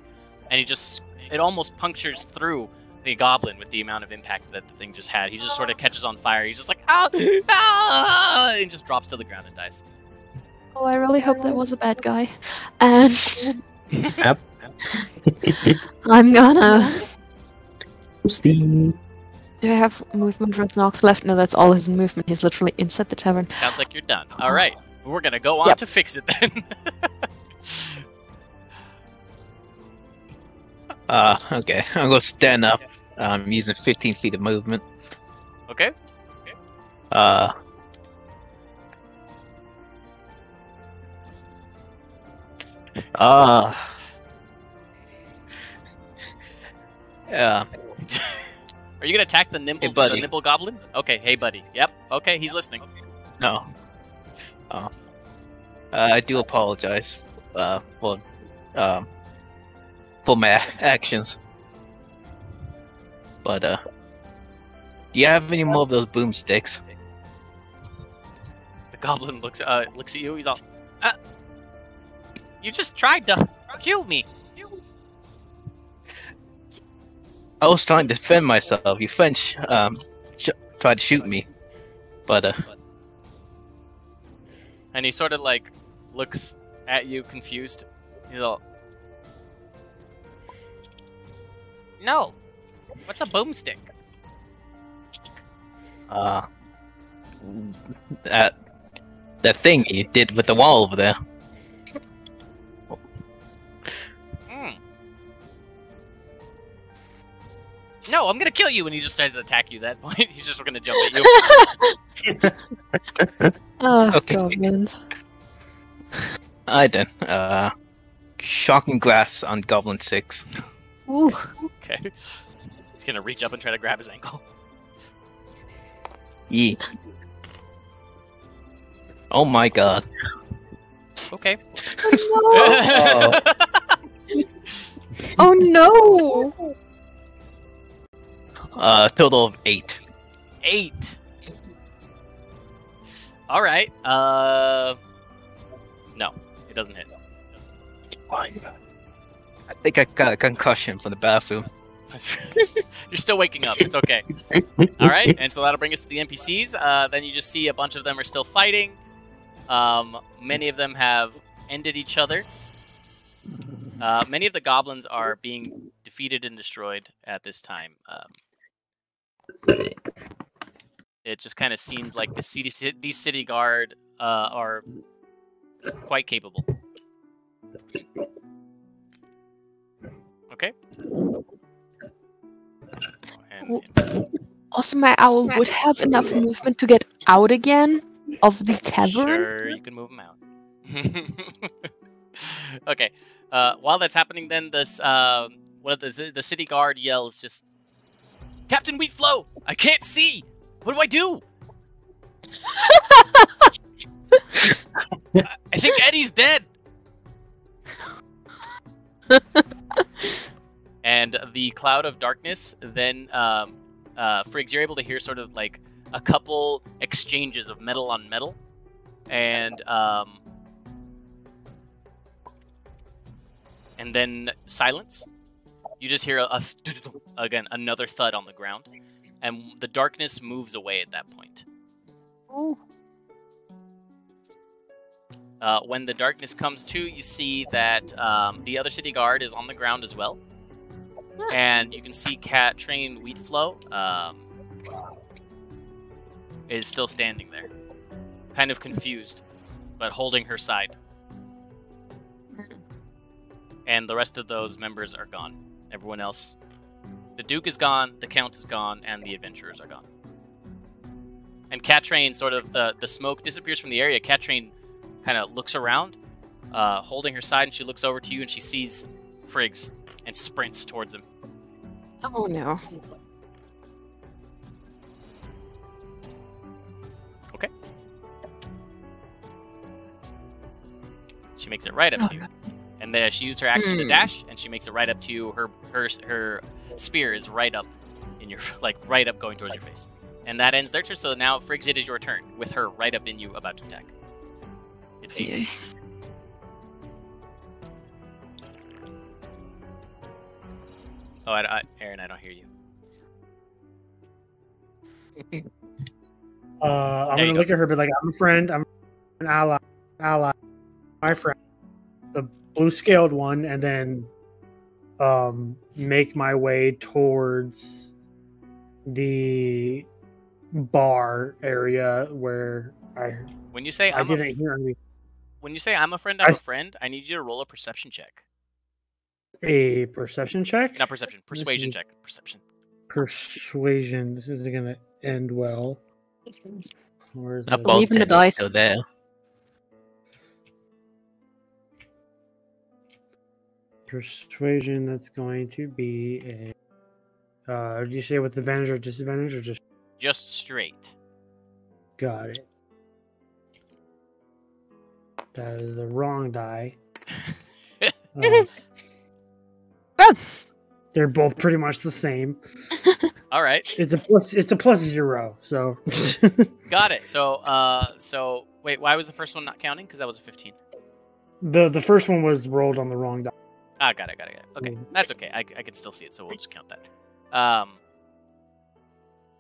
And it almost punctures through the goblin with the amount of impact that the thing just had. He just sort of catches on fire. He's just like, ah! And just drops to the ground and dies. Oh, I really hope that was a bad guy. And Yep. I'm gonna... Steve. Do I have movement with Nox left? No, that's all his movement. He's literally inside the tavern. Sounds like you're done. Alright, we're gonna go on Yep. to fix it then. Okay. I'm gonna stand up. I'm using 15 feet of movement. Okay? Are you gonna attack the nimble, Hey, buddy. the nimble goblin? Okay, hey buddy. Yep. Okay, he's listening. No. Oh. I do apologize for my actions. But do you have any more of those boomsticks? The goblin looks at you. He's all, You just tried to kill me. I was trying to defend myself. Your friend tried to shoot me, but And he sort of like looks at you confused. He's all, no. What's a boomstick? That thing you did with the wall over there. No, I'm gonna kill you, and he just starts to attack you at that point. He's just gonna jump at you. Oh, Okay. goblins. I then. Shocking glass on Goblin 6. Ooh. Okay. He's gonna reach up and try to grab his ankle. Yeah. Oh my god. Okay. Oh no! Oh no! Total of 8. 8. All right. No, it doesn't hit. I think I got a concussion from the bathroom. You're still waking up. It's okay. All right, and so that'll bring us to the NPCs. Then you just see a bunch of them are still fighting. Many of them have ended each other. Many of the goblins are being defeated and destroyed at this time. It just kind of seems like these city guard are quite capable. Okay. And Also, my owl would have enough movement to get out again of the tavern. sure, you can move them out. Okay. While that's happening, then this one of the city guard yells, "Just Captain Wheatflow, I can't see. What do I do? I think Eddie's dead." And the cloud of darkness, then Friggs, you're able to hear sort of like a couple exchanges of metal on metal, and then silence. You just hear again another thud on the ground, and the darkness moves away at that point. Oh. When the darkness comes to, you see that the other city guard is on the ground as well. And you can see Train Wheatflow is still standing there. Kind of confused, but holding her side. And the rest of those members are gone. Everyone else. The Duke is gone, the Count is gone, and the adventurers are gone. And Catrain, sort of, the smoke disappears from the area. Catrain kind of looks around, holding her side, and she looks over to you, and she sees Friggs and sprints towards him. Oh no. Okay. She makes it right up to you. And then she used her action to dash, and she makes it right up to you. Her spear is right up in your, like, right up going towards your face. And that ends their turn, so now, Friggs, it is your turn, with her right up in you, about to attack. It seems. Oh, Aaron, I don't hear you. I'm gonna look at her, but like, I'm a friend, I'm an ally, my friend, the blue scaled one, and then make my way towards the bar area where When you say I'm a friend, I'm a friend, I need you to roll a perception check. A perception check? Not perception, persuasion check. Perception. Persuasion. This isn't gonna end well. Where's Not the... both Even the ends dice. still there. Persuasion, that's going to be a... did you say with advantage or disadvantage, or just... Just straight. Got it. That is the wrong die. They're both pretty much the same. All right. It's a +0, so... Got it. So wait, why was the first one not counting? Because that was a 15. The first one was rolled on the wrong die. Ah, got it. Okay, that's okay. I can still see it, so we'll just count that.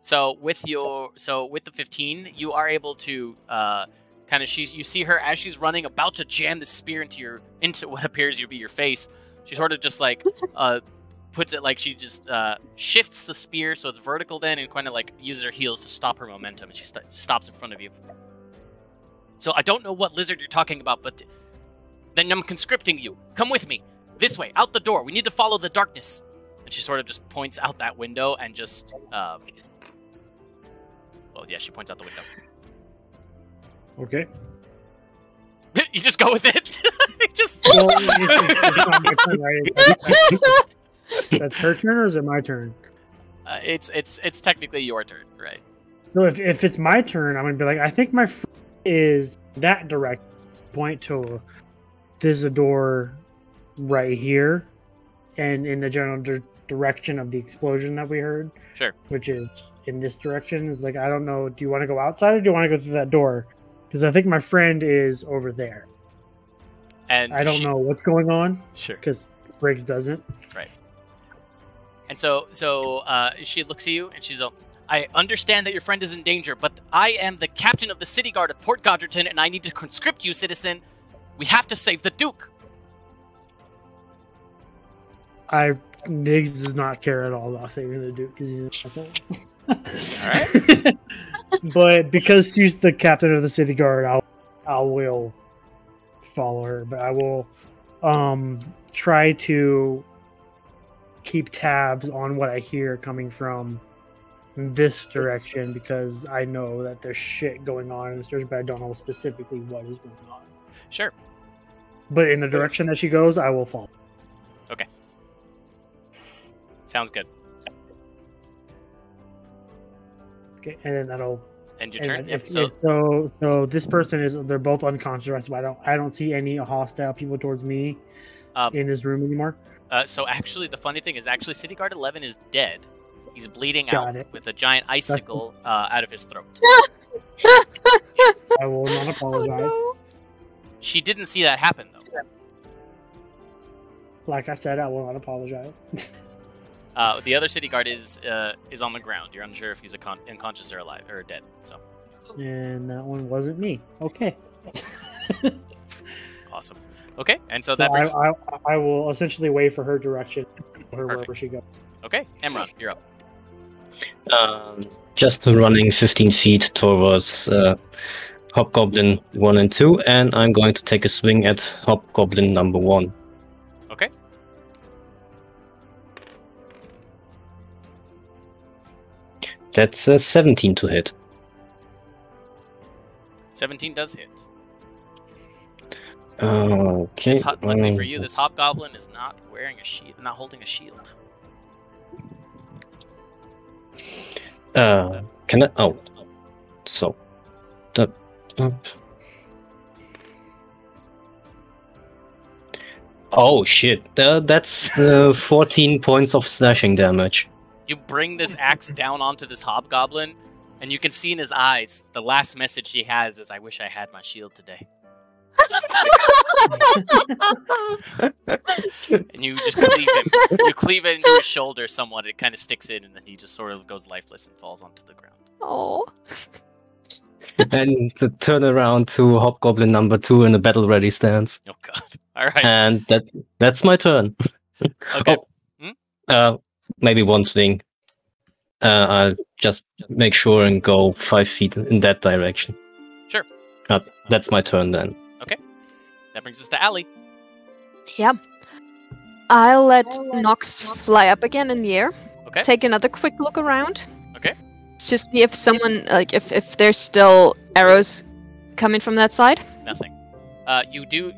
So with the 15, you are able to kind of you see her as she's running, about to jam the spear into what appears to be your face. She sort of just like puts it like she just shifts the spear so it's vertical then, and kind of like uses her heels to stop her momentum, and she stops in front of you. So I don't know what lizard you're talking about, but then I'm conscripting you. Come with me. This way, out the door. We need to follow the darkness. And she sort of just points out that window and just well, yeah, she points out the window. Okay. You just go with it. Just. Well, it's not my turn, right? That's her turn, or is it my turn? It's technically your turn, right? So if it's my turn, I'm gonna be like, I think my friend is that direct. Point to there's a door right here, and in the general direction of the explosion that we heard. Sure. Which is in this direction. Is like, I don't know. Do you want to go outside, or do you want to go through that door? Because I think my friend is over there. And I don't know what's going on. Sure. Because Briggs doesn't. Right. And so she looks at you and she's like, I understand that your friend is in danger, but I am the captain of the city guard of Port Godgerton, and I need to conscript you, citizen. We have to save the Duke. Niggs does not care at all about saving the Duke because he's an All right. But because she's the captain of the city guard, I will follow her. But I will try to keep tabs on what I hear coming from this direction, because I know that there's shit going on in this direction, but I don't know specifically what is going on. Sure. But in the direction that she goes, I will follow. Okay. Sounds good. Okay, and then that'll end your turn. So this person they're both unconscious, but I don't see any hostile people towards me in this room anymore. So actually, the funny thing is, City Guard 11 is dead. He's bleeding out with a giant icicle out of his throat. I will not apologize. She didn't see that happen, though. Like I said, I will not apologize. The other city guard is on the ground. You're unsure if he's unconscious or alive or dead. So. And that one wasn't me. Okay. Awesome. Okay, and so that brings... I will essentially wait for her direction, wherever she goes. Okay, Emron, you're up. Just running 15 feet towards Hobgoblin 1 and 2, and I'm going to take a swing at Hobgoblin number 1. Okay. That's a 17 to hit. 17 does hit. Okay. Luckily for you, this Hobgoblin is not wearing a shield, not holding a shield. Can I? Oh, so that up. Oh shit! That's 14 points of slashing damage. You bring this axe down onto this Hobgoblin, and you can see in his eyes the last message he has is, "I wish I had my shield today." And you just cleave him. You cleave it into his shoulder somewhat. It kind of sticks in, and then he just sort of goes lifeless and falls onto the ground. Oh. And to turn around to Hobgoblin number 2 in a battle ready stance. Oh god! All right. And that's my turn. Okay. Maybe one thing. I'll just make sure and go 5 feet in that direction. Sure. That's my turn then. Okay. That brings us to Allie. Yeah. I'll let Nox fly up again in the air. Okay. Take another quick look around. Okay. To see if someone, like, if there's still arrows coming from that side. Nothing. You do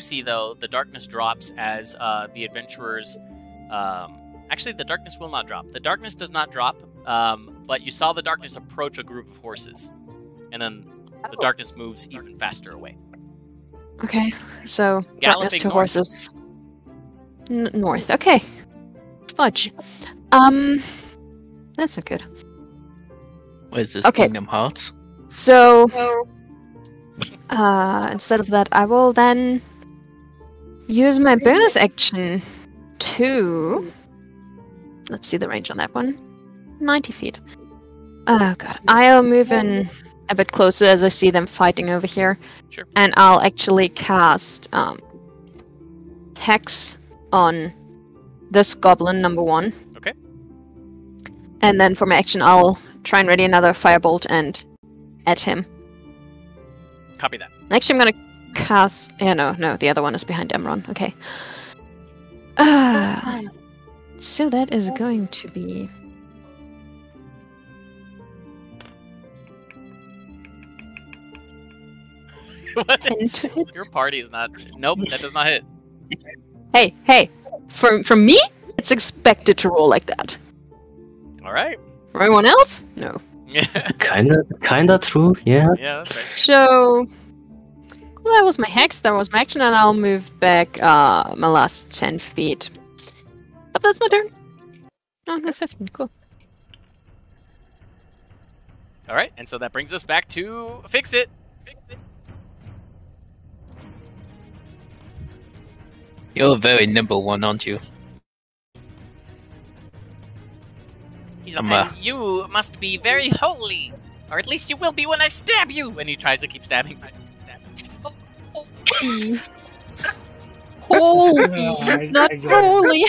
see though the darkness drops as the adventurers. Actually, the darkness will not drop. The darkness does not drop. But you saw the darkness approach a group of horses, and then the darkness moves even faster away. Okay, so darkness to north. horses. North. Okay. Fudge. That's not good. What is this, Okay. Kingdom Hearts? So, Instead of that, I will then use my bonus action to... Let's see the range on that one. 90 feet. Oh god. I'll move in a bit closer as I see them fighting over here. Sure. And I'll actually cast Hex on this goblin, number 1. Okay. And then for my action, I'll try and ready another firebolt and at him. Copy that. Actually, I'm gonna cast... Yeah, no, the other one is behind Emron. Okay. So that is going to be... What? 10 to hit. Your party is not... Nope, that does not hit. Hey! From me, it's expected to roll like that. Alright. For everyone else, no. Kinda true, yeah. Yeah, that's right. So... Well, that was my hex, that was my action, and I'll move back my last 10 feet. Oh, that's my turn. Oh, no, 15, cool. Alright, and so that brings us back to Fix It. You're very nimble one, aren't you? And you must be very holy, or at least you will be when I stab you! And he tries to keep stabbing. Holy, not holy.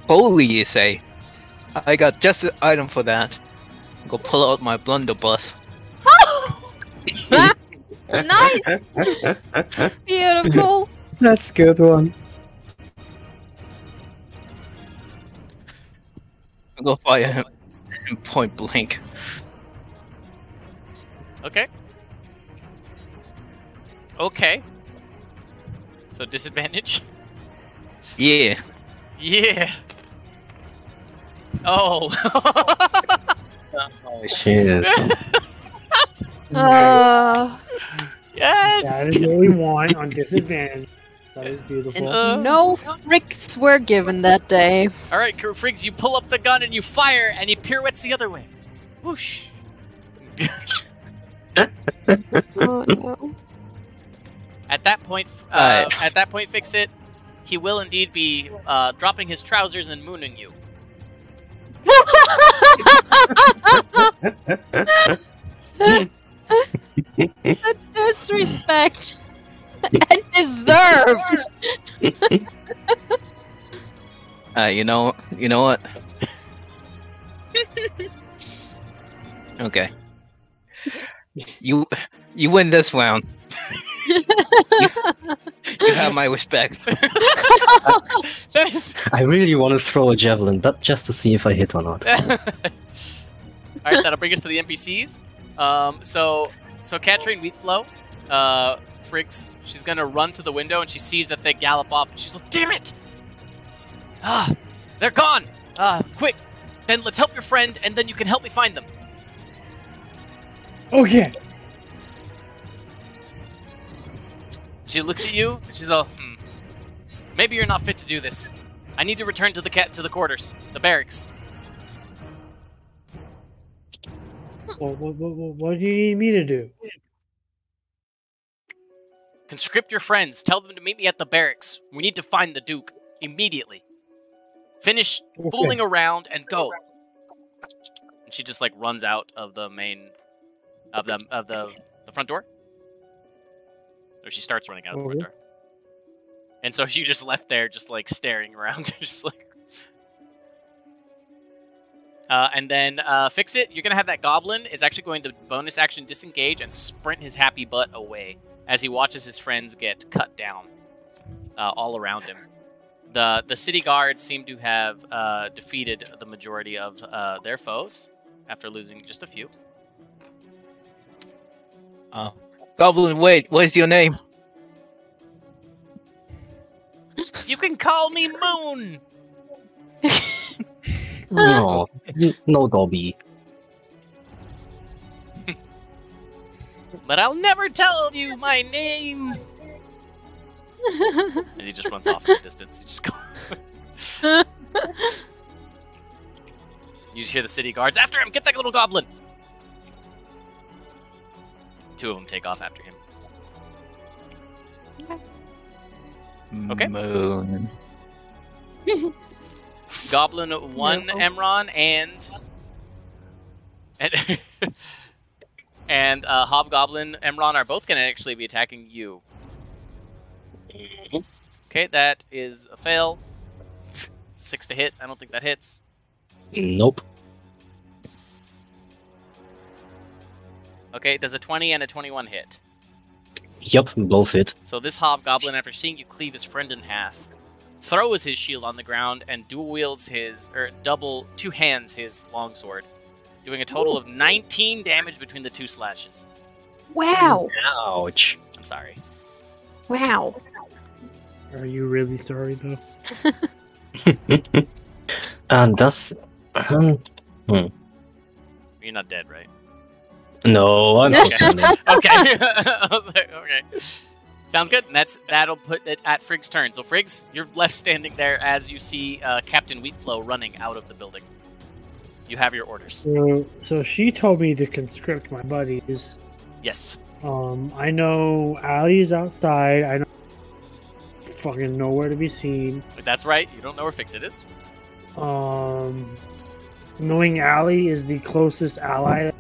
Holy, you say? I got just the item for that. Go pull out my blunderbuss. Nice! Beautiful! That's a good one. I'll go fire him in point blank. Okay. Okay. So disadvantage? Yeah. Yeah! Oh! Oh shit. Yes! That is what we want on disadvantage. That is beautiful. And no fricks were given that day. Alright, Friggs, you pull up the gun and you fire, and he pirouettes the other way. Whoosh! Oh no. At that point, Fix It. He will indeed be dropping his trousers and mooning you. The disrespect and deserved. You know what? Okay. You win this round. You have my respect. That is... I really want to throw a javelin, but just to see if I hit or not. Alright, that'll bring us to the NPCs. So Katrine Wheatflow, Friggs, she's gonna run to the window and she sees that they gallop off and she's like, damn it! They're gone! Quick! Then let's help your friend and then you can help me find them. Okay. She looks at you and she's all, maybe you're not fit to do this. I need to return to the quarters, the barracks. What do you need me to do? Conscript your friends. Tell them to meet me at the barracks. We need to find the Duke immediately. Finish fooling around and go. And she just like runs out of the main of the front door. Or she starts running out of the front door. And so she just left there, just like staring around, just like. And then Fix It. You're gonna have that goblin is actually going to bonus action disengage and sprint his happy butt away as he watches his friends get cut down all around him. The city guards seem to have defeated the majority of their foes after losing just a few. Goblin, wait, what is your name? You can call me Moon! No, no, Dobby. But I'll never tell you my name! And he just runs off in the distance. He just goes. You just hear the city guards, after him! Get that little goblin! 2 of them take off after him. Okay. Moon. Goblin 1, Emron, and Hobgoblin Emron are both going to actually be attacking you. Okay, that is a fail. 6 to hit. I don't think that hits. Nope. Okay, does a 20 and a 21 hit? Yep, both hit. So this Hobgoblin, after seeing you cleave his friend in half, throws his shield on the ground and dual wields two hands his longsword, doing a total of 19 damage between the 2 slashes. Wow. Ouch. I'm sorry. Wow. Are you really sorry though? And that's... You're not dead, right? No, I'm Okay. standing. Okay. I was like, okay. Sounds good. And that'll put it at Frigg's turn. So Friggs, you're left standing there as you see Captain Wheatflow running out of the building. You have your orders. So she told me to conscript my buddies. Yes. I know Allie's outside. I know fucking nowhere to be seen. But that's right. You don't know where Fix-It is. Knowing Allie is the closest ally,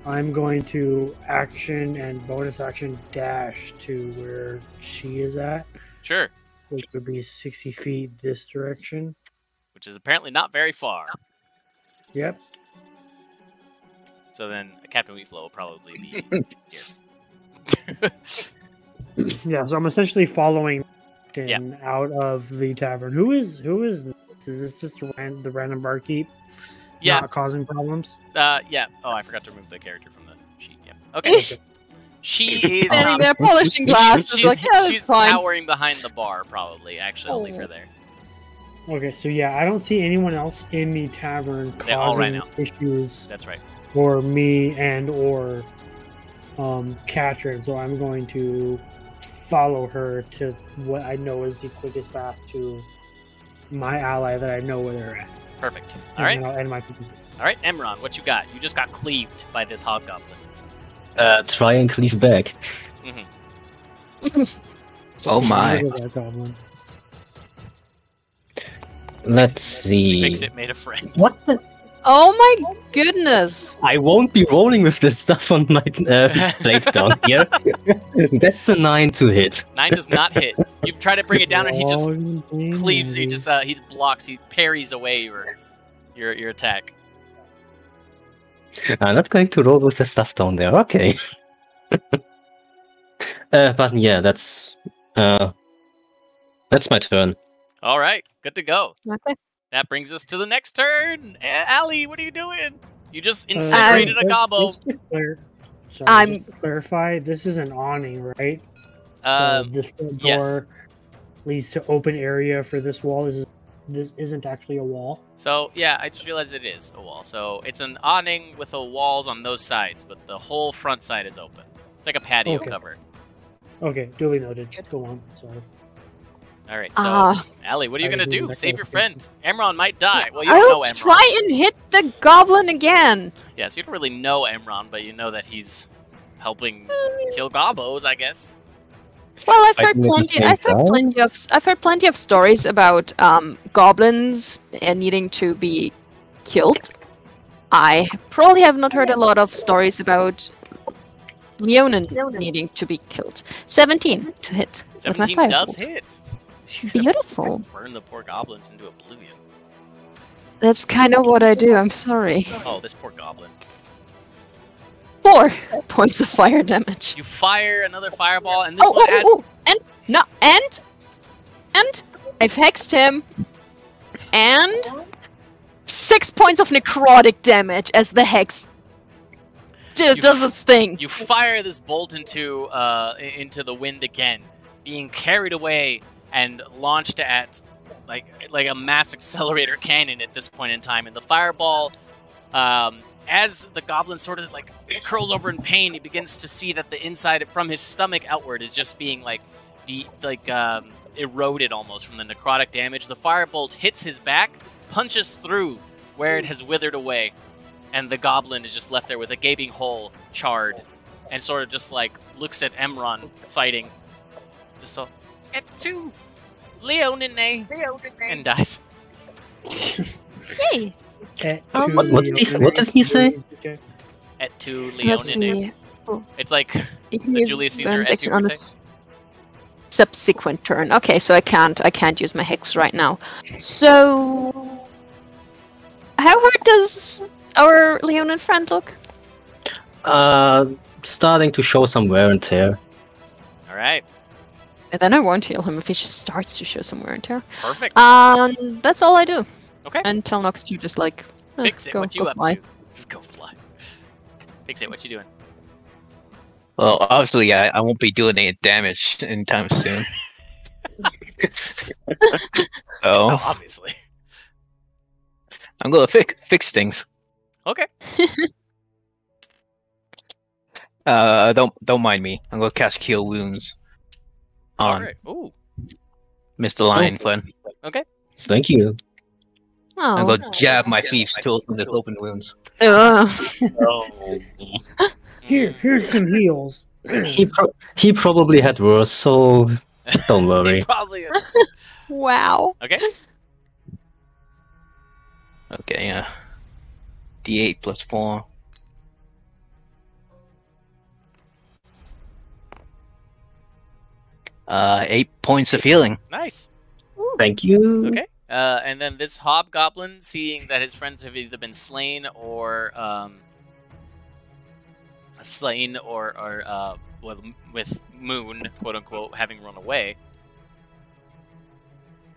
I'm going to action and bonus action dash to where she is at, Sure. which would be 60 feet this direction. Which is apparently not very far. Yep. So then Captain Wheatflow will probably be here. Yeah, so I'm essentially following out of the tavern. Who is this? Is this just the random barkeep? Yeah. Not causing problems? Yeah. Oh, I forgot to remove the character from the sheet. Yeah. Okay. She is Standing there polishing glass. she's Like, yeah, that's she's fine. cowering behind the bar, probably. Actually, I'll leave her there. Okay, so yeah, I don't see anyone else in the tavern They're all right causing now. issues That's right. for me and or Katrin, so I'm going to follow her to what I know is the quickest path to my ally that I know where they're at. Perfect. All right. And I'll end my All right, Emron, what you got? You just got cleaved by this hobgoblin. Try and cleave back. Oh my. Let's see. Fix-It made a friend. What the? Oh my goodness. I won't be rolling with this stuff on my plate down here. That's a 9 to hit. 9 does not hit. You try to bring it down, and he just cleaves. He blocks. He parries away your attack. I'm not going to roll with the stuff down there. Okay. But yeah, that's my turn. All right, good to go. Okay. That brings us to the next turn. Allie, what are you doing? You just incinerated a gobbo. Just to clarify, this is an awning, right? So this front door leads to open area for this wall. This isn't actually a wall. So, yeah, I just realized it is a wall. So, it's an awning with the walls on those sides, but the whole front side is open. It's like a patio cover. Okay, duly noted. Go on. Sorry. All right, so, Allie, what are you going to do? Save your friend. Emron might die. Well, you don't know I'll Emron. try and hit the goblin again. Yeah, so you don't really know Emron, but you know that he's helping kill gobbos, I guess. Well, I've heard plenty of stories about goblins needing to be killed. I probably have not heard a lot of stories about Leonin needing to be killed. 17 to hit. 17 does hit. Beautiful. Burn the poor goblins into oblivion. That's kind of what I do. I'm sorry. Oh, this poor goblin. 4 points of fire damage. You fire another fireball, and this one adds... And I've hexed him, and 6 points of necrotic damage as the hex does its thing. You fire this bolt into the wind again, being carried away and launched at like a mass accelerator cannon at this point in time, and the fireball. As the goblin sort of like curls over in pain, he begins to see that the inside from his stomach outward is just being eroded almost from the necrotic damage. The firebolt hits his back, punches through where it has withered away, and the goblin is just left there with a gaping hole, charred, and sort of just like looks at Emron fighting. Just so, "Etu Leonine," and dies. Hey. What did he say? Etu Let's Leonine. see. Oh, It's like you can the use Julius Caesar bonus action Etu on a thing. subsequent turn. Okay, so I can't use my hex right now. So, how hurt does our Leonin friend look? Starting to show some wear and tear. All right, And then I won't heal him if he just starts to show some wear and tear. perfect. That's all I do. Okay. Until Nox to just like Fix it. go, What you go up fly. to? Go fly. Fix it. What you doing? Well, obviously, I won't be doing any damage anytime soon. Oh, So obviously. I'm gonna fix things. Okay. Don't mind me. I'm gonna cast Cure Wounds All on right. Ooh. Mr. Lion friend. Thank you. I'm Oh. gonna jab my thieves' tools in this open wounds. Ugh. Oh. Here's some heals. He probably had worse, so don't worry. Probably. Wow. Okay. Okay, yeah. D8 plus 4. Uh, 8 points of healing. Nice. Thank you. Okay. And then this hobgoblin, seeing that his friends have either been slain or with Moon, quote unquote, having run away,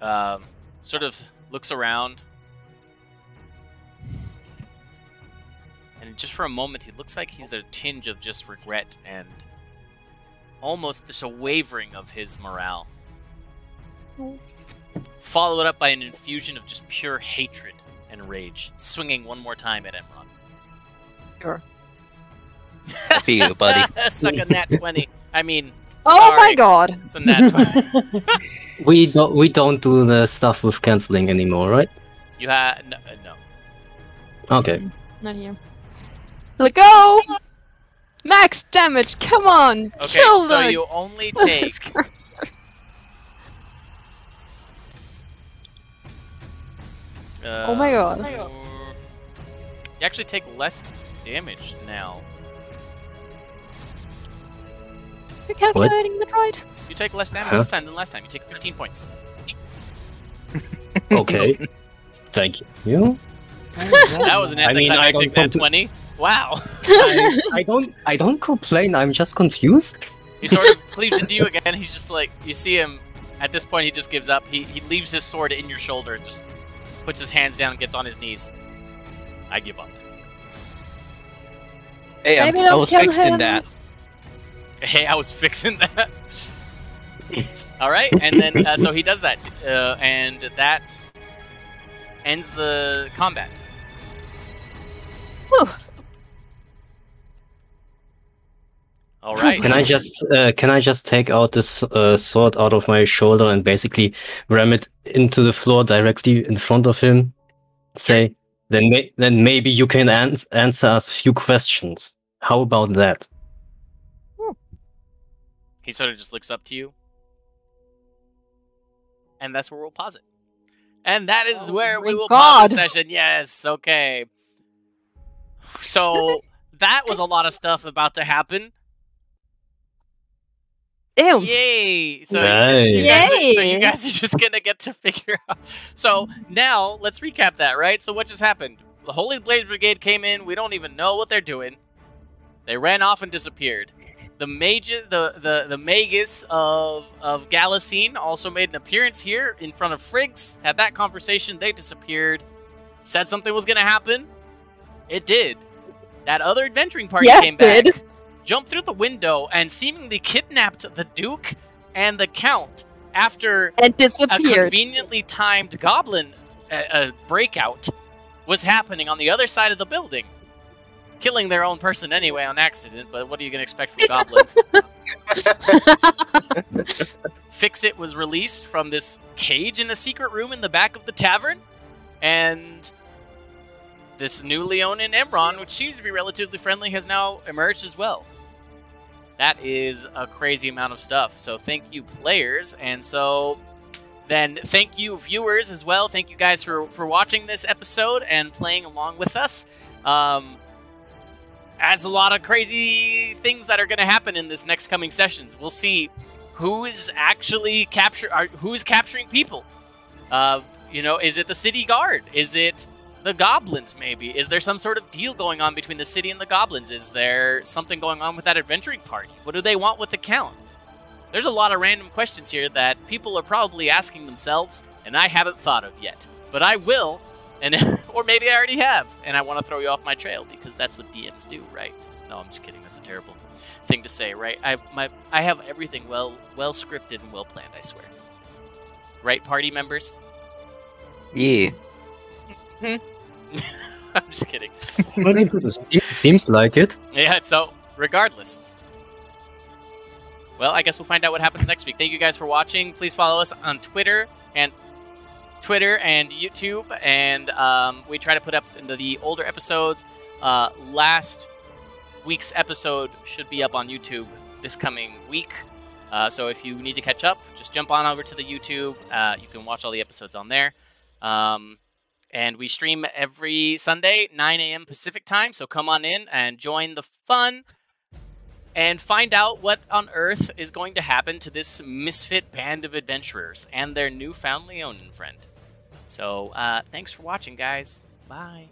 sort of looks around, and just for a moment, he looks like he's a tinge of just regret and almost just a wavering of his morale. Followed up by an infusion of just pure hatred and rage, swinging one more time at Emron. Sure. I feel you, buddy. Suck a nat 20. I mean, Oh my sorry. god. It's a nat 20. We don't do the stuff with canceling anymore, right? You have no. Okay. Not here. Let go! Max damage, come on! Okay, Kill so the- you only take. Oh my god. You actually take less damage now. You're calculating that right? You take less damage Huh? this time than last time. You take 15 points. Okay. Thank you. That was an I mean, I anticlimactic don't nat 20. Wow. I don't complain. I'm just confused. He sort of cleaves into you again. He's just like, you see him, at this point he just gives up. He leaves his sword in your shoulder and just puts his hands down and gets on his knees. I give up. Hey, Maybe I don't was kill fixing him. that. Hey, I was fixing that. Alright, and then, so he does that. And that ends the combat. Whew. Alright. Can I just take out this sword out of my shoulder and basically ram it into the floor directly in front of him? Say, then maybe you can answer us a few questions. How about that? He sort of just looks up to you. And that's where we'll pause it. And that is where we my will pause the God. session. Yes, okay. So, that was a lot of stuff about to happen. Ew. Yay! So, Nice. so you Yay. guys are just gonna get to figure out. So, now, let's recap that, right? So, what just happened? The Holy Blaze Brigade came in. We don't even know what they're doing. They ran off and disappeared. The Magus of Galasine also made an appearance here in front of Friggs. Had that conversation. They disappeared. Said something was going to happen. It did. That other adventuring party Yeah, came it back, did. jumped through the window, and seemingly kidnapped the Duke and the Count after And a disappeared. conveniently timed goblin breakout was happening on the other side of the building. Killing their own person anyway on accident, but what are you going to expect from goblins? Fix-It was released from this cage in a secret room in the back of the tavern, and this new Leonin Emron, which seems to be relatively friendly, has now emerged as well. That is a crazy amount of stuff. So thank you, players. And so then thank you, viewers, as well. Thank you guys for watching this episode and playing along with us. As a lot of crazy things that are going to happen in this next coming sessions. We'll see who is actually who's capturing people. You know, is it the city guard? Is it the goblins, maybe? Is there some sort of deal going on between the city and the goblins? Is there something going on with that adventuring party? What do they want with the Count? There's a lot of random questions here that people are probably asking themselves, and I haven't thought of yet. But I will, and or maybe I already have, and I want to throw you off my trail, because that's what DMs do, right? No, I'm just kidding. That's a terrible thing to say, right? I have everything well scripted and well planned, I swear. Right, party members? Yeah. I'm just kidding. Seems like it. Yeah, so regardless. Well, I guess we'll find out what happens next week. Thank you guys for watching. Please follow us on Twitter and YouTube, and we try to put up the older episodes. Last week's episode should be up on YouTube this coming week. So if you need to catch up, just jump on over to the YouTube. You can watch all the episodes on there. And we stream every Sunday, 9 a.m. Pacific time, so come on in and join the fun and find out what on earth is going to happen to this misfit band of adventurers and their newfound Leonin friend. So, thanks for watching, guys. Bye.